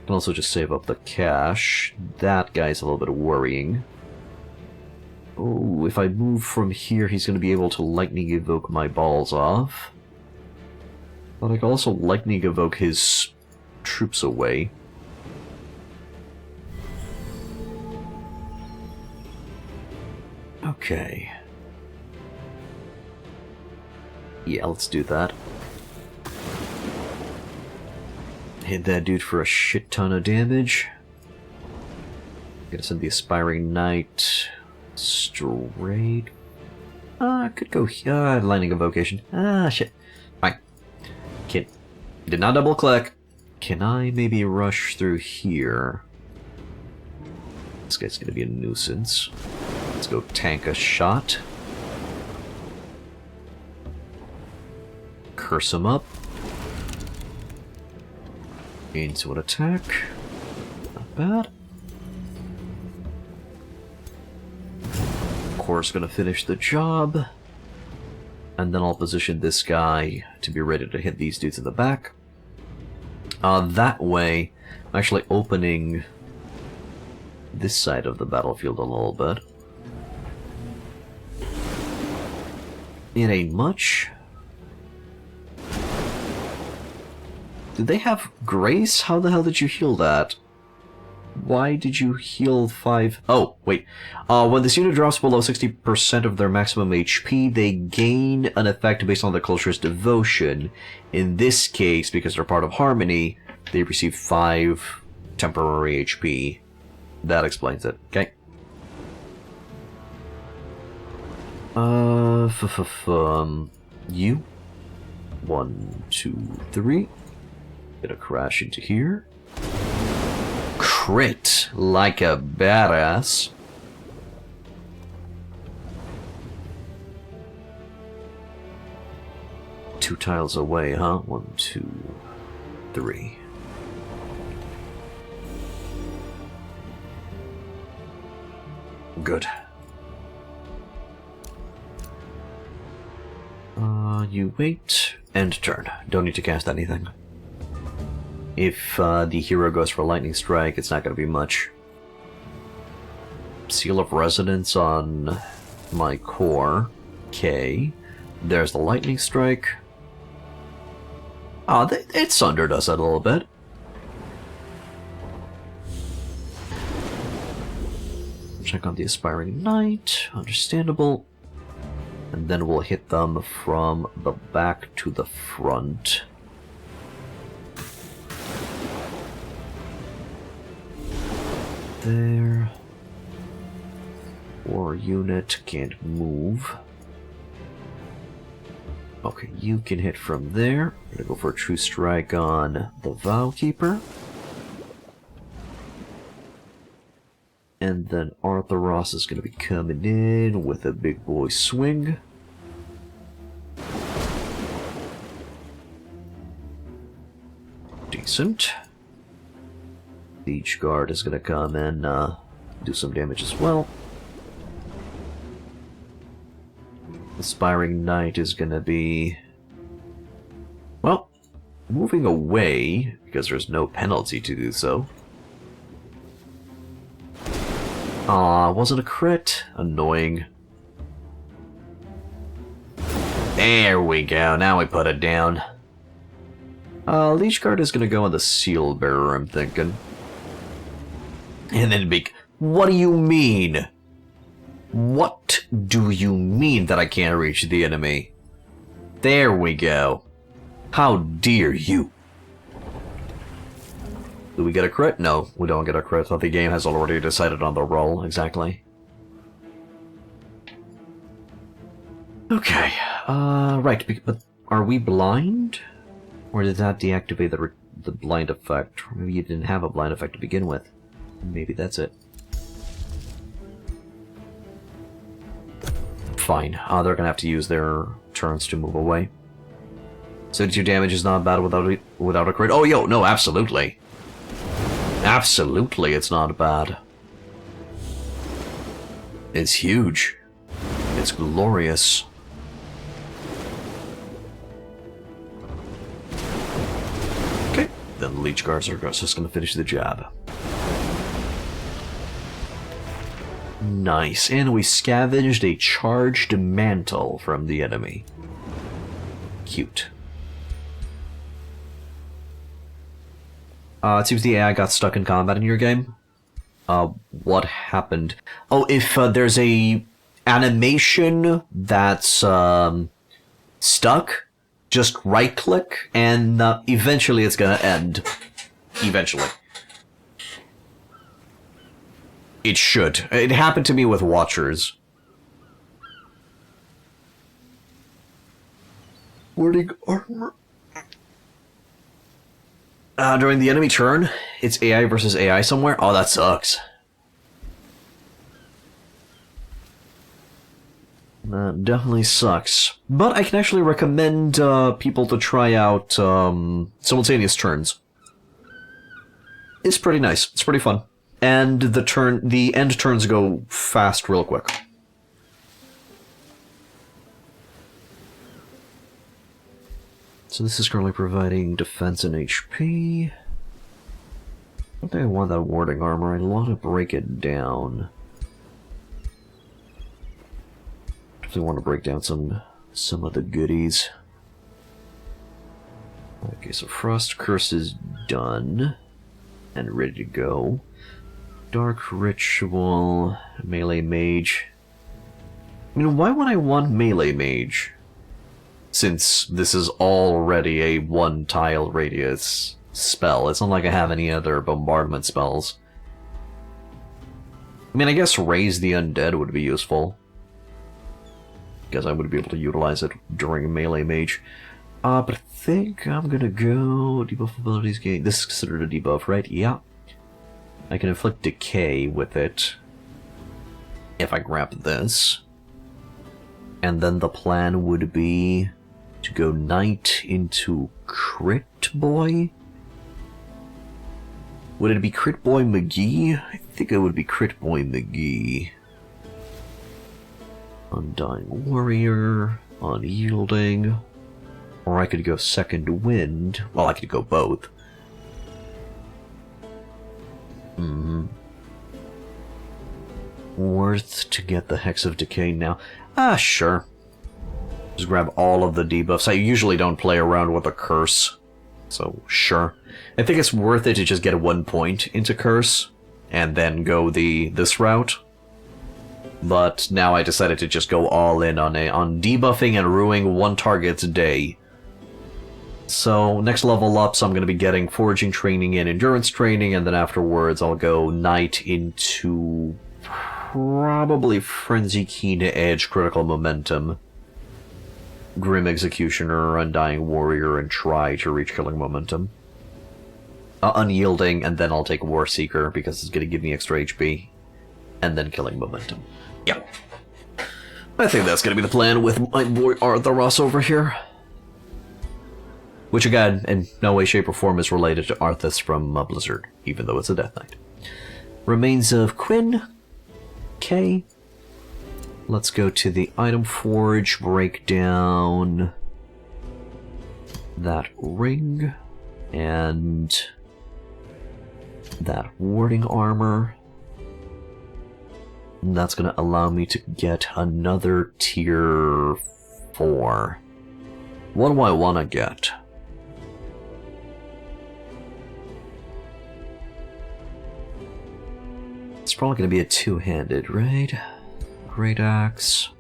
Can also just save up the cash. That guy's a little bit worrying. Oh, if I move from here, he's going to be able to lightning evoke my balls off. But I can also lightning evoke his troops away. Okay. Yeah, let's do that. Hit that dude for a shit ton of damage. Gonna send the Aspiring Knight straight. I could go here. Lightning Evocation. Shit. Fine. Did not double click. Can I maybe rush through here? This guy's gonna be a nuisance. Let's go tank a shot. Curse him up. Into an attack. Not bad. Of course, gonna finish the job. And then I'll position this guy to be ready to hit these dudes in the back. That way, I'm actually opening this side of the battlefield a little bit. It ain't much. Did they have Grace? How the hell did you heal that? Why did you heal 5? Oh, wait. When this unit drops below 60% of their maximum HP, they gain an effect based on the culture's devotion. In this case, because they're part of Harmony, they receive 5 temporary HP. That explains it. Okay. You. 1, 2, 3. Gonna crash into here. Crit like a badass. Two tiles away, huh? 1, 2, 3. Good. You wait, end turn. Don't need to cast anything. If the hero goes for Lightning Strike, it's not going to be much. Seal of Resonance on my core. Okay. There's the Lightning Strike. It sundered us a little bit. Check on the Aspiring Knight. Understandable. And then we'll hit them from the back to the front. There. War unit can't move. Okay, you can hit from there. I'm gonna go for a True Strike on the Vowkeeper. And then Arthuros is gonna be coming in with a big boy swing. Decent. Siege Guard is gonna come and do some damage as well. Aspiring Knight is gonna be, well, moving away because there's no penalty to do so. Wasn't a crit. Annoying. There we go. Now we put it down. Liege Guard is gonna go on the Seal Bearer, I'm thinking. And then What do you mean? What do you mean that I can't reach the enemy? There we go. How dare you? Do we get a crit? No, we don't get a crit. The game has already decided on the roll, exactly. Okay, right, but are we blind? Or did that deactivate the blind effect? Or maybe you didn't have a blind effect to begin with. Maybe that's it. Fine, they're gonna have to use their turns to move away. So your damage is not bad without a crit? Oh, yo, no, absolutely. Absolutely, it's not bad. It's huge. It's glorious. Okay, then the Leech Guards are just gonna finish the job. Nice, and we scavenged a charged mantle from the enemy. Cute. It seems the AI got stuck in combat in your game. What happened? Oh, if there's a animation that's stuck, just right-click, and eventually it's gonna end. Eventually. It should. It happened to me with Watchers. Wording armor. During the enemy turn, it's AI versus AI somewhere? Oh, that sucks. That definitely sucks. But I can actually recommend people to try out simultaneous turns. It's pretty nice. It's pretty fun. And the end turns go fast real quick. So this is currently providing defense and HP. I don't think I want that warding armor. I want to break it down. Definitely want to break down some of the goodies. Okay, so Frost Curse is done and ready to go. Dark Ritual, Melee Mage. I mean, why would I want Melee Mage? Since this is already a one-tile radius spell. It's not like I have any other bombardment spells. I mean, I guess Raise the Undead would be useful. Because I would be able to utilize it during Melee Mage. But I think I'm gonna go debuff abilities gain. This is considered a debuff, right? Yeah. I can inflict decay with it. If I grab this. And then the plan would be to go Knight into Crit Boy? Would it be Crit Boy McGee? I think it would be Crit Boy McGee. Undying Warrior, Unyielding, or I could go Second Wind. Well, I could go both. Worth to get the Hex of Decay now. Sure. Just grab all of the debuffs. I usually don't play around with a curse, so sure. I think it's worth it to just get 1 point into curse, and then go this route. But now I decided to just go all in on debuffing and ruining one target's day. So next level ups, I'm going to be getting Foraging Training and Endurance Training, and then afterwards I'll go Knight into probably Frenzy Keen Edge, Critical Momentum, Grim Executioner, Undying Warrior, and try to reach Killing Momentum. Unyielding, and then I'll take War Seeker because it's going to give me extra HP, and then Killing Momentum. Yeah. I think that's going to be the plan with my boy Artharos over here. Which again, in no way, shape, or form is related to Arthas from Blizzard, even though it's a Death Knight. Remains of Quinn. Okay. Let's go to the Item Forge, break down that ring, and that warding armor. And that's going to allow me to get another tier 4. What do I want to get? It's probably going to be a two-handed, right? Great Axe.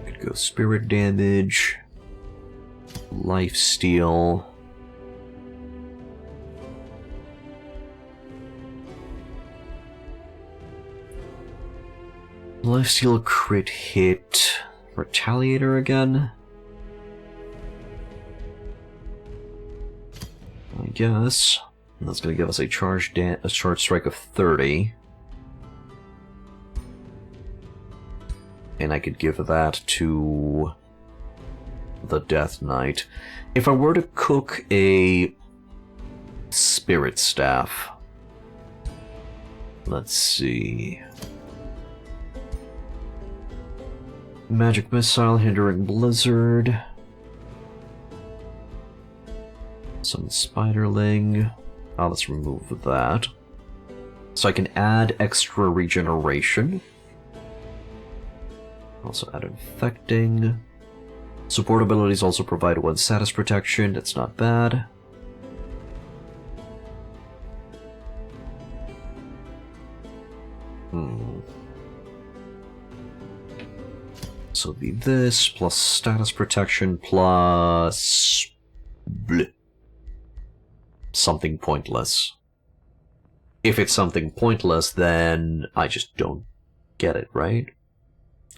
We could go spirit damage. Lifesteal. Lifesteal crit hit. Retaliator again? I guess. And that's going to give us a charge strike of 30. And I could give that to the Death Knight. If I were to cook a Spirit Staff, let's see. Magic Missile, hindering Blizzard. Some Spiderling. Oh, let's remove that. So I can add extra regeneration. Also add infecting. Support abilities also provide 1 status protection. That's not bad. So it'll be this, plus status protection, plus... bleh. Something pointless. If it's something pointless, then I just don't get it, right?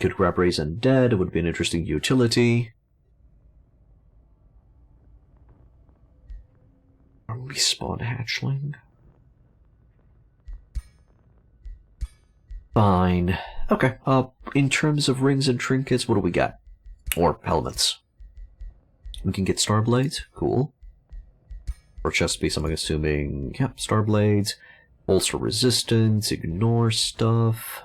Could grab Raise Undead, it would be an interesting utility. Respawn Hatchling. Fine. Okay, in terms of rings and trinkets, what do we got? Or helmets. We can get Starblades, cool. Or chest piece, I'm assuming, yep, Starblades. Bolster resistance, ignore stuff.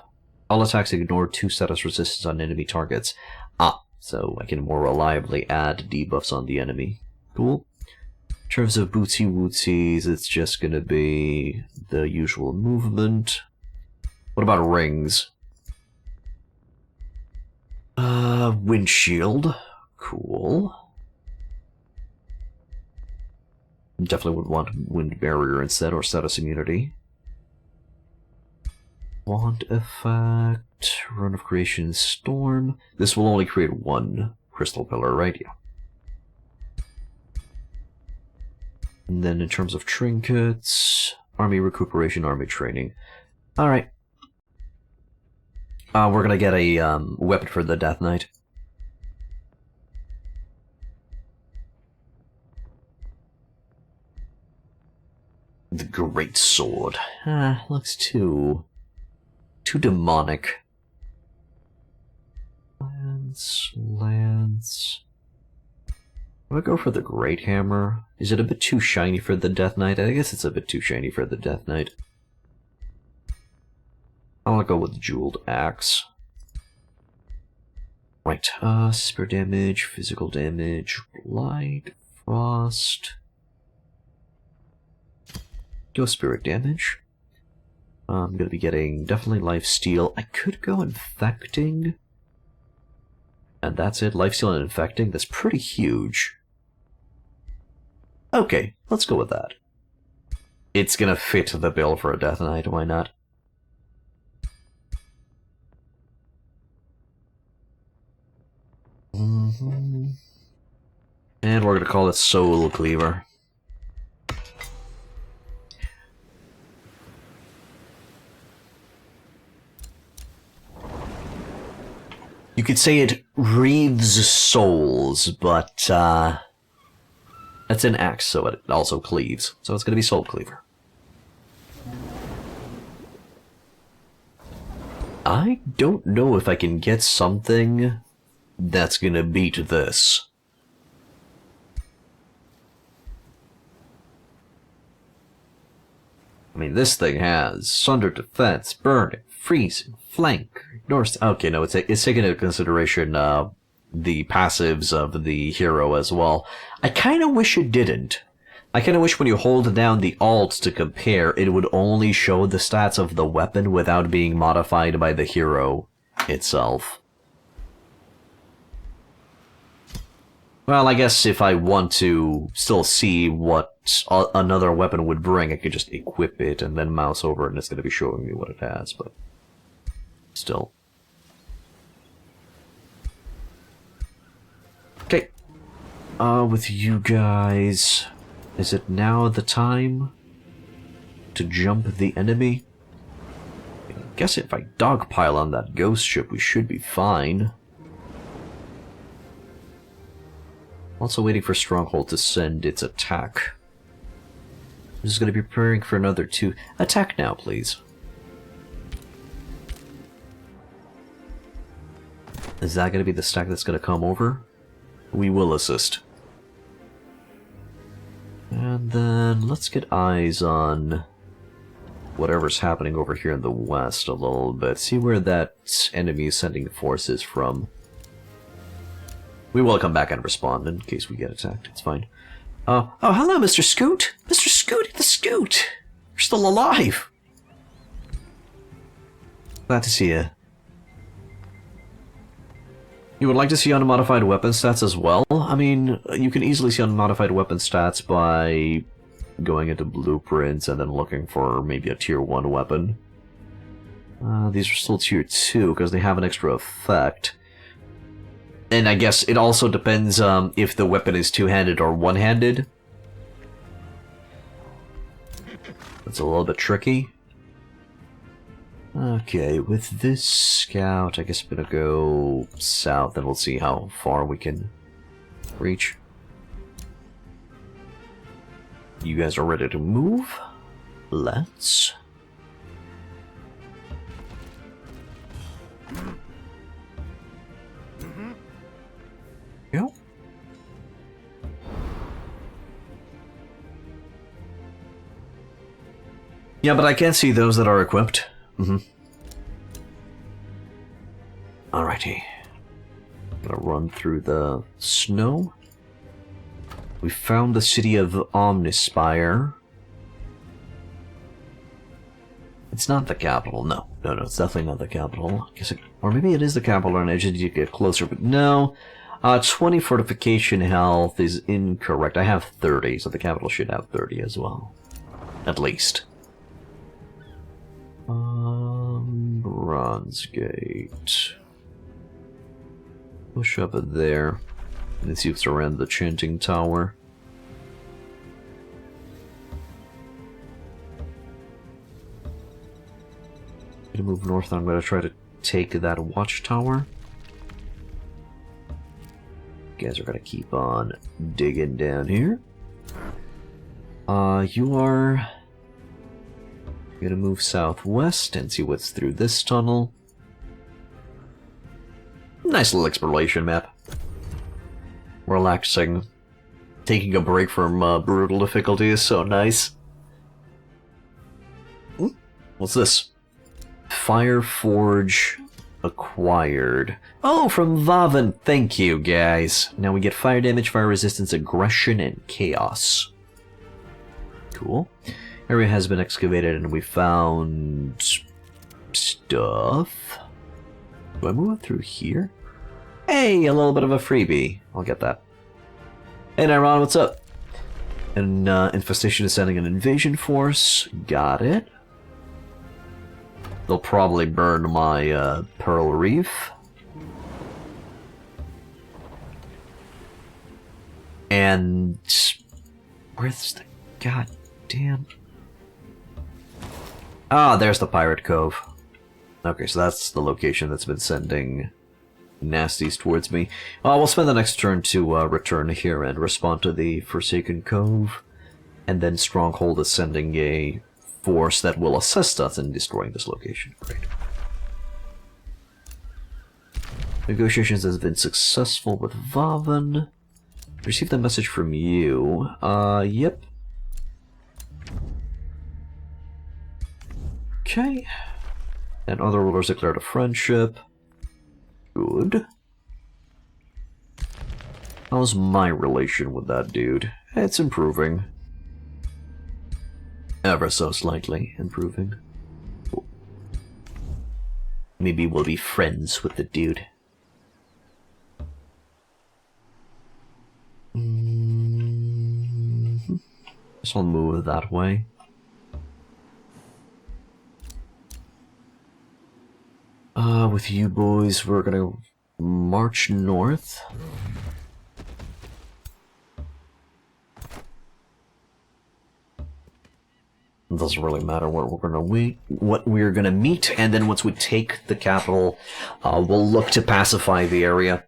All attacks ignore 2 status resistance on enemy targets. Ah, so I can more reliably add debuffs on the enemy. Cool. In terms of bootsy wootsies, it's just gonna be the usual movement. What about rings? Windshield. Cool. Definitely would want wind barrier instead, or status immunity. Wand effect. Run of Creation Storm. This will only create 1 crystal pillar, right? Yeah. And then in terms of trinkets, army recuperation, army training. Alright. We're gonna get a weapon for the Death Knight. The Great Sword. Looks too demonic. Lance. I'm gonna go for the Great Hammer. Is it a bit too shiny for the Death Knight? I guess it's a bit too shiny for the Death Knight. I want to go with the Jeweled Axe. Right, spirit damage, physical damage, light, frost. Go spirit damage. I'm gonna be getting definitely lifesteal. I could go infecting. And that's it, lifesteal and infecting. That's pretty huge. Okay, let's go with that. It's gonna fit the bill for a Death Knight, why not? And we're gonna call it Soul Cleaver. You could say it wreathes souls, but that's an axe, so it also cleaves. So it's gonna be Soul Cleaver. I don't know if I can get something that's gonna beat this. I mean, this thing has Sunder Defense, Burning, Freezing, Flank, North... Okay, no, it's taking into consideration the passives of the hero as well. I kind of wish it didn't. I kind of wish when you hold down the Alt to compare, it would only show the stats of the weapon without being modified by the hero itself. Well, I guess if I want to still see what another weapon would bring, I could just equip it and then mouse over it and it's going to be showing me what it has, but still. Okay. With you guys, is it now the time to jump the enemy? I guess if I dogpile on that ghost ship, we should be fine. Also waiting for Stronghold to send its attack. This is going to be preparing for another 2. Attack now, please. Is that going to be the stack that's going to come over? We will assist. And then let's get eyes on whatever's happening over here in the west a little bit. See where that enemy is sending forces from. We will come back and respond in case we get attacked. It's fine. Oh, hello, Mr. Scoot! Mr. Scooty the Scoot! You're still alive! Glad to see you. You would like to see unmodified weapon stats as well? I mean, you can easily see unmodified weapon stats by going into blueprints and then looking for maybe a tier 1 weapon. These are still tier 2 because they have an extra effect. And I guess it also depends if the weapon is two-handed or one-handed. That's a little bit tricky. Okay, with this scout, I guess I'm gonna go south and we'll see how far we can reach. You guys are ready to move? Let's. Go. Yeah, but I can see those that are equipped. Alrighty. Gonna run through the snow. We found the city of Omnispire. It's not the capital. No, it's definitely not the capital. Or maybe it is the capital and I just need to get closer, but no. 20 fortification health is incorrect. I have 30, so the capital should have 30 as well. At least. Bronze Gate. Push up it there. And see if it's around the Chanting Tower. I'm gonna move north and I'm gonna try to take that watchtower. You guys are gonna keep on digging down here. You are gonna move southwest and see what's through this tunnel. Nice little exploration map. Relaxing. Taking a break from brutal difficulty is so nice. Ooh, what's this? Fireforge acquired. Oh, from Vavan. Thank you, guys. Now we get fire damage, fire resistance, aggression, and chaos. Cool. Area has been excavated and we found stuff. Do I move up through here? Hey, a little bit of a freebie. I'll get that. Hey, Nairon, what's up? An infestation is sending an invasion force. Got it. They'll probably burn my Pearl Reef. And where's the goddamn? Ah, there's the Pirate Cove. Okay, so that's the location that's been sending nasties towards me. We'll spend the next turn to return here and respond to the Forsaken Cove. And then Stronghold is sending a force that will assist us in destroying this location. Great. Negotiations has been successful with Vavan. Received a message from you. Yep. Okay. And other rulers declared a friendship. Good. How's my relation with that dude? It's improving. Ever so slightly improving. Cool. Maybe we'll be friends with the dude. So I'll move that way. With you boys, we're gonna march north. It doesn't really matter what we're gonna meet, and then once we take the capital, we'll look to pacify the area,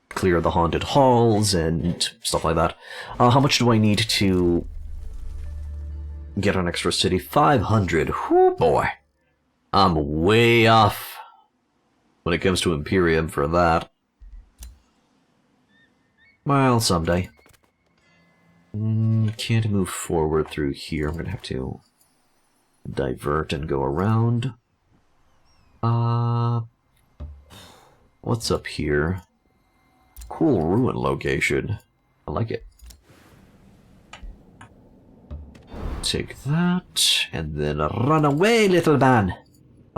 clear the haunted halls and stuff like that. How much do I need to get an extra city? 500. Whoo boy, I'm way off when it comes to Imperium for that. Well, someday. Can't move forward through here. I'm gonna have to divert and go around. What's up here? Cool ruin location. I like it. Take that, and then run away, little man!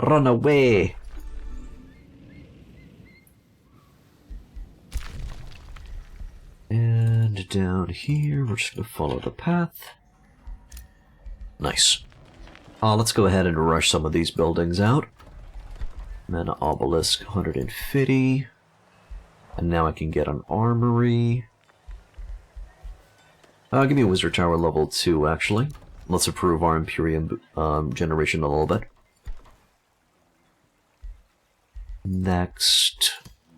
Run away! And down here, we're just gonna follow the path. Nice. Let's go ahead and rush some of these buildings out. Mana Obelisk, 150. And now I can get an armory. Give me a Wizard Tower level 2, actually. Let's improve our Imperium generation a little bit. Next,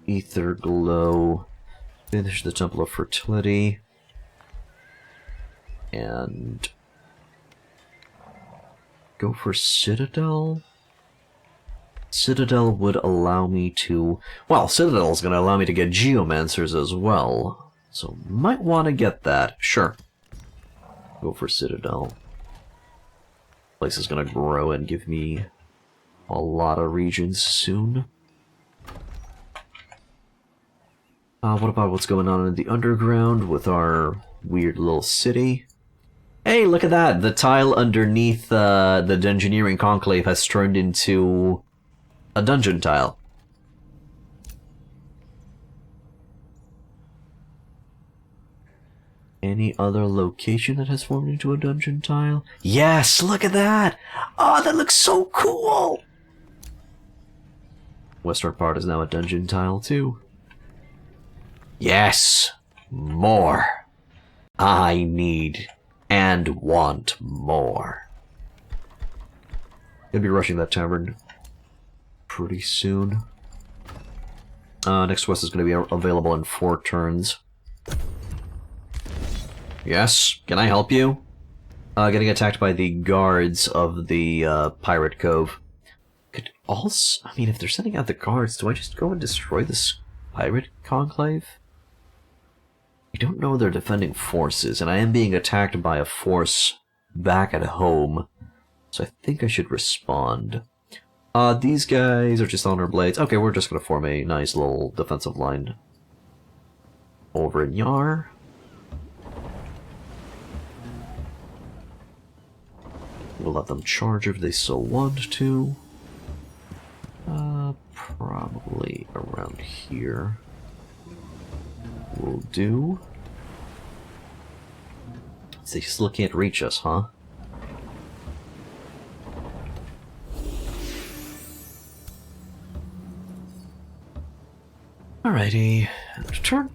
Ether Glow. Finish the Temple of Fertility. And go for Citadel. Citadel would allow me to... Well, Citadel is going to allow me to get Geomancers as well. So, might want to get that. Sure. Go for Citadel. Place is going to grow and give me a lot of regions soon. What about what's going on in the underground with our weird little city? Hey, look at that! The tile underneath the Dungeoneering Conclave has turned into a dungeon tile. Any other location that has formed into a dungeon tile? Yes, look at that! Oh, that looks so cool! Western part is now a dungeon tile too. Yes! More! I need and want more. Gonna be rushing that tavern pretty soon. Next quest is gonna be available in 4 turns. Yes? Can I help you? Getting attacked by the guards of the Pirate Cove. Could also... I mean, if they're sending out the guards, do I just go and destroy this Pirate Conclave? I don't know their defending forces, and I am being attacked by a force back at home, so I think I should respond. These guys are just on our blades. Okay, we're just gonna form a nice little defensive line over in Yar. We'll let them charge if they so want to. Probably around here. Will do. They still can't reach us, huh? Alrighty, turn.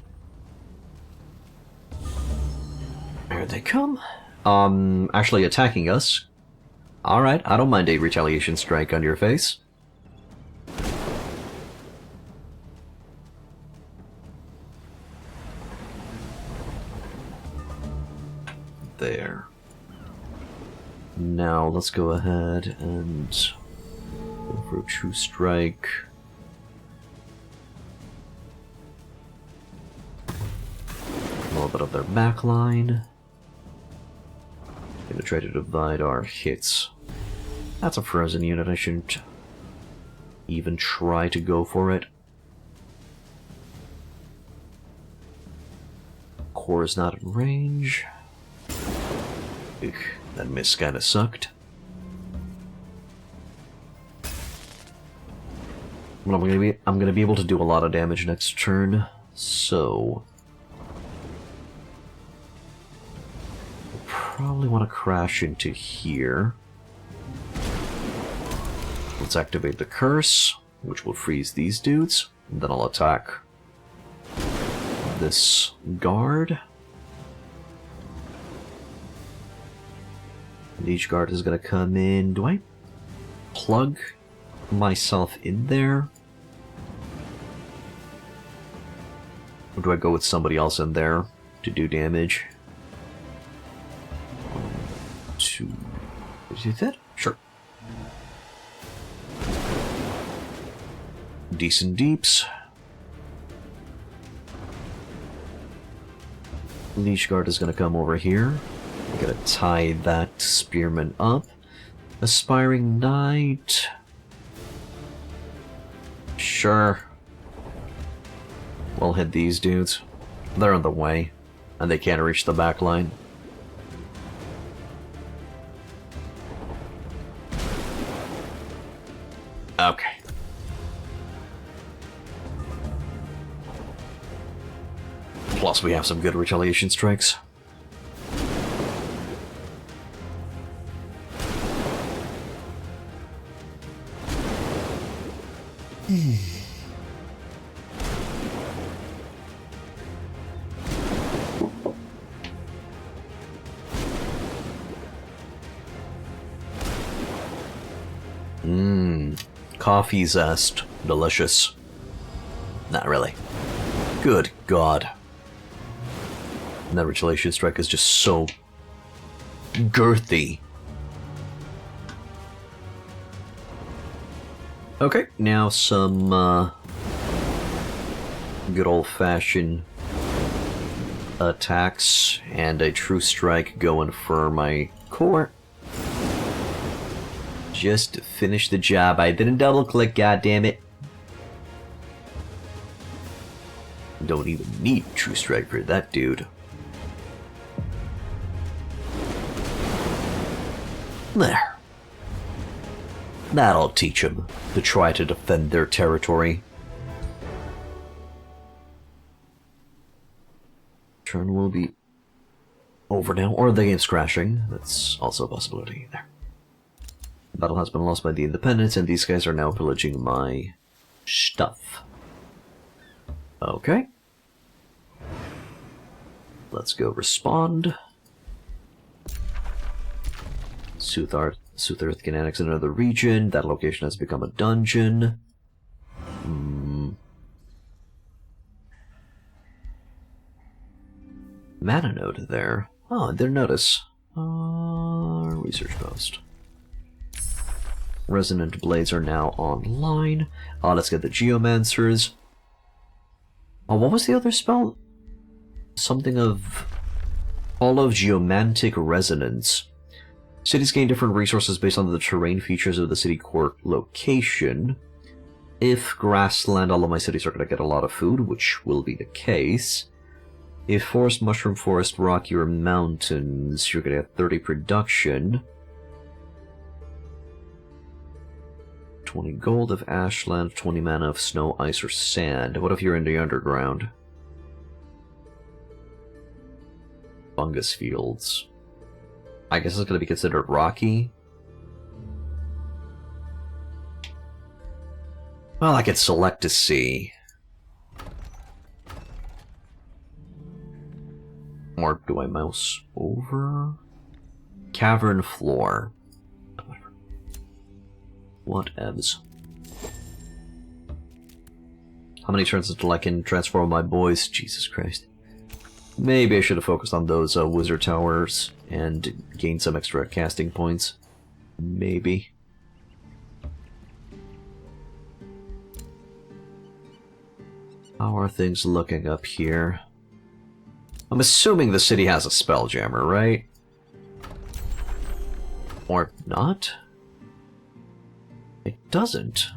Here they come. Actually attacking us. Alright, I don't mind a retaliation strike on your face. There. Now let's go ahead and go for a true strike. A little bit of their back line. Gonna try to divide our hits. That's a frozen unit, I shouldn't even try to go for it. Core is not in range. Eek, that miss kinda sucked. Well, I'm gonna be able to do a lot of damage next turn, so probably want to crash into here. Let's activate the curse, which will freeze these dudes. And then I'll attack this guard. And each guard is going to come in. Do I plug myself in there? Or do I go with somebody else in there to do damage? 1, 2... Is it? Sure. Decent deeps. Leash guard is going to come over here. I'm going to tie that spearman up. Aspiring knight. Sure. We'll hit these dudes. They're in the way, and they can't reach the back line. Okay. Plus, we have some good retaliation strikes. Coffee zest. Delicious. Not really. Good God. And that retaliation strike is just so girthy. Okay, now some good old-fashioned attacks and a true strike going for my core. Just to finish the job. I didn't double-click, goddammit. Don't even need true strike for that dude. There. That'll teach them to try to defend their territory. Turn will be over now, or the game's crashing. That's also a possibility there. The battle has been lost by the Independents, and these guys are now pillaging my stuff. Okay. Let's go respond. Soothe Earth can annex another region. That location has become a dungeon. Mana node there. Oh, I didn't notice. Research post. Resonant blades are now online. Let's get the Geomancers. Oh, what was the other spell? Something of... All of Geomantic Resonance. Cities gain different resources based on the terrain features of the city core location. If grassland, all of my cities are going to get a lot of food, which will be the case. If forest, mushroom forest, rocky, or mountains, you're going to get 30 production. 20 gold of ashland, 20 mana of snow, ice, or sand. What if you're in the underground? Fungus fields. I guess it's going to be considered rocky. Well, I could select to see. Or do I mouse over? Cavern floor. What evs? How many turns until I can transform my boys? Jesus Christ. Maybe I should have focused on those wizard towers and gained some extra casting points. Maybe. How are things looking up here? I'm assuming the city has a spelljammer, right? Or not? It doesn't.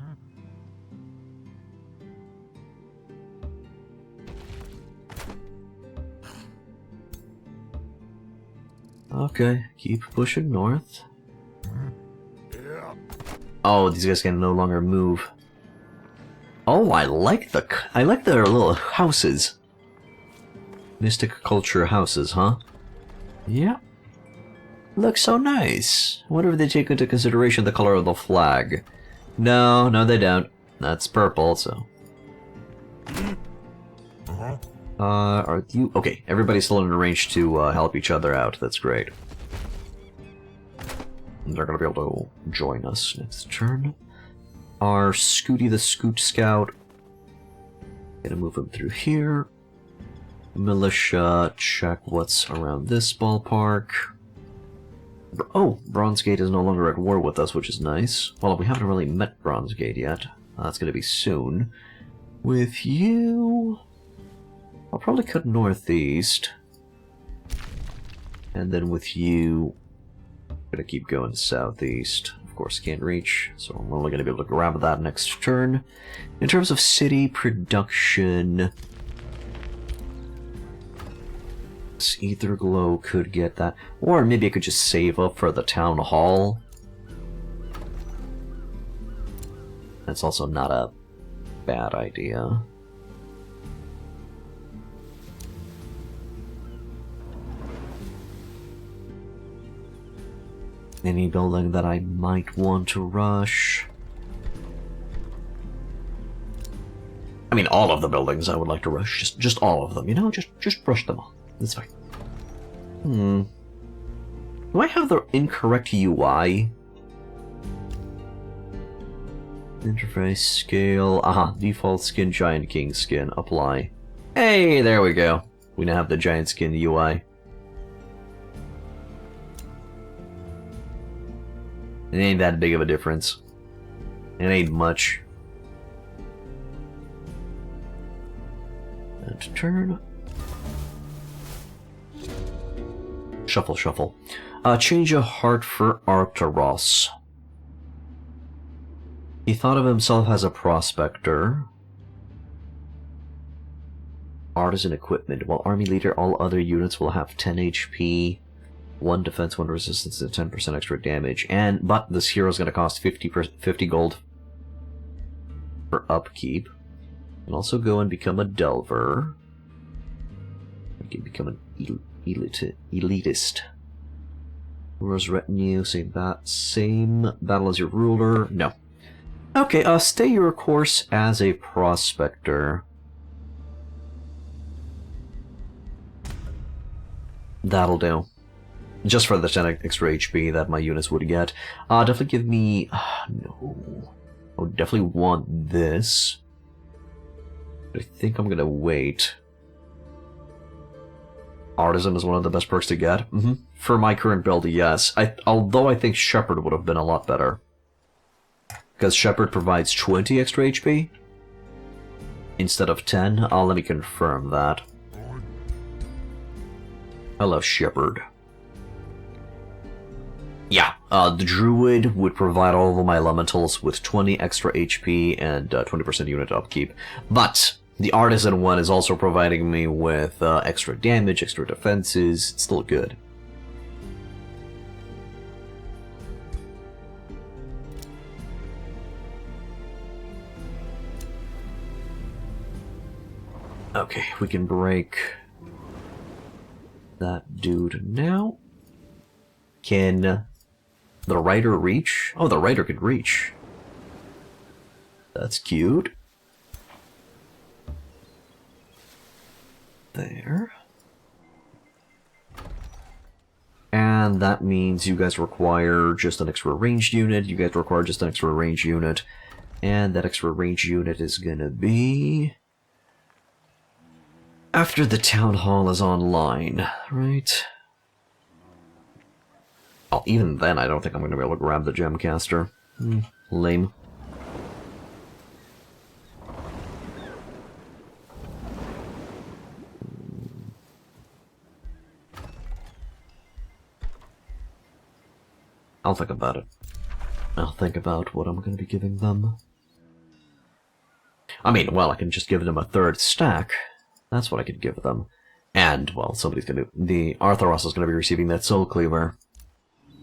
Okay, keep pushing north. Oh, these guys can no longer move. Oh, I like their little houses. Mystic culture houses, huh? Yeah. Looks so nice. I wonder if they take into consideration the color of the flag. No, they don't. That's purple, so... are you... Okay, everybody's still in range to help each other out. That's great. And they're gonna be able to join us next turn. Our Scooty the Scoot Scout. Gonna move him through here. Militia, check what's around this ballpark. Oh, Bronzegate is no longer at war with us, which is nice. Well, we haven't really met Bronzegate yet. That's gonna be soon. With you... I'll probably cut northeast. And then with you... I'm gonna keep going southeast. Of course, can't reach, so I'm only gonna be able to grab that next turn. In terms of city production... This Ether Glow could get that. Or maybe I could just save up for the Town Hall. That's also not a bad idea. Any building that I might want to rush. I mean, all of the buildings I would like to rush. Just all of them, you know? Just rush them all. That's fine. Do I have the incorrect UI? Interface, scale, default skin, giant king skin, apply. Hey, there we go. We now have the giant skin UI. It ain't that big of a difference. It ain't much. And turn. Shuffle, shuffle. Change a heart for Arcturus. He thought of himself as a prospector. Artisan equipment. While army leader, all other units will have 10 HP, 1 defense, 1 resistance, and 10% extra damage. But this hero is going to cost 50 gold for upkeep. You can also go and become a Delver. You can become an elitist. Ruler's retinue, same battle as your ruler. No. Okay, stay your course as a prospector. That'll do. Just for the 10 extra HP that my units would get. Definitely give me... no. I would definitely want this. But I think I'm gonna wait. Artisan is one of the best perks to get. For my current build, yes. Although I think Shepherd would have been a lot better. Because Shepherd provides 20 extra HP instead of 10. Let me confirm that. I love Shepherd. Yeah, the Druid would provide all of my elementals with 20 extra HP and 20% unit upkeep. But the Artisan one is also providing me with extra damage, extra defenses. It's still good. Okay, we can break that dude now. Can the Rider reach? Oh, the Rider can reach. That's cute. There. And that means you guys require just an extra ranged unit. You guys require just an extra ranged unit. And that extra ranged unit is gonna be... after the Town Hall is online, right? Oh, even then, I don't think I'm going to be able to grab the Gemcaster. Lame. I'll think about it. I'll think about what I'm going to be giving them. I mean, well, I can just give them a third stack. That's what I could give them. And, well, somebody's going to... the Arthuros is going to be receiving that Soul Cleaver.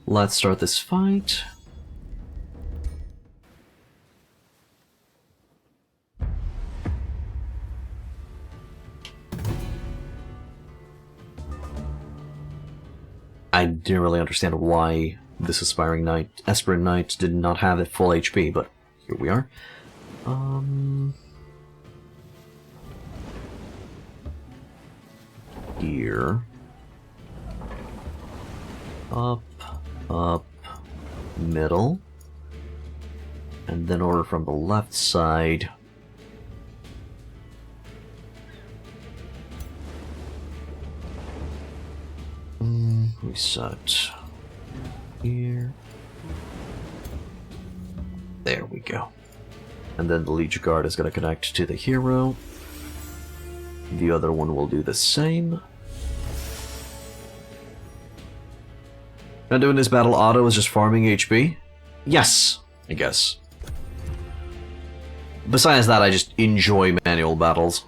Let's start this fight. I didn't really understand why this aspiring knight did not have it full HP, but here we are. Here. Up, middle. And then over from the left side. Reset. Here. There we go. And then the Liege Guard is going to connect to the hero. The other one will do the same. Now doing this battle auto is just farming HP? Yes, I guess. Besides that, I just enjoy manual battles.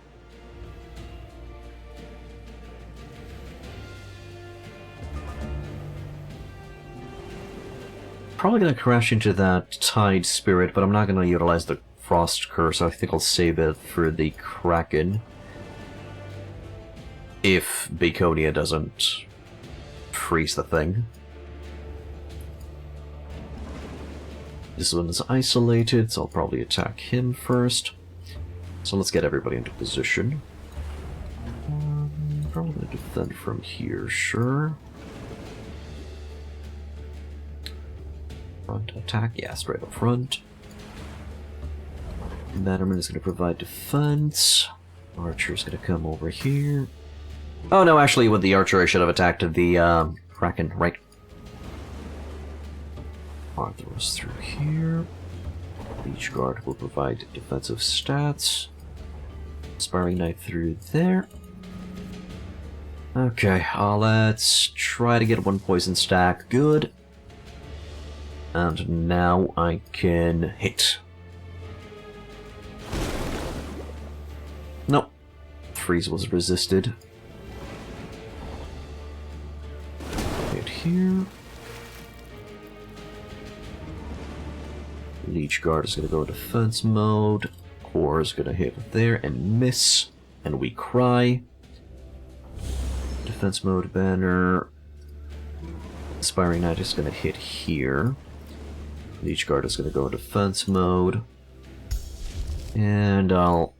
Probably gonna crash into that Tide Spirit, but I'm not gonna utilize the Frost Curse. I think I'll save it for the Kraken. If Baconia doesn't freeze the thing. This one is isolated, so I'll probably attack him first. So let's get everybody into position. Probably gonna defend from here, sure. Front attack, yeah, straight up front. Bannerman is going to provide defense. Archer's going to come over here. Oh no, actually with the archer I should have attacked the Kraken, right. Arthur is through here. Liege Guard will provide defensive stats. Aspiring Knight through there. Okay, let's try to get one poison stack. Good. And now I can hit. Nope. Freeze was resisted. Hit here. Liege Guard is going to go defense mode. Core is going to hit there and miss. And we cry. Defense mode banner. Aspiring Knight is going to hit here. Liege Guard is going to go defense mode. And I'll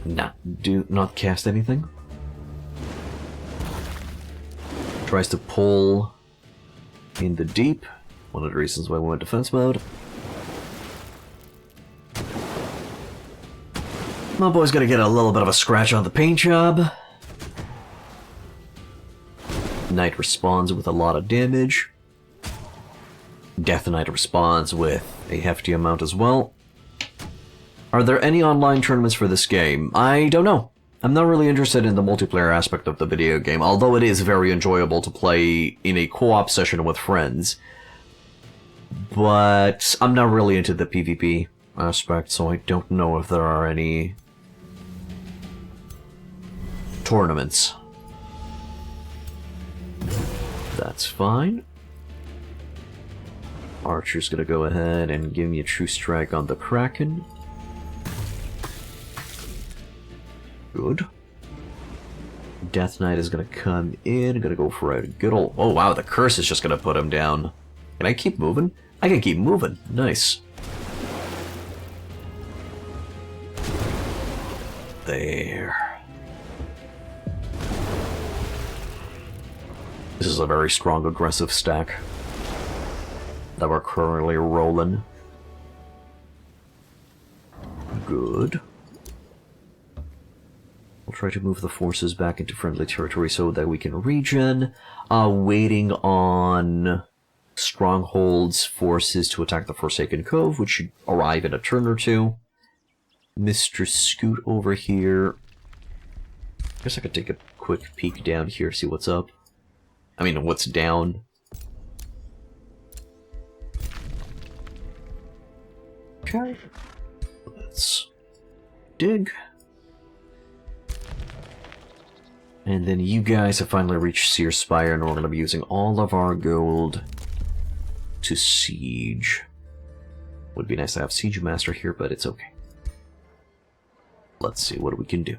not cast anything. Tries to pull in the deep. One of the reasons why we went defense mode. My boy's gonna get a little bit of a scratch on the paint job. Knight responds with a lot of damage. Death Knight responds with a hefty amount as well. Are there any online tournaments for this game? I don't know. I'm not really interested in the multiplayer aspect of the video game, although it is very enjoyable to play in a co-op session with friends. But I'm not really into the PvP aspect, so I don't know if there are any tournaments. That's fine. Archer's gonna go ahead and give me a true strike on the Kraken. Good. Death Knight is gonna come in, gonna go for a good old... Oh wow, the curse is just gonna put him down. Can I keep moving? I can keep moving. Nice. There. This is a very strong aggressive stack that we're currently rolling. Good. We'll try to move the forces back into friendly territory so that we can regen. Waiting on Stronghold's forces to attack the Forsaken Cove, which should arrive in a turn or two. Mr. Scoot over here. I guess I could take a quick peek down here, see what's up. I mean, what's down. Okay. Let's dig. And then you guys have finally reached Seer Spire, and we're going to be using all of our gold to siege. Would be nice to have Siege Master here, but it's okay. Let's see what we can do.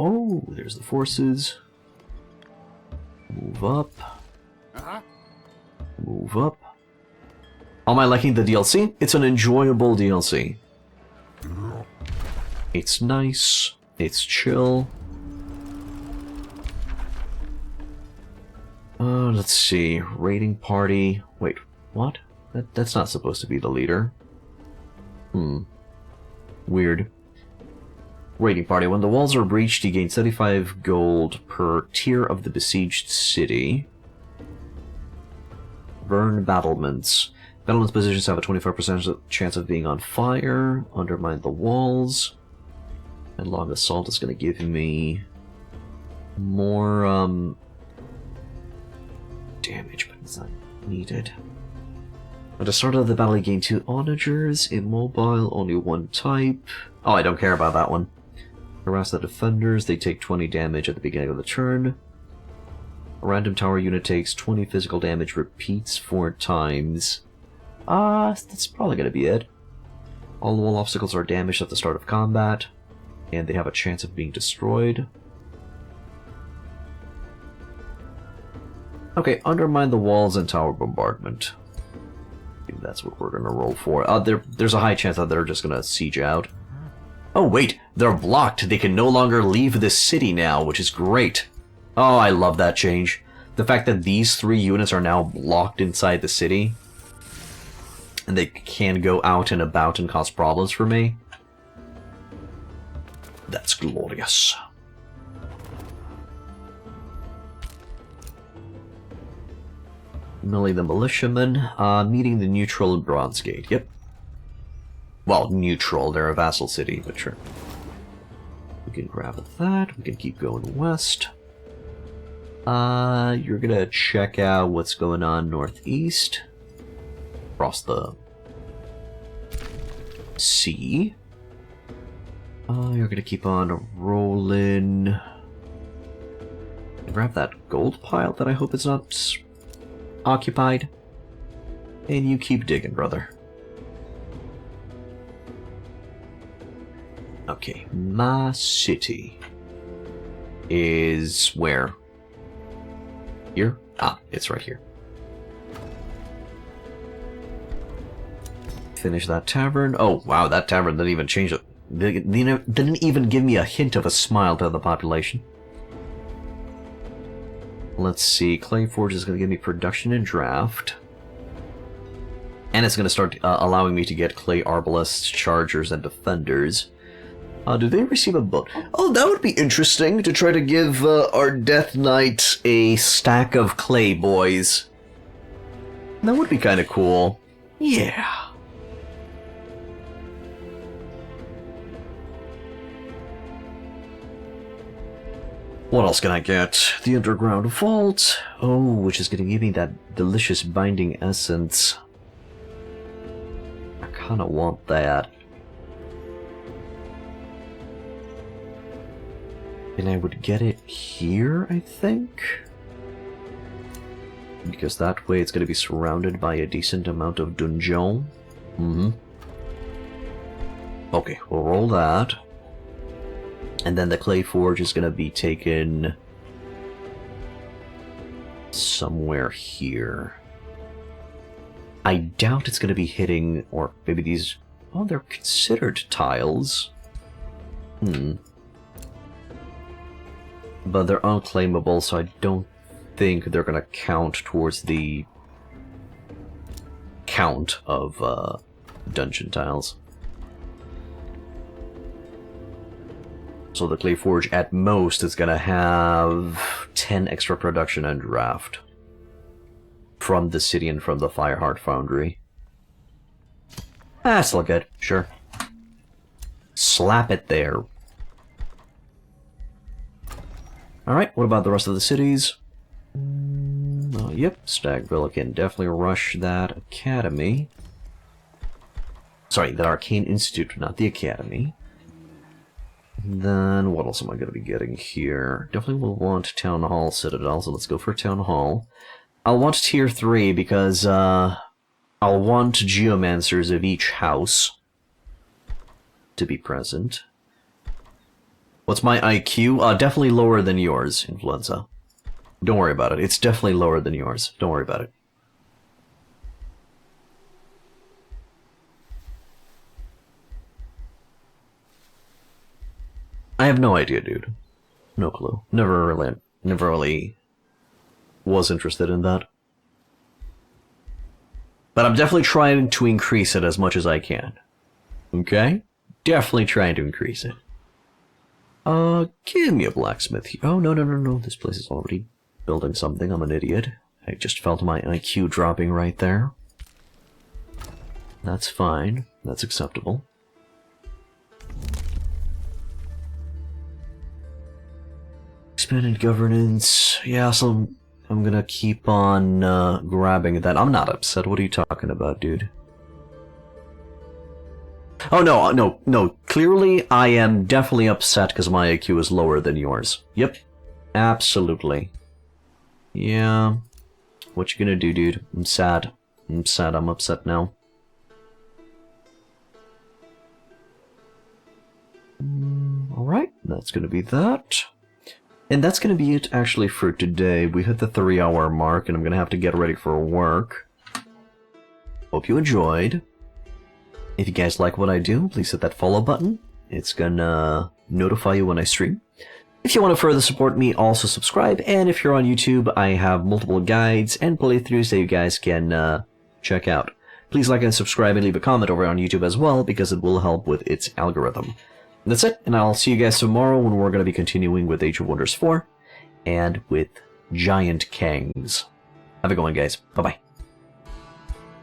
Oh, there's the forces. Move up. Move up. Am I liking the DLC? It's an enjoyable DLC. It's nice. It's chill. Let's see. Raiding party. Wait, what? That's not supposed to be the leader. Weird. Raiding party. When the walls are breached, you gain 75 gold per tier of the besieged city. Burn battlements. Battlements positions have a 25% chance of being on fire. Undermine the walls. And long assault is going to give me more damage, but it's not needed. At the start of the battle, you gain 2 onagers. Immobile, only 1 type. Oh, I don't care about that one. Harass the defenders. They take 20 damage at the beginning of the turn. A random tower unit takes 20 physical damage, repeats 4 times. That's probably going to be it. All the wall obstacles are damaged at the start of combat, and they have a chance of being destroyed. Okay, undermine the walls and tower bombardment. Maybe that's what we're going to roll for. There's a high chance that they're just going to siege out. Oh wait, they're blocked. They can no longer leave this city now, which is great. Oh, I love that change. The fact that these 3 units are now blocked inside the city, and they can go out and about and cause problems for me. That's glorious. Melee the militiamen, meeting the neutral Bronze Gate. Yep. Well, neutral, they're a vassal city, but sure. We can grab that, we can keep going west. You're gonna check out what's going on northeast. Across the sea. You're gonna keep on rolling. Grab that gold pile that I hope is not occupied. And you keep digging, brother. Okay, my city is where? Here? Ah, it's right here. Finish that tavern. Oh, wow, that tavern didn't even change it. Didn't even give me a hint of a smile to the population. Let's see, Clay Forge is going to give me production and draft. And it's going to start allowing me to get Clay Arbalists, Chargers, and Defenders. Do they receive a book? Oh, that would be interesting, to try to give our Death Knight a stack of Clay Boys. That would be kind of cool. Yeah. What else can I get? The Underground Vault. Oh, which is going to give me that delicious binding essence. I kind of want that. And I would get it here, I think? Because that way it's going to be surrounded by a decent amount of dungeon. Okay, we'll roll that. And then the Clay Forge is going to be taken somewhere here. I doubt it's going to be hitting, or maybe these... Oh, they're considered tiles. But they're unclaimable, so I don't think they're going to count towards the count of dungeon tiles. So the Clay Forge, at most, is going to have 10 extra production and draft from the city and from the Fireheart Foundry. Ah, still good. Sure. Slap it there. Alright, what about the rest of the cities? Yep, Stagville can definitely rush that academy. Sorry, that Arcane Institute, not the academy. Then, what else am I going to be getting here? Definitely will want Town Hall Citadel, so let's go for Town Hall. I'll want Tier 3 because, I'll want Geomancers of each house to be present. What's my IQ? Definitely lower than yours, Influenza. Don't worry about it. It's definitely lower than yours. Don't worry about it. I have no idea, dude. No clue. Never really was interested in that. But I'm definitely trying to increase it as much as I can. Okay? Definitely trying to increase it. Give me a blacksmith here. Oh, no. This place is already building something. I'm an idiot. I just felt my IQ dropping right there. That's fine. That's acceptable. Expanded governance. Yeah, so I'm gonna keep on grabbing that. I'm not upset. What are you talking about, dude? Oh, no. Clearly, I am definitely upset because my IQ is lower than yours. Yep. Absolutely. Yeah. What you gonna do, dude? I'm sad. I'm upset now. Alright, that's gonna be that. And that's gonna be it, actually, for today. We hit the 3-hour mark, and I'm gonna have to get ready for work. Hope you enjoyed. If you guys like what I do, please hit that follow button. It's gonna notify you when I stream. If you want to further support me, also subscribe. And if you're on YouTube, I have multiple guides and playthroughs that you guys can check out. Please like and subscribe and leave a comment over on YouTube as well, because it will help with its algorithm. And that's it, and I'll see you guys tomorrow when we're going to be continuing with Age of Wonders 4 and with Giant Kangs. Have a good one, guys. Bye-bye.